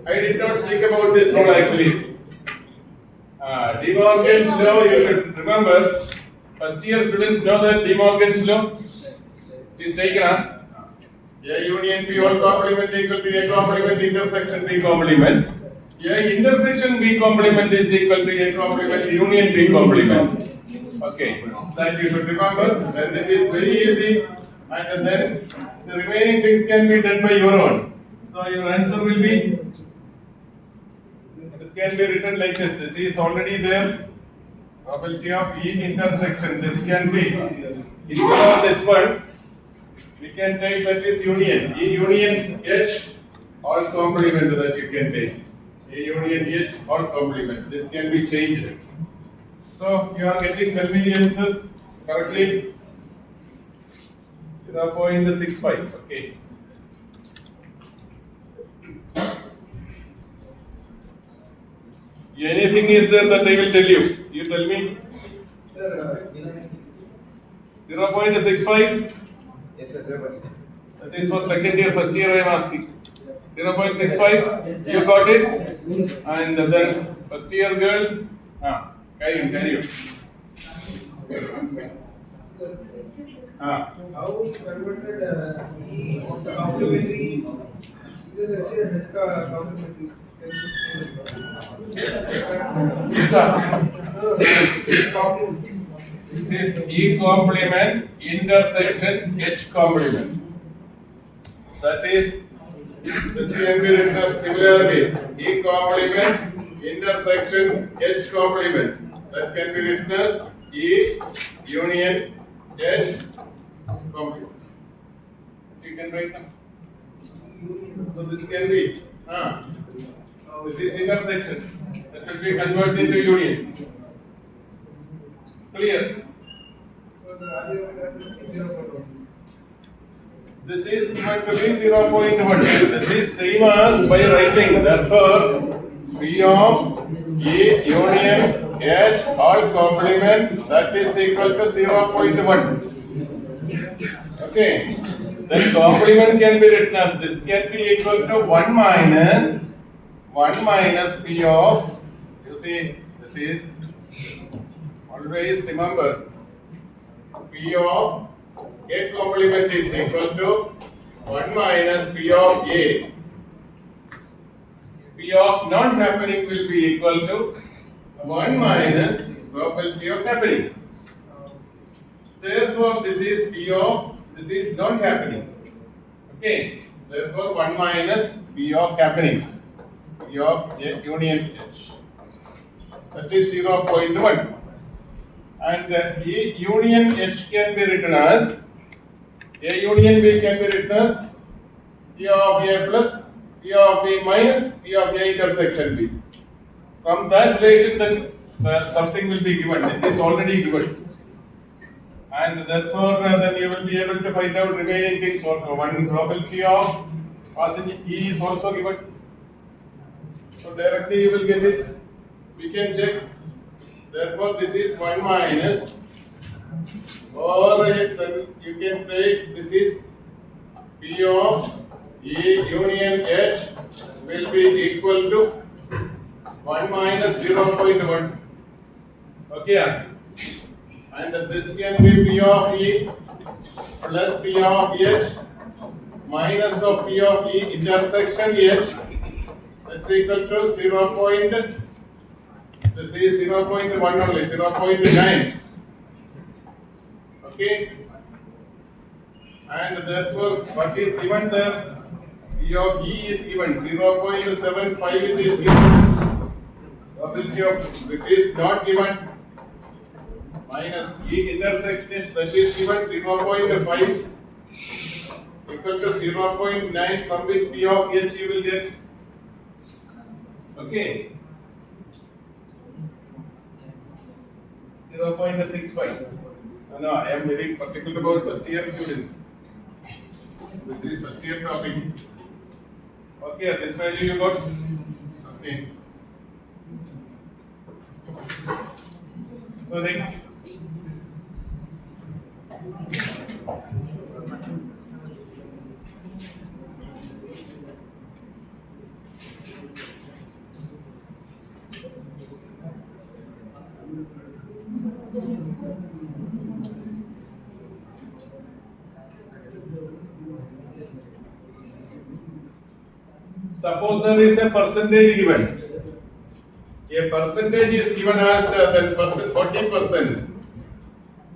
I did not speak about this rule actually. De Morgan's law, you should remember. First year students know that De Morgan's law is taken up. A union B all complement equal to A complement intersection B complement. A intersection B complement is equal to A complement union B complement. Okay, that you should remember. Then it is very easy, and then the remaining things can be done by your own. So your answer will be. This can be written like this. This is already there. Probability of E intersection. This can be instead of this one. We can take that is union. E union H all complement that you can take. A union H all complement. This can be changed. So you are getting tell me the answer correctly. 0.65. Okay. Anything is there that I will tell you. You tell me. Sir, 0.65. Yes, sir. 0.6. That is for second year, first year I am asking. 0.65. You got it? And then first year girls. Carry on. sir, How we converted E is complementary. This is actually H ka complementary. This is E complement intersection H complement. That is, this can be written as similarly E complement intersection H complement. That can be written as E union H complement. You can write now. So this can be. This is intersection. That should be converted into union. Clear? So the value of that is 0.1. This is given to be 0.1. This is same as by writing. Therefore, P of E union H all complement that is equal to 0.1. Okay. Then complement can be written as this can be equal to 1 minus P of, you see, this is, always remember, P of A complement is equal to 1 minus P of A. P of not happening will be equal to 1 minus probability of happening. Therefore, this is P of, this is not happening. Okay. Therefore, 1 minus P of happening. P of A union H. That is 0.1. And A union H can be written as A union B can be written as P of A plus P of B minus P of A intersection B. From that relation, then something will be given. This is already given. And therefore, then you will be able to find out remaining things. One probability of passing E is also given. So directly you will get it. We can check. Therefore, this is 1 minus, or then you can take this is P of E union H will be equal to 1 minus 0.1. Okay. And this can be P of E plus P of H minus of P of E intersection H. That's equal to 0. This is 0.1 only, 0.9. Okay. And therefore, what is given there? P of E is given 0.75. It is given. Probability of this is not given. Minus E intersection is that is given 0.5 equal to 0.9 from which P of H you will get. Okay. 0.65. No, I am very particular about first year students. This is first year topic. Okay, this value you got? Okay. So next. Suppose there is a percentage given. A percentage is given as then 40%,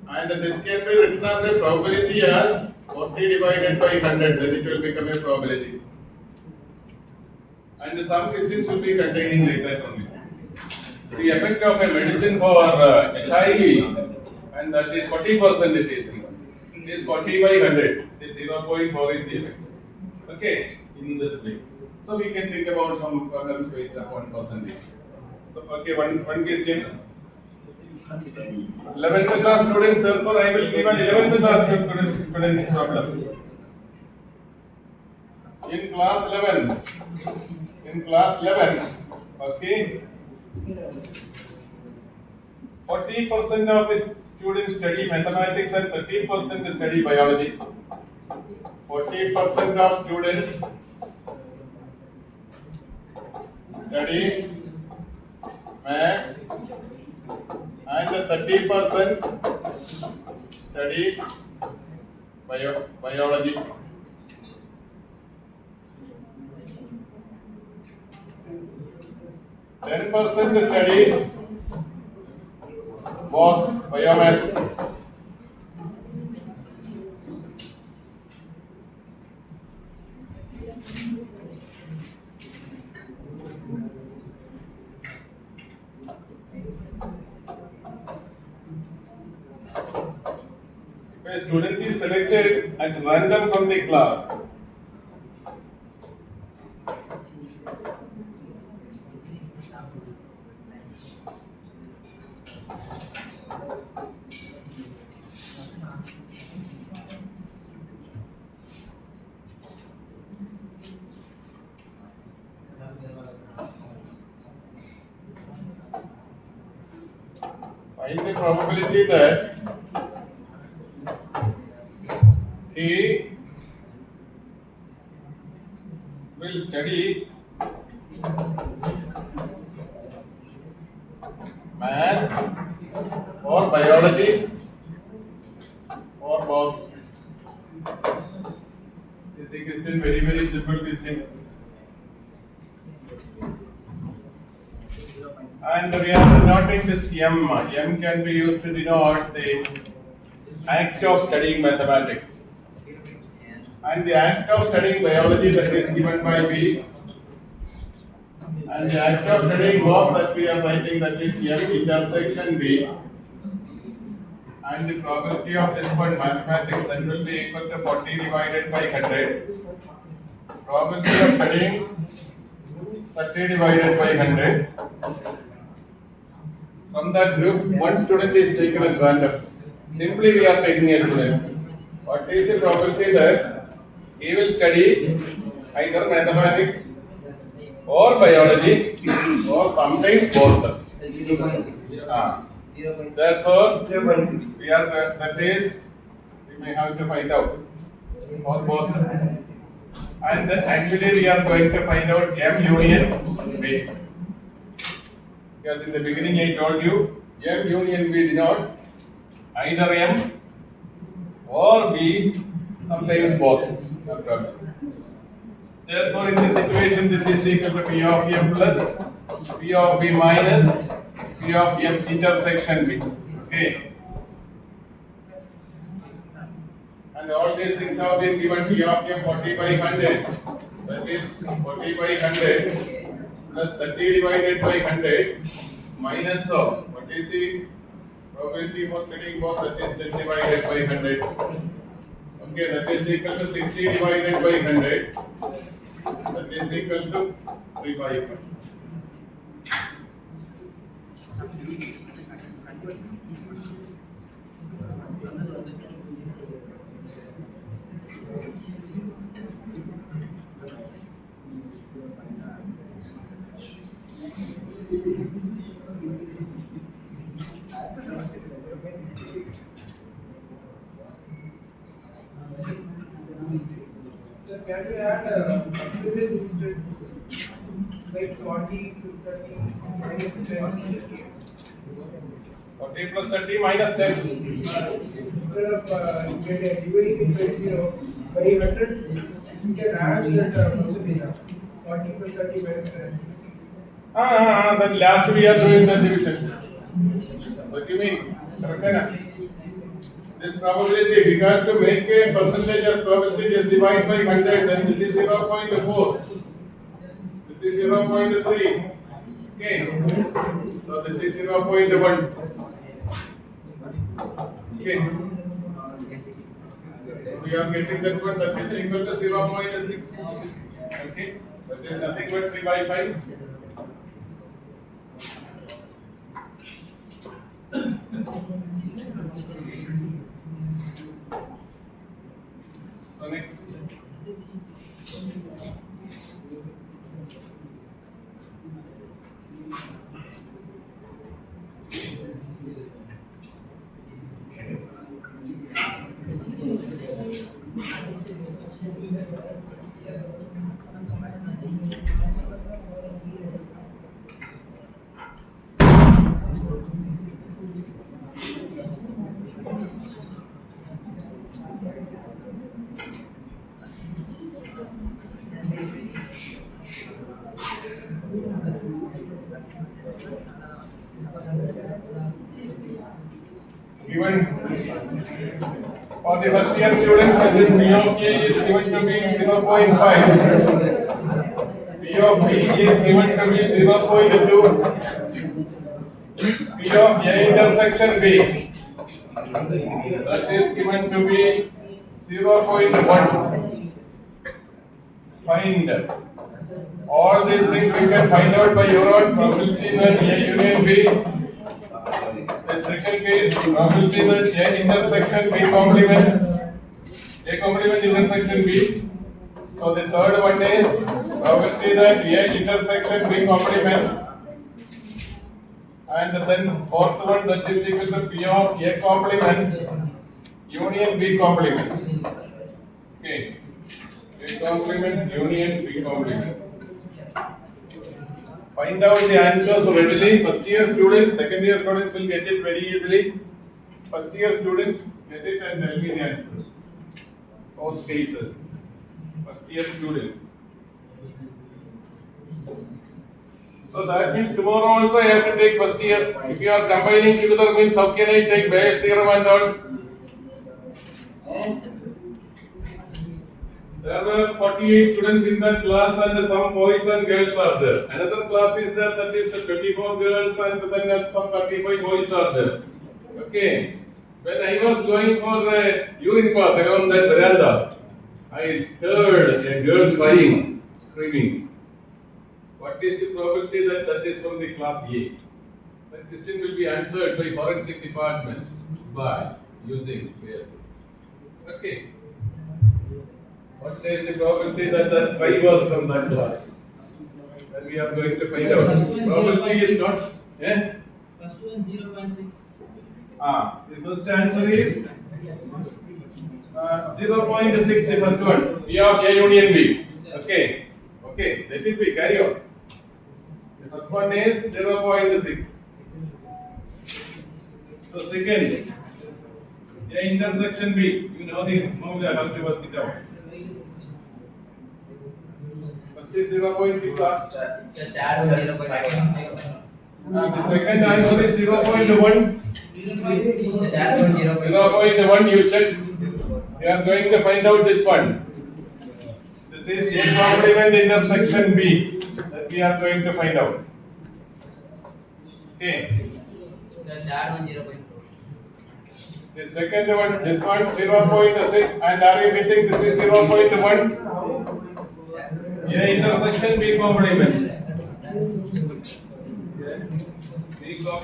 and this can be written as a probability as 40 divided by 100. Then it will become a probability. And some questions will be containing like that only. The effect of a medicine for HIV, and that is 40% it is. It is 40 by 100. It is 0.4 is the effect. Okay, in this way. So we can think about some problems based upon percentage. So, okay, one question. 11th class students, therefore I will give an 11th class students problem. In class 11, okay, 40% of the students study mathematics and 30% study biology. 40% of students study maths and 30% study biology. Ten percent study both biomaths. If a student is selected at random from the class, find the probability that he will study maths or biology or both. Is the question very simple question. And we are denoting this M. M can be used to denote the act of studying mathematics. And the act of studying biology, that is given by B. And the act of studying both, that we are writing, that is M intersection B. And the probability of this one mathematics, that will be equal to 40 divided by 100. Probability of studying 30 divided by 100. From that group, one student is taken at random. Simply we are taking a student. What is the probability that he will study either mathematics or biology or sometimes both? 0.6. Therefore, 0.6. we are that is we may have to find out for both. And actually we are going to find out M union B. Because in the beginning I told you M union B denotes either M or B, sometimes both. No problem. Therefore, in this equation, this is equal to P of M plus P of B minus P of M intersection B. Okay. And all these things have been given. P of M 40 by 100. That is 40 by 100 plus 30 divided by 100 minus of what is the probability for studying both, that is 10 divided by 100. Okay, that is equal to 60 divided by 100. That is equal to 3 by 5. Sir, can we add percentage instead? Like 40 to 30 minus 10. 40 plus 30 minus 10. Instead of dividing it by 0 by 100, you can add that percentage. 40 plus 30 minus 10. Then last we are doing the division. What do you mean? Correct na? This probability, because to make a percentage as probability, just divide by 100, then this is 0.4. This is 0.3. Okay. So this is 0.1. Okay. We are getting that one, that is equal to 0.6. Okay, that is nothing but 3 by 5. So next. Given for the first year students, that is P of A is given to be 0.5. P of B is given to be 0.2. P of A intersection B, that is given to be 0.1. Find all these things you can find out by your own probability that A union B. The second case, probability that A intersection B complement. A complement intersection B. So the third one is probability that A intersection B complement. And then fourth one, that is equal to P of A complement union B complement. Okay, A complement union B complement. Find out the answers readily. First year students, second year students will get it very easily. First year students get it and tell me the answers. Both cases. First year students. So that means tomorrow also I have to take first year. If you are combining together means how can I take Bayes theorem and all? There were 48 students in that class and some boys and girls are there. Another class is there, that is 24 girls and then some 35 boys are there. Okay. When I was going for a urine pass around that veranda, I heard a girl crying, screaming. What is the probability that that is from the class A? That question will be answered by forensic department by using Bayes. Okay. What is the probability that that cry was from that class? Then we are going to find out. Probability is not. Eh? First one 0.6. The first answer is 0.6, the first one. P of A union B. Okay. Okay, let it be, carry on. The first one is 0.6. So second, A intersection B. You know the formula, I have to work it out. First is 0.6. And the second answer is 0.1. 0.1 you check. You are going to find out this one. This is A complement intersection B that we are going to find out. Okay. The second one, this one 0.6, and are you getting this is 0.1? A intersection B complement.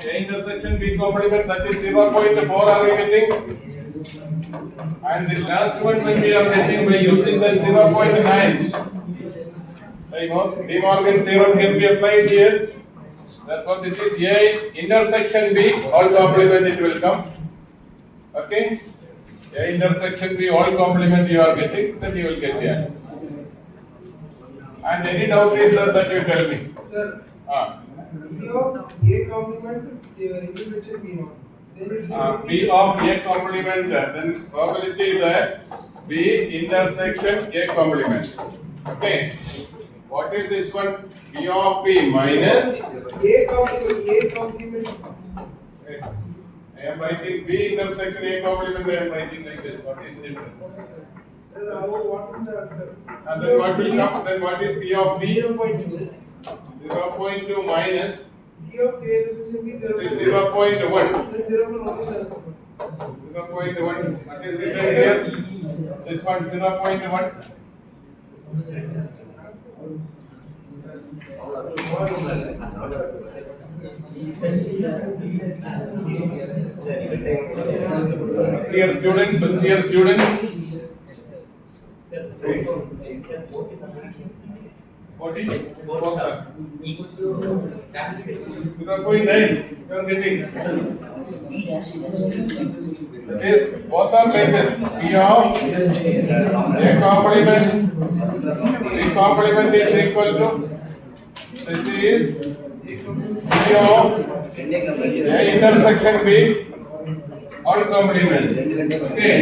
A intersection B complement, that is 0.4, are you getting? And the last one when we are getting by using that 0.9. De Morgan's theorem can be applied here. Therefore, this is A intersection B, all complement it will come. Okay? A intersection B, all complement you are getting, then you will get the answer. And any doubt is there that you tell me. Sir, P of A complement intersection B naught. Then it will B of A complement, then probability that B intersection A complement. Okay. What is this one? P of B minus. A complement. I am writing B intersection A complement. I am writing like this. What is the difference? What is the answer? And then what will come? Then what is P of B? 0.2. 0.2 minus. D of A intersection B It is 0.1. 0.1. Then 0.1 is answer. 0.1. What is written here? This one 0.1. First year students. 40? 0.9. You are getting. That is, both are like this. P of A complement. B complement is equal to. This is P of A intersection B. All complement. Okay.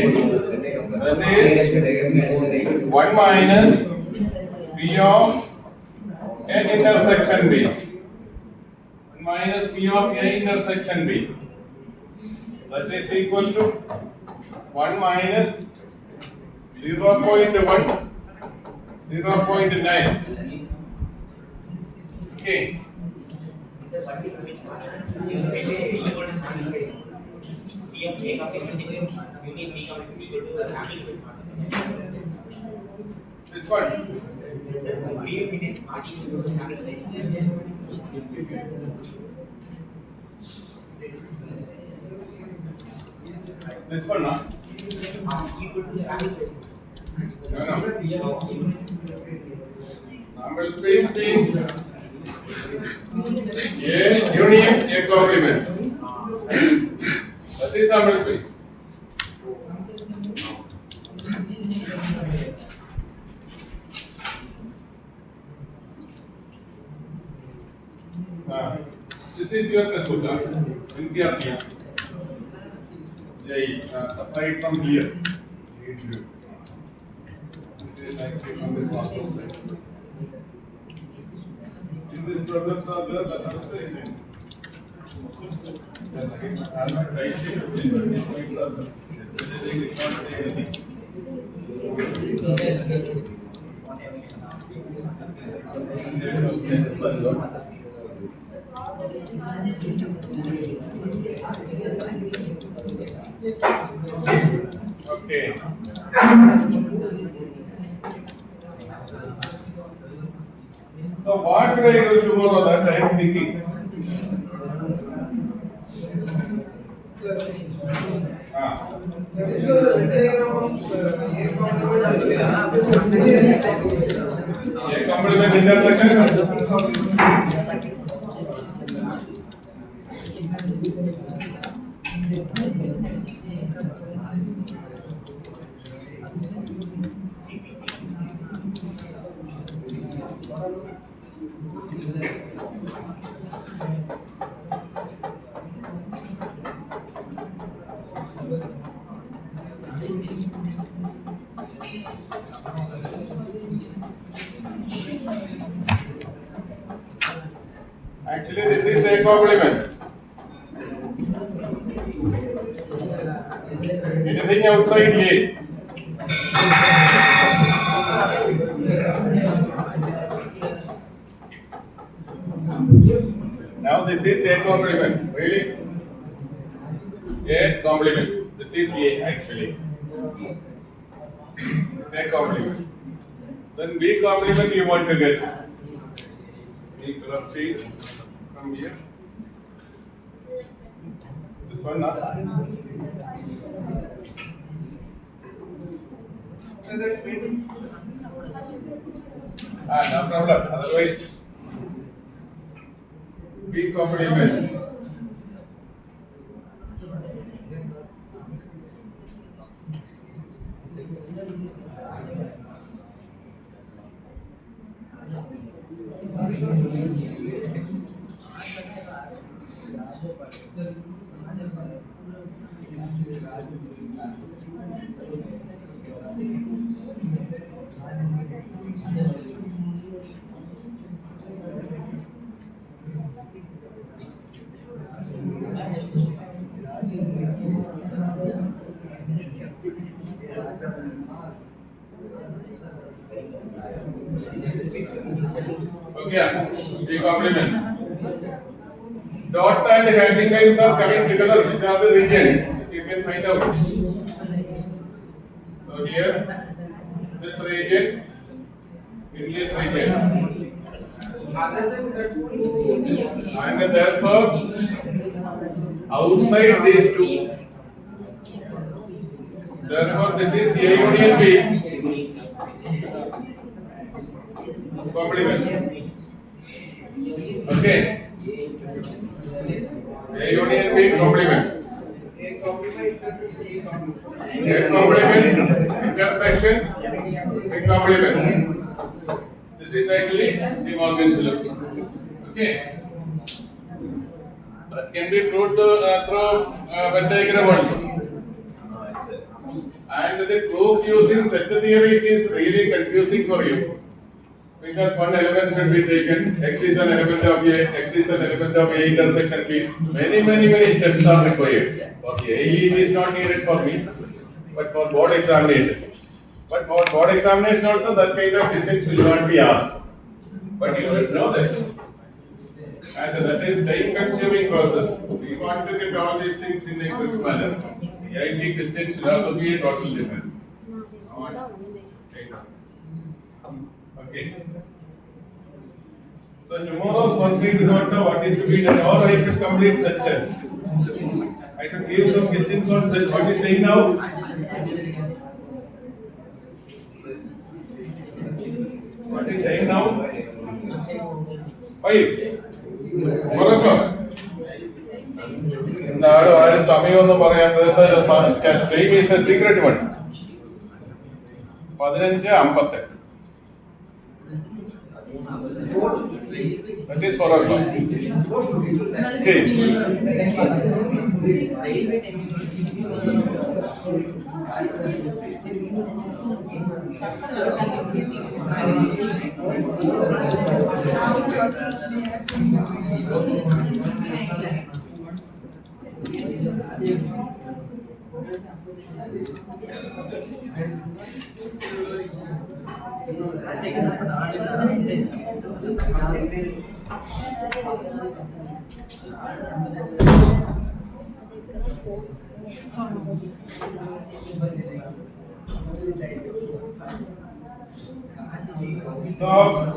That is 1 minus P of A intersection B. 1 minus P of A intersection B. That is equal to 1 minus 0.1, 0.9. Okay. This one. This one, no? No. Sample space means A union A complement. That is sample space. This is your textbook, NCERT. Supplied from here. This is actually from the possible sense. If these problems are there, let us say it. I'm not writing anything, but it's my problem. It's not saying anything. Okay. So what should I do tomorrow? That I am thinking. Sir. Ah. That is the diagram of A complement intersection. Actually, this is a complement. Anything outside A. Now this is A complement. Really? A complement. This is A actually. It's A complement. Then B complement you want to get. Equal of 3 from here. This one not. So that means No problem. Otherwise, B complement. Okay, we complement. Dot and hatching lines are coming together, which are the regions? You can find out. So here, this region, in this region. Other than that, And therefore, outside these two, therefore this is A union B. Complement. Okay. A union B complement. A complement plus B complement. A complement, intersection, B complement. This is actually De Morgan's law. Okay. That can be proved through Venn diagram also. And the proof using set theory is really confusing for you. Because one element should be taken, X is an element of A, X is an element of A intersection B. Many steps are required. Okay, it is not needed for me, but for board examination. But for board examination also, that kind of physics will not be asked. But you should know that. And that is time consuming process. We want to get all these things in a crisp manner. IT Christian philosophy is totally different. Okay. So tomorrow's work we do not know what is to be done, or I should complete set test. I should give some questions on set. What is saying now? What is saying now? 5. 4 o'clock. എന്താണ് ആരും സമയമൊന്നും പറയാത്തത്? Time is A secret one. 15:58. That is 4 o'clock. Okay. So,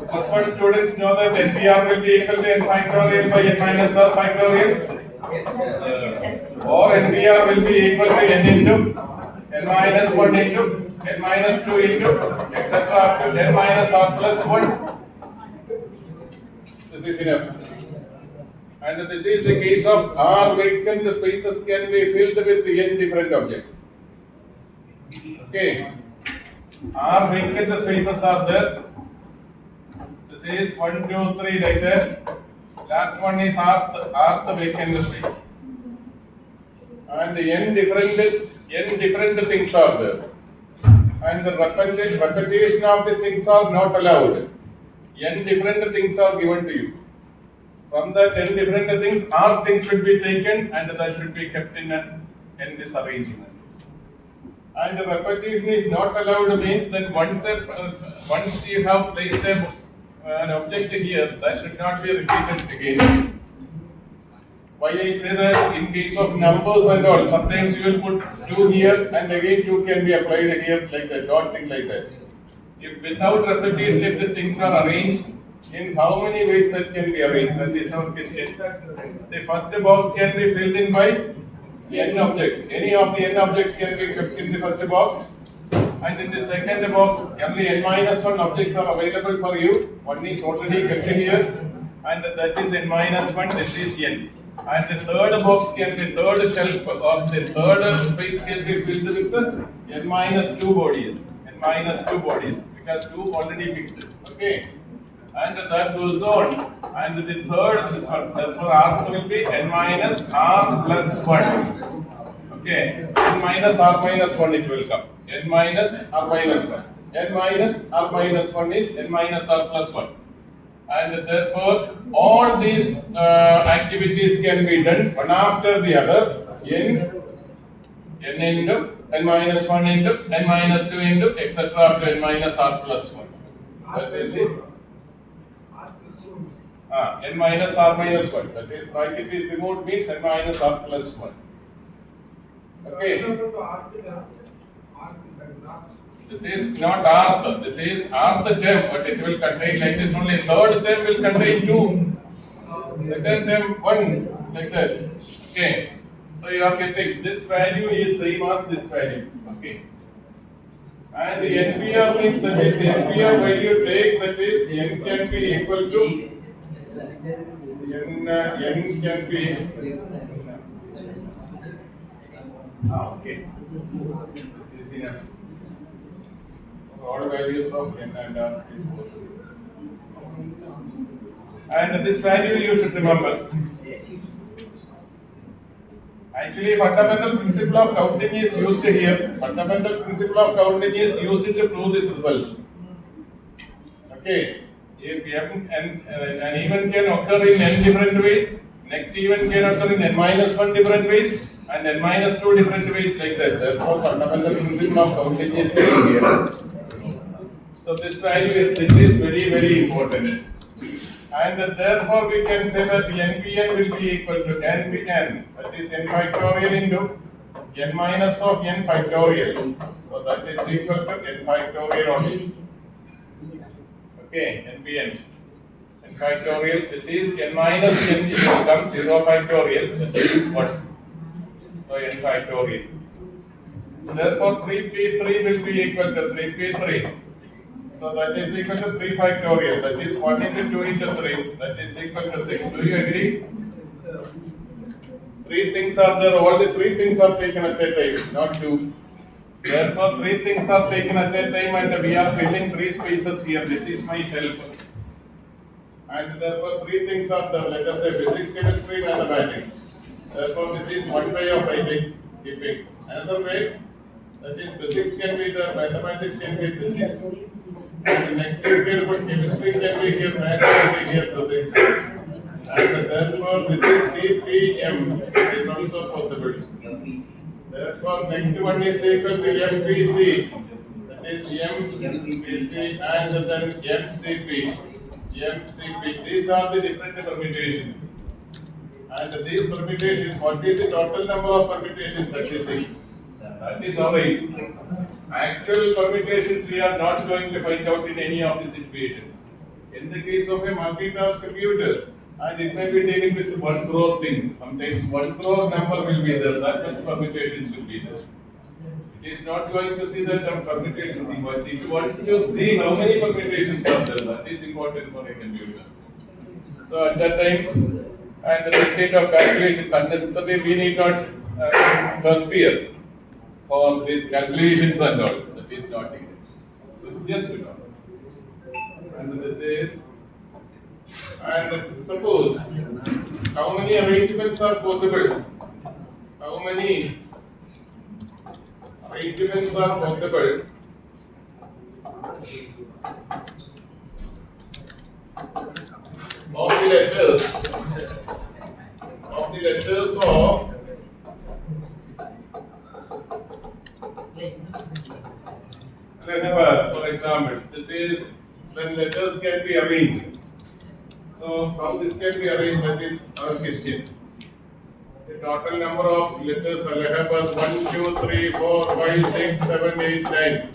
plus one students know that NPR will be equal to n factorial by n minus r factorial. Or NPR will be equal to n into n minus 1 into n minus 2 into etc. up to n minus r plus 1. This is enough. And this is the case of R vacant spaces can be filled with n different objects. Okay. R vacant spaces are there. This is 1, 2, 3 like that. Last one is rth vacant space. And n different things are there. And the repetition of the things are not allowed. N different things are given to you. From that n different things, r things should be taken and that should be kept in this arrangement. And the repetition is not allowed means that once you have placed an object here, that should not be repeated again. Why I say that in case of numbers and all, sometimes you will put 2 here and again 2 can be applied here like that, dot thing like that. If without repetition, if the things are arranged, in how many ways that can be arranged? That is our question. The first box can be filled in by n objects. Any of the n objects can be kept in the first box. And in the second box, only n minus 1 objects are available for you. One is already kept here. And that is n minus 1, this is n. And the third box can be, third shelf or the third space can be filled with n minus 2 bodies. N minus 2 bodies. Because 2 already fixed. Okay. And that goes on. And the third, therefore R will be n minus R plus 1. Okay. N minus R minus 1 it will come. N minus R minus 1. N minus R minus 1 is n minus R plus 1. And therefore, all these activities can be done one after the other in n minus 1 into n minus 2 into etc. up to n minus r plus 1. That is the n minus r minus 1. That is bracket is removed means n minus r plus 1. Okay. This is not rth. This is rth term, but it will contain like this only. Third term will contain 2. Second term 1 like that. Okay. So you are getting this value is same as this value. Okay. And the NPR means that is NPR value take that is n can be equal to n can be okay. This is enough. All values of n and r is possible. And this value you should remember. Actually, fundamental principle of counting is used here. Fundamental principle of counting is used to prove this result. Okay. If an event can occur in n different ways, next event can occur in n minus 1 different ways, and n minus 2 different ways like that. Therefore, fundamental principle of counting is here. So this value, this is very, very important. And therefore we can say that npn will be equal to npn, that is n factorial into n minus of n factorial. So that is equal to n factorial only. Okay, npn. N factorial, this is n minus n becomes 0 factorial, that is what? So n factorial. Therefore 3p3 will be equal to 3p3. So that is equal to 3 factorial, that is 1 into 2 into 3, that is equal to 6. Do you agree? Three things are there, all the three things are taken at a time, not 2. Therefore, 3 things are taken at a time and we are filling 3 spaces here. This is my help. And therefore, 3 things are there, let us say physics, chemistry, mathematics. Therefore, this is one way of writing, keeping. Another way, that is physics can be there, mathematics can be physics. And the next thing here, but chemistry can be here, math can be here, physics. And therefore, this is CPM. It is also possible. Therefore, next one is equal to MPC. That is MPC and then MCP. MCP. These are the different permutations. And these permutations, what is the total number of permutations? 36. That is alright. Actual permutations we are not going to find out in any of these equations. In the case of a multitask computer, and it may be dealing with 1 crore things. Sometimes 1 crore number will be there, that much permutations will be there. It is not going to see the term permutations, but it wants to see how many permutations are there. That is important for a computer. So at that time, and this kind of calculations unnecessarily, we need not conspire for these calculations and all. That is not needed. So just do not. And this is, and suppose how many arrangements are possible? How many arrangements are possible? Of the letters of whenever, for example, this is when letters can be arranged. So how this can be arranged, that is our question. The total number of letters Allahabad 1, 2, 3, 4, 5, 6, 7, 8, 9.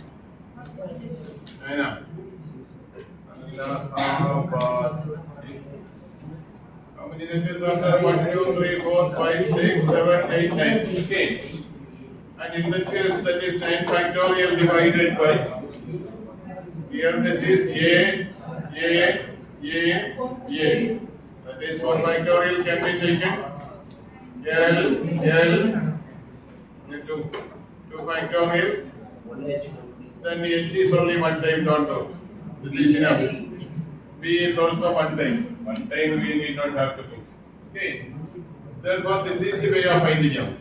Allahabad. How many letters are there? 1, 2, 3, 4, 5, 6, 7, 8, 9. Okay. And in that case, that is 9 factorial divided by, here this is A. That is 1 factorial can be taken. L into 2 factorial. Then the H is only 1 time, don't know. This is enough. B is also 1 time. 1 time we need not have to do. Okay. Therefore, this is the way of finding out.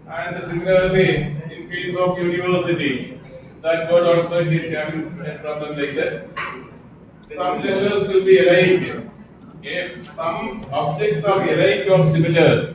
And similarly, in case of university, that God also is having a problem like that. Some letters will be alike. If some objects are alike or similar,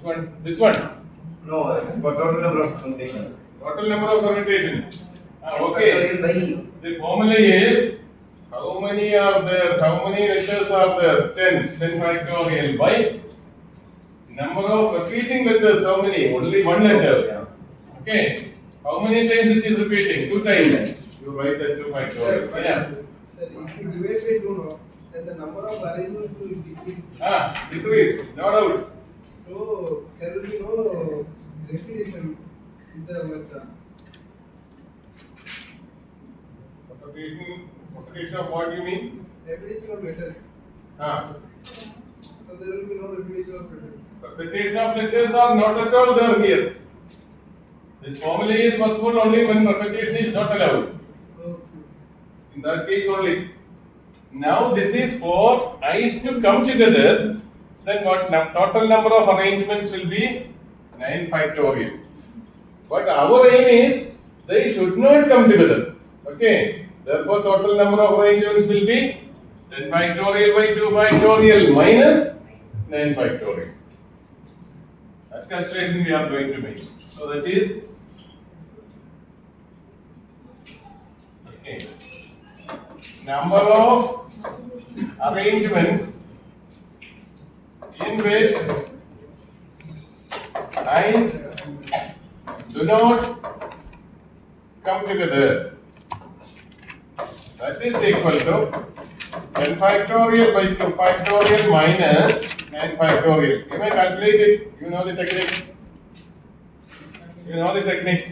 Which one? This one. No, for total number of permutations. Total number of permutations. Okay. Factorial by The formula is How many are there? How many letters are there? 10. 10 factorial by number of Repeating letters, how many? Only one letter. Yeah. Okay. How many times it is repeating? 2 times. You write that 2 factorial. Yeah. Sir, if you divide by 2 now, then the number of arrangements will decrease. Decrease, no doubt. So there will be no repetition in the words. Multiplication of what you mean? Repetition of letters. Ah. So there will be no repetition of letters. Repetition of letters are not at all there here. This formula is workable only when repetition is not allowed. So In that case only. Now this is for i's to come together. Then what total number of arrangements will be? 9 factorial. But our aim is they should not come together. Okay. Therefore, total number of arrangements will be 10 factorial by 2 factorial minus 9 factorial. That's calculation we are going to make. So that is okay. Number of arrangements in which i's do not come together. That is equal to 10 factorial by 2 factorial minus 9 factorial. You may calculate it. You know the technique. You know the technique.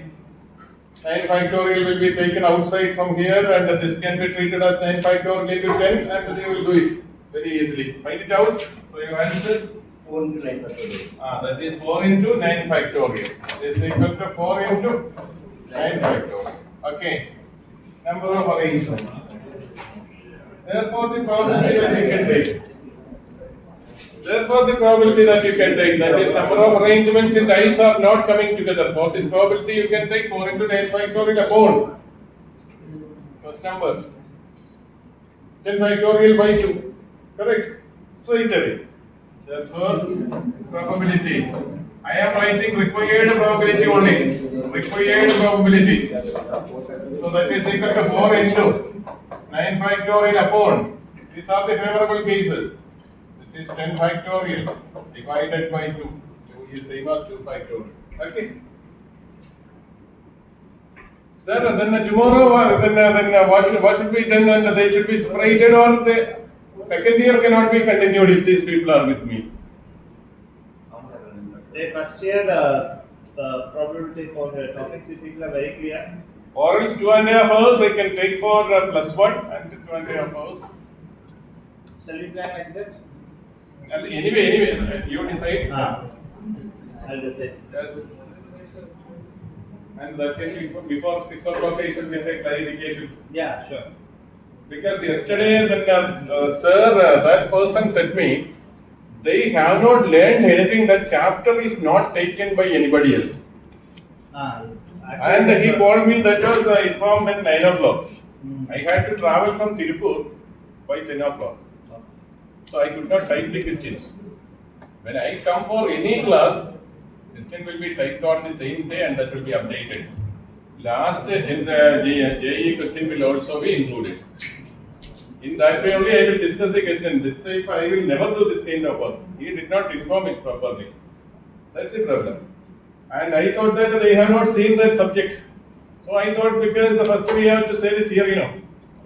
9 factorial will be taken outside from here and this can be treated as 9 factorial into 10 and you will do it very easily. Find it out. So your answer 4 into 9 factorial. that is 4 into 9 factorial. This is equal to 4 into 9 factorial. Okay. Number of arrangements. Therefore, the probability that you can take. Therefore, the probability that you can take, that is number of arrangements in i's are not coming together. For this probability, you can take 4 into 9 factorial upon first number 10 factorial by 2. Correct? Straight away. Therefore, probability. I am writing required probability only. Required probability. So that is equal to 4 into 9 factorial upon. These are the favorable cases. This is 10 factorial divided by 2. 2 is same as 2 factorial. Okay. Sir, then tomorrow, then what should be done? And they should be separated, or the second year cannot be continued if these people are with me. The first year, probability for the topics, the people are very clear. Or else 2.5 hours I can take for +1 and 2.5 hours. Shall we plan like that? And anyway, you decide. I'll decide. Yes. And that can be before 6 o'clock I should get a clarification. Yeah, sure. Because yesterday that person said me, they have not learned anything, that chapter is not taken by anybody else. Yes. And he called me, that was informed at 9 o'clock. Hmm. I had to travel from Tirupur by 10 o'clock. So I could not type the questions. When I come for any class, question will be typed on the same day and that will be updated. Last JEE question will also be included. In that way only I will discuss the question. This type I will never do this kind of work. He did not inform it properly. That's the problem. And I thought that they have not seen that subject. So I thought, because first we have to say the theory now.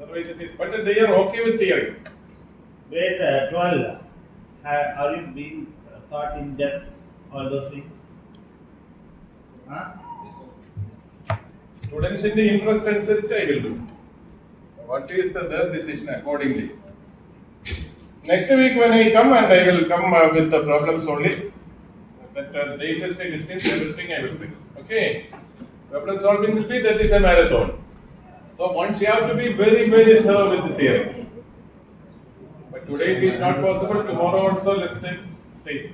Otherwise it is. But they are okay with theory. Grade 12, are you being taught in depth all those things? Students in the interest അനുസരിച്ച് I will do. What is their decision accordingly. Next week when I come, and I will come with the problems only. That latest questions, everything I will bring. Okay. Problem solving will be, that is a marathon. So once you have to be very, very thorough with the theory. But today it is not possible. Tomorrow also let's take.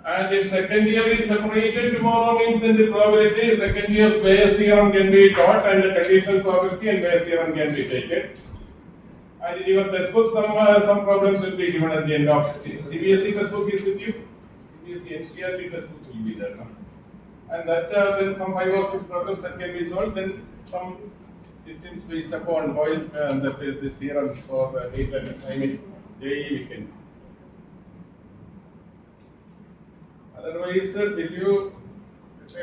And if second year is separated, tomorrow means then the probability, second year's Bayes theorem can be taught and the conditional probability and Bayes theorem can be taken. And in your textbook, some problems will be given at the end of CBSE textbook is with you. CBSE NCERT textbook will be there. No? And that then some 5 or 6 problems that can be solved. Then some distance based upon this theorem for NEET and JEE we can. Otherwise, will you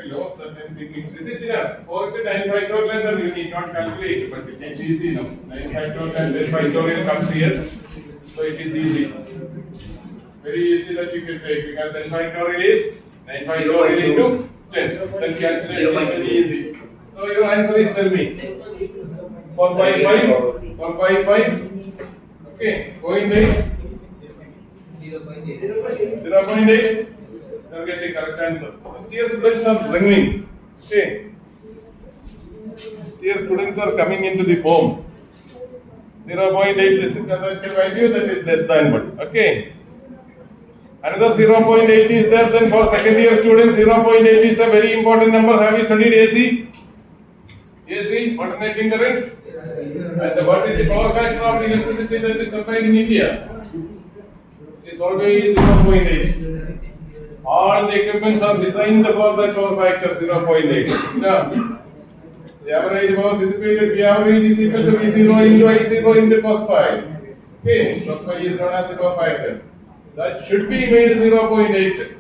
low certain thinking? This is enough. 4 to 9 factorial, you need not calculate, but it is easy now. 9 factorial and 10 factorial comes here, so it is easy. Very easy that you can take because 10 factorial is 9 factorial into 10. Then calculation is very easy. So your answer is, tell me, 4.5, 4.5. Okay, 0.8, 0.8. You are getting correct answer. Dear students are wings. Okay. Dear students are coming into the form. 0.8 is a value that is less than 1. Okay. Another 0.8 is there. Then for second year students, 0.8 is a very important number. Have you studied AC? AC, alternating current? Yes, and what is the power factor of the electricity that is supplied in India? It is always 0.8. All the equipments are designed for the power factor 0.8. Now, the average power dissipated, P average is equal to V0 into I0 into cos phi. Okay, cos phi is known as the power factor. That should be made 0.8.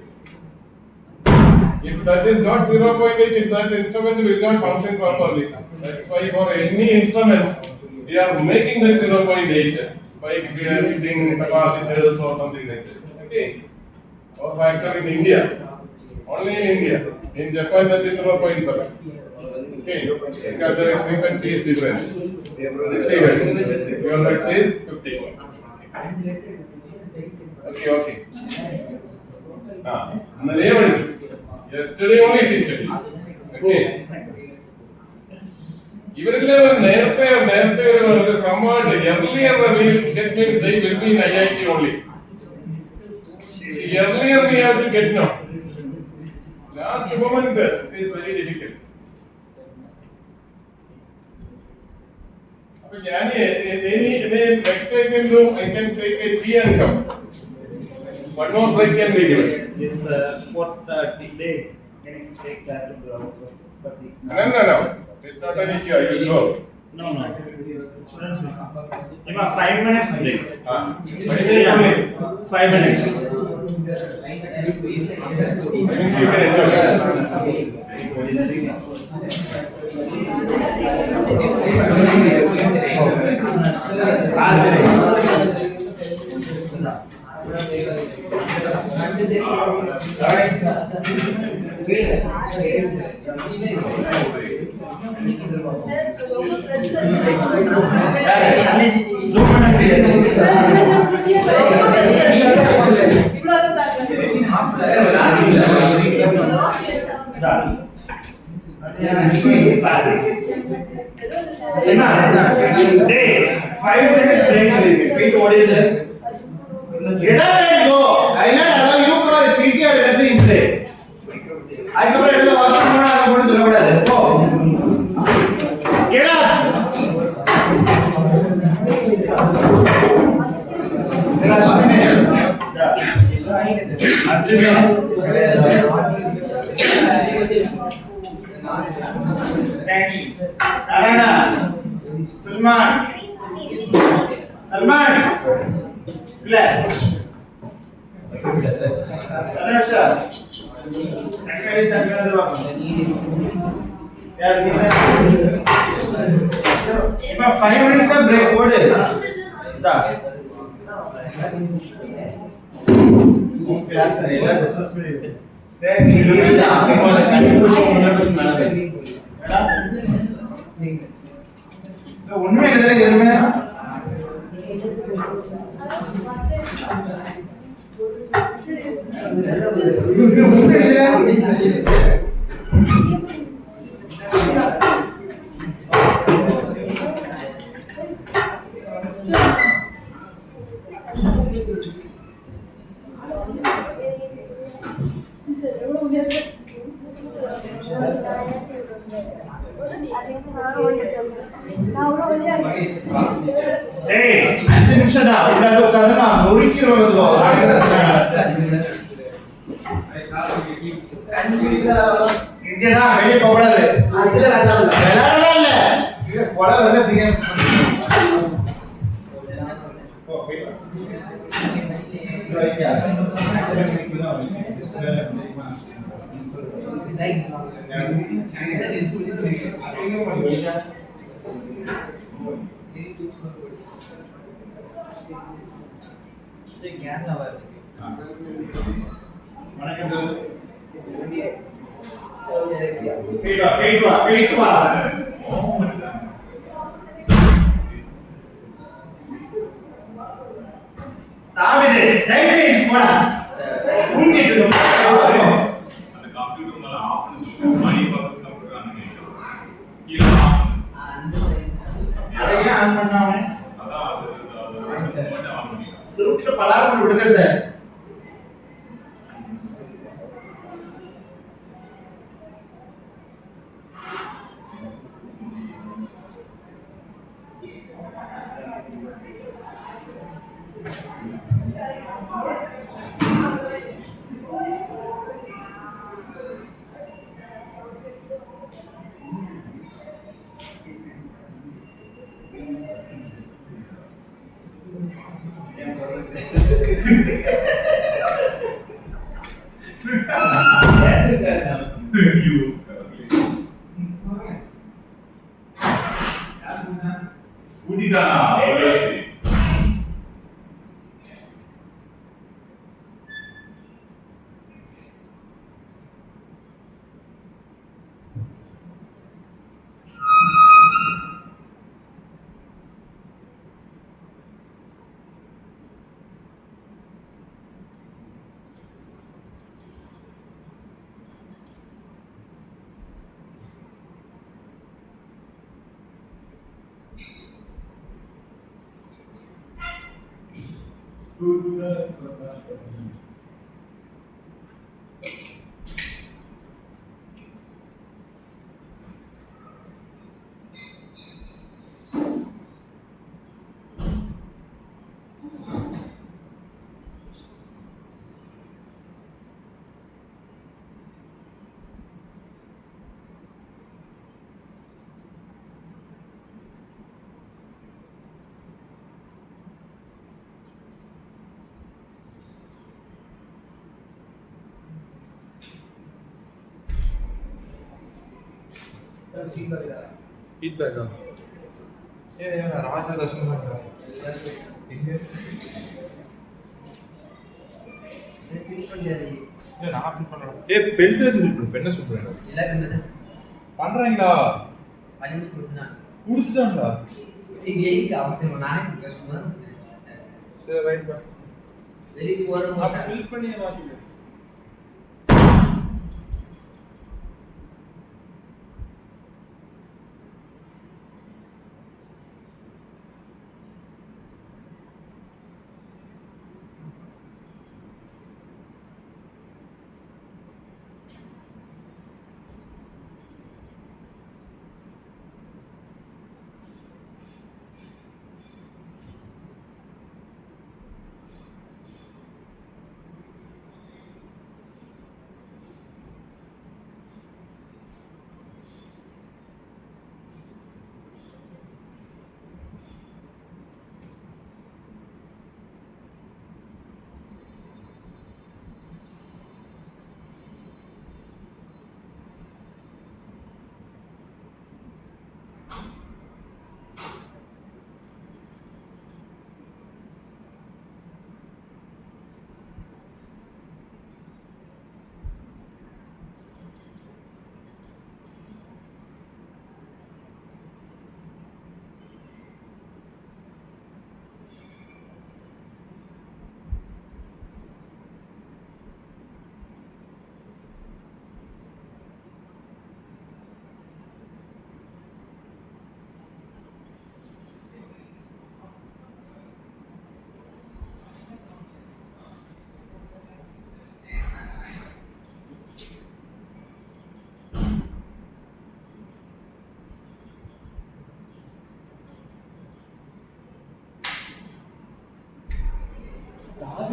If that is not 0.8, that instrument will not function properly. That's why for any instrument, we are making the 0.8 by fitting capacitors or something like that. Okay. Power factor in India, only in India. In Japan, that is 0.7. Okay, because the frequency is different. 60 hertz. Your hertz is 50. Okay. Yesterday only she studied. Okay. Even if somewhat earlier we get means they will be in IIT only. Earlier we have to get now. Last moment is very difficult. Next I can take a tea and come. One more break can be given. This fourth day, can it take that? No. It's not an issue. I will go. No. Students will come. 5 minutes break. 5 minutes. Day, 5 minutes break. Repeat what is it? Get up and go. I not allow you for PT or anything today. I come to the bathroom. I am going to go. Get up. Narayana, Salman, Black, Anusha, If 5 minutes of break, what is उनमें किधर घर में Sí, ஏய் 5 நிமிஷம் தான் உள்ளார உட்கார்ந்து நான் நொறுக்கிடுவேன் இங்கே தான் வெளியே போகக்கூடாது விளையாடலாம் இல்ல கொலை வந்து செய்ய தாவிது தயவுசெய்து போடா உள்கிட்டு அந்த கம்ப்யூட்டர் மேல ஆஃப் பண்ணி மணி பார்த்து கம்ப்யூட்டர் ஆன் பண்ணிட்டோம் கீழ ஆஃப் அதையே ஆன் பண்ணாம அதான் அது மட்டும் ஆன் பண்ணிட்டோம் சுருட்டு பலாரம் விடுங்க சார் கூட்டிட்டானா ஓஎஸ்சி feedback ராஜா தர்ஷன் எங்க நான் ஃபீல் பண்ணல பென்சில் வச்சு ஃபீல் பண்ணு பென்னை சொல்றேன் பண்றாங்களா கொடுத்துட்டாங்களா சரி ரைட் பா ஃபில் பண்ணி மாத்திடு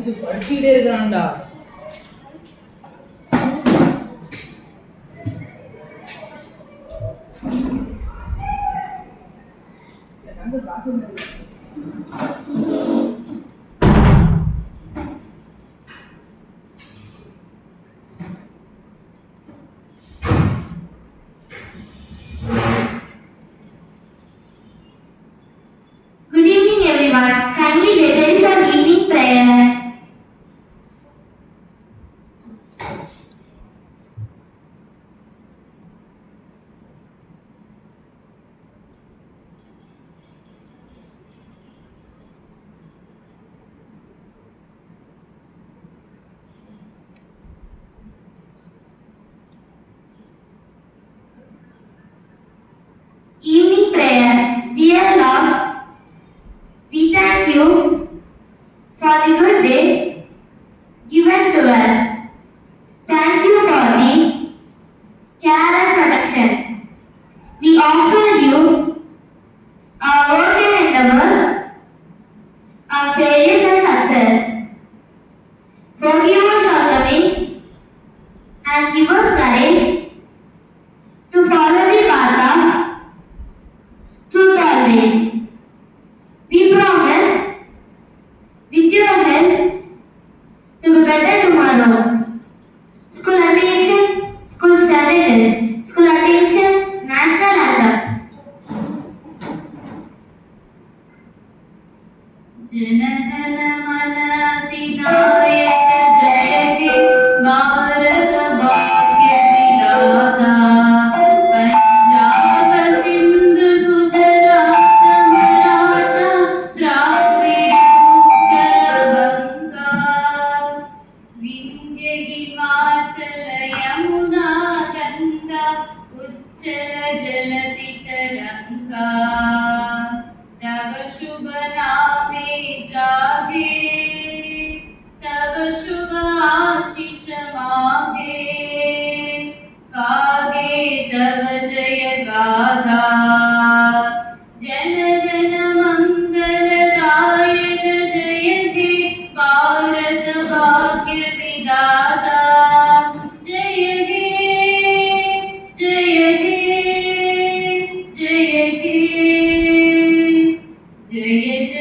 இது படிச்சுக்கிட்டே இருக்கிறான்டா. Good evening, everyone. Kindly get ready for evening prayer. Evening prayer. Dear Lord, we thank you for the good day given to us. Thank you for the care and protection. We offer you our work and endeavors, our failures and success. Forgive our shortcomings and give us courage to follow the path of truth always. We promise, with your help, to be better tomorrow. School attention, school standards, school attention, national anthem. जनगण मन अधिनायक जय हे भारत भाग्य विधाता पंजाब सिंध गुजरात मराठा द्राविड़ उत्कल बंगा विंध्य हिमाचल यमुना गंगा उच्चल जलति तरंगा तव शुभ नामे जागे तव शुभ आशीष मागे कागे तव जय गाथा जनगण मंगलदायक जय हे भारत भाग्य विधाता जय हे जय हे जय हे जय जय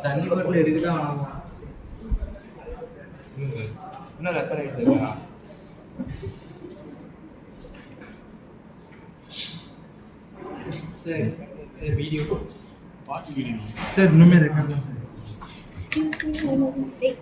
தண்ணி பாட்டில் எடுக்கதான் வேணாமா? இன்னும் ரெக்கார்ட் ஆகிட்டு இருக்கா? சரி வீடியோ வாட்ச் வீடியோ சார் இன்னுமே ரெக்கார்ட் தான் sir. Excuse me, one moment. Wait.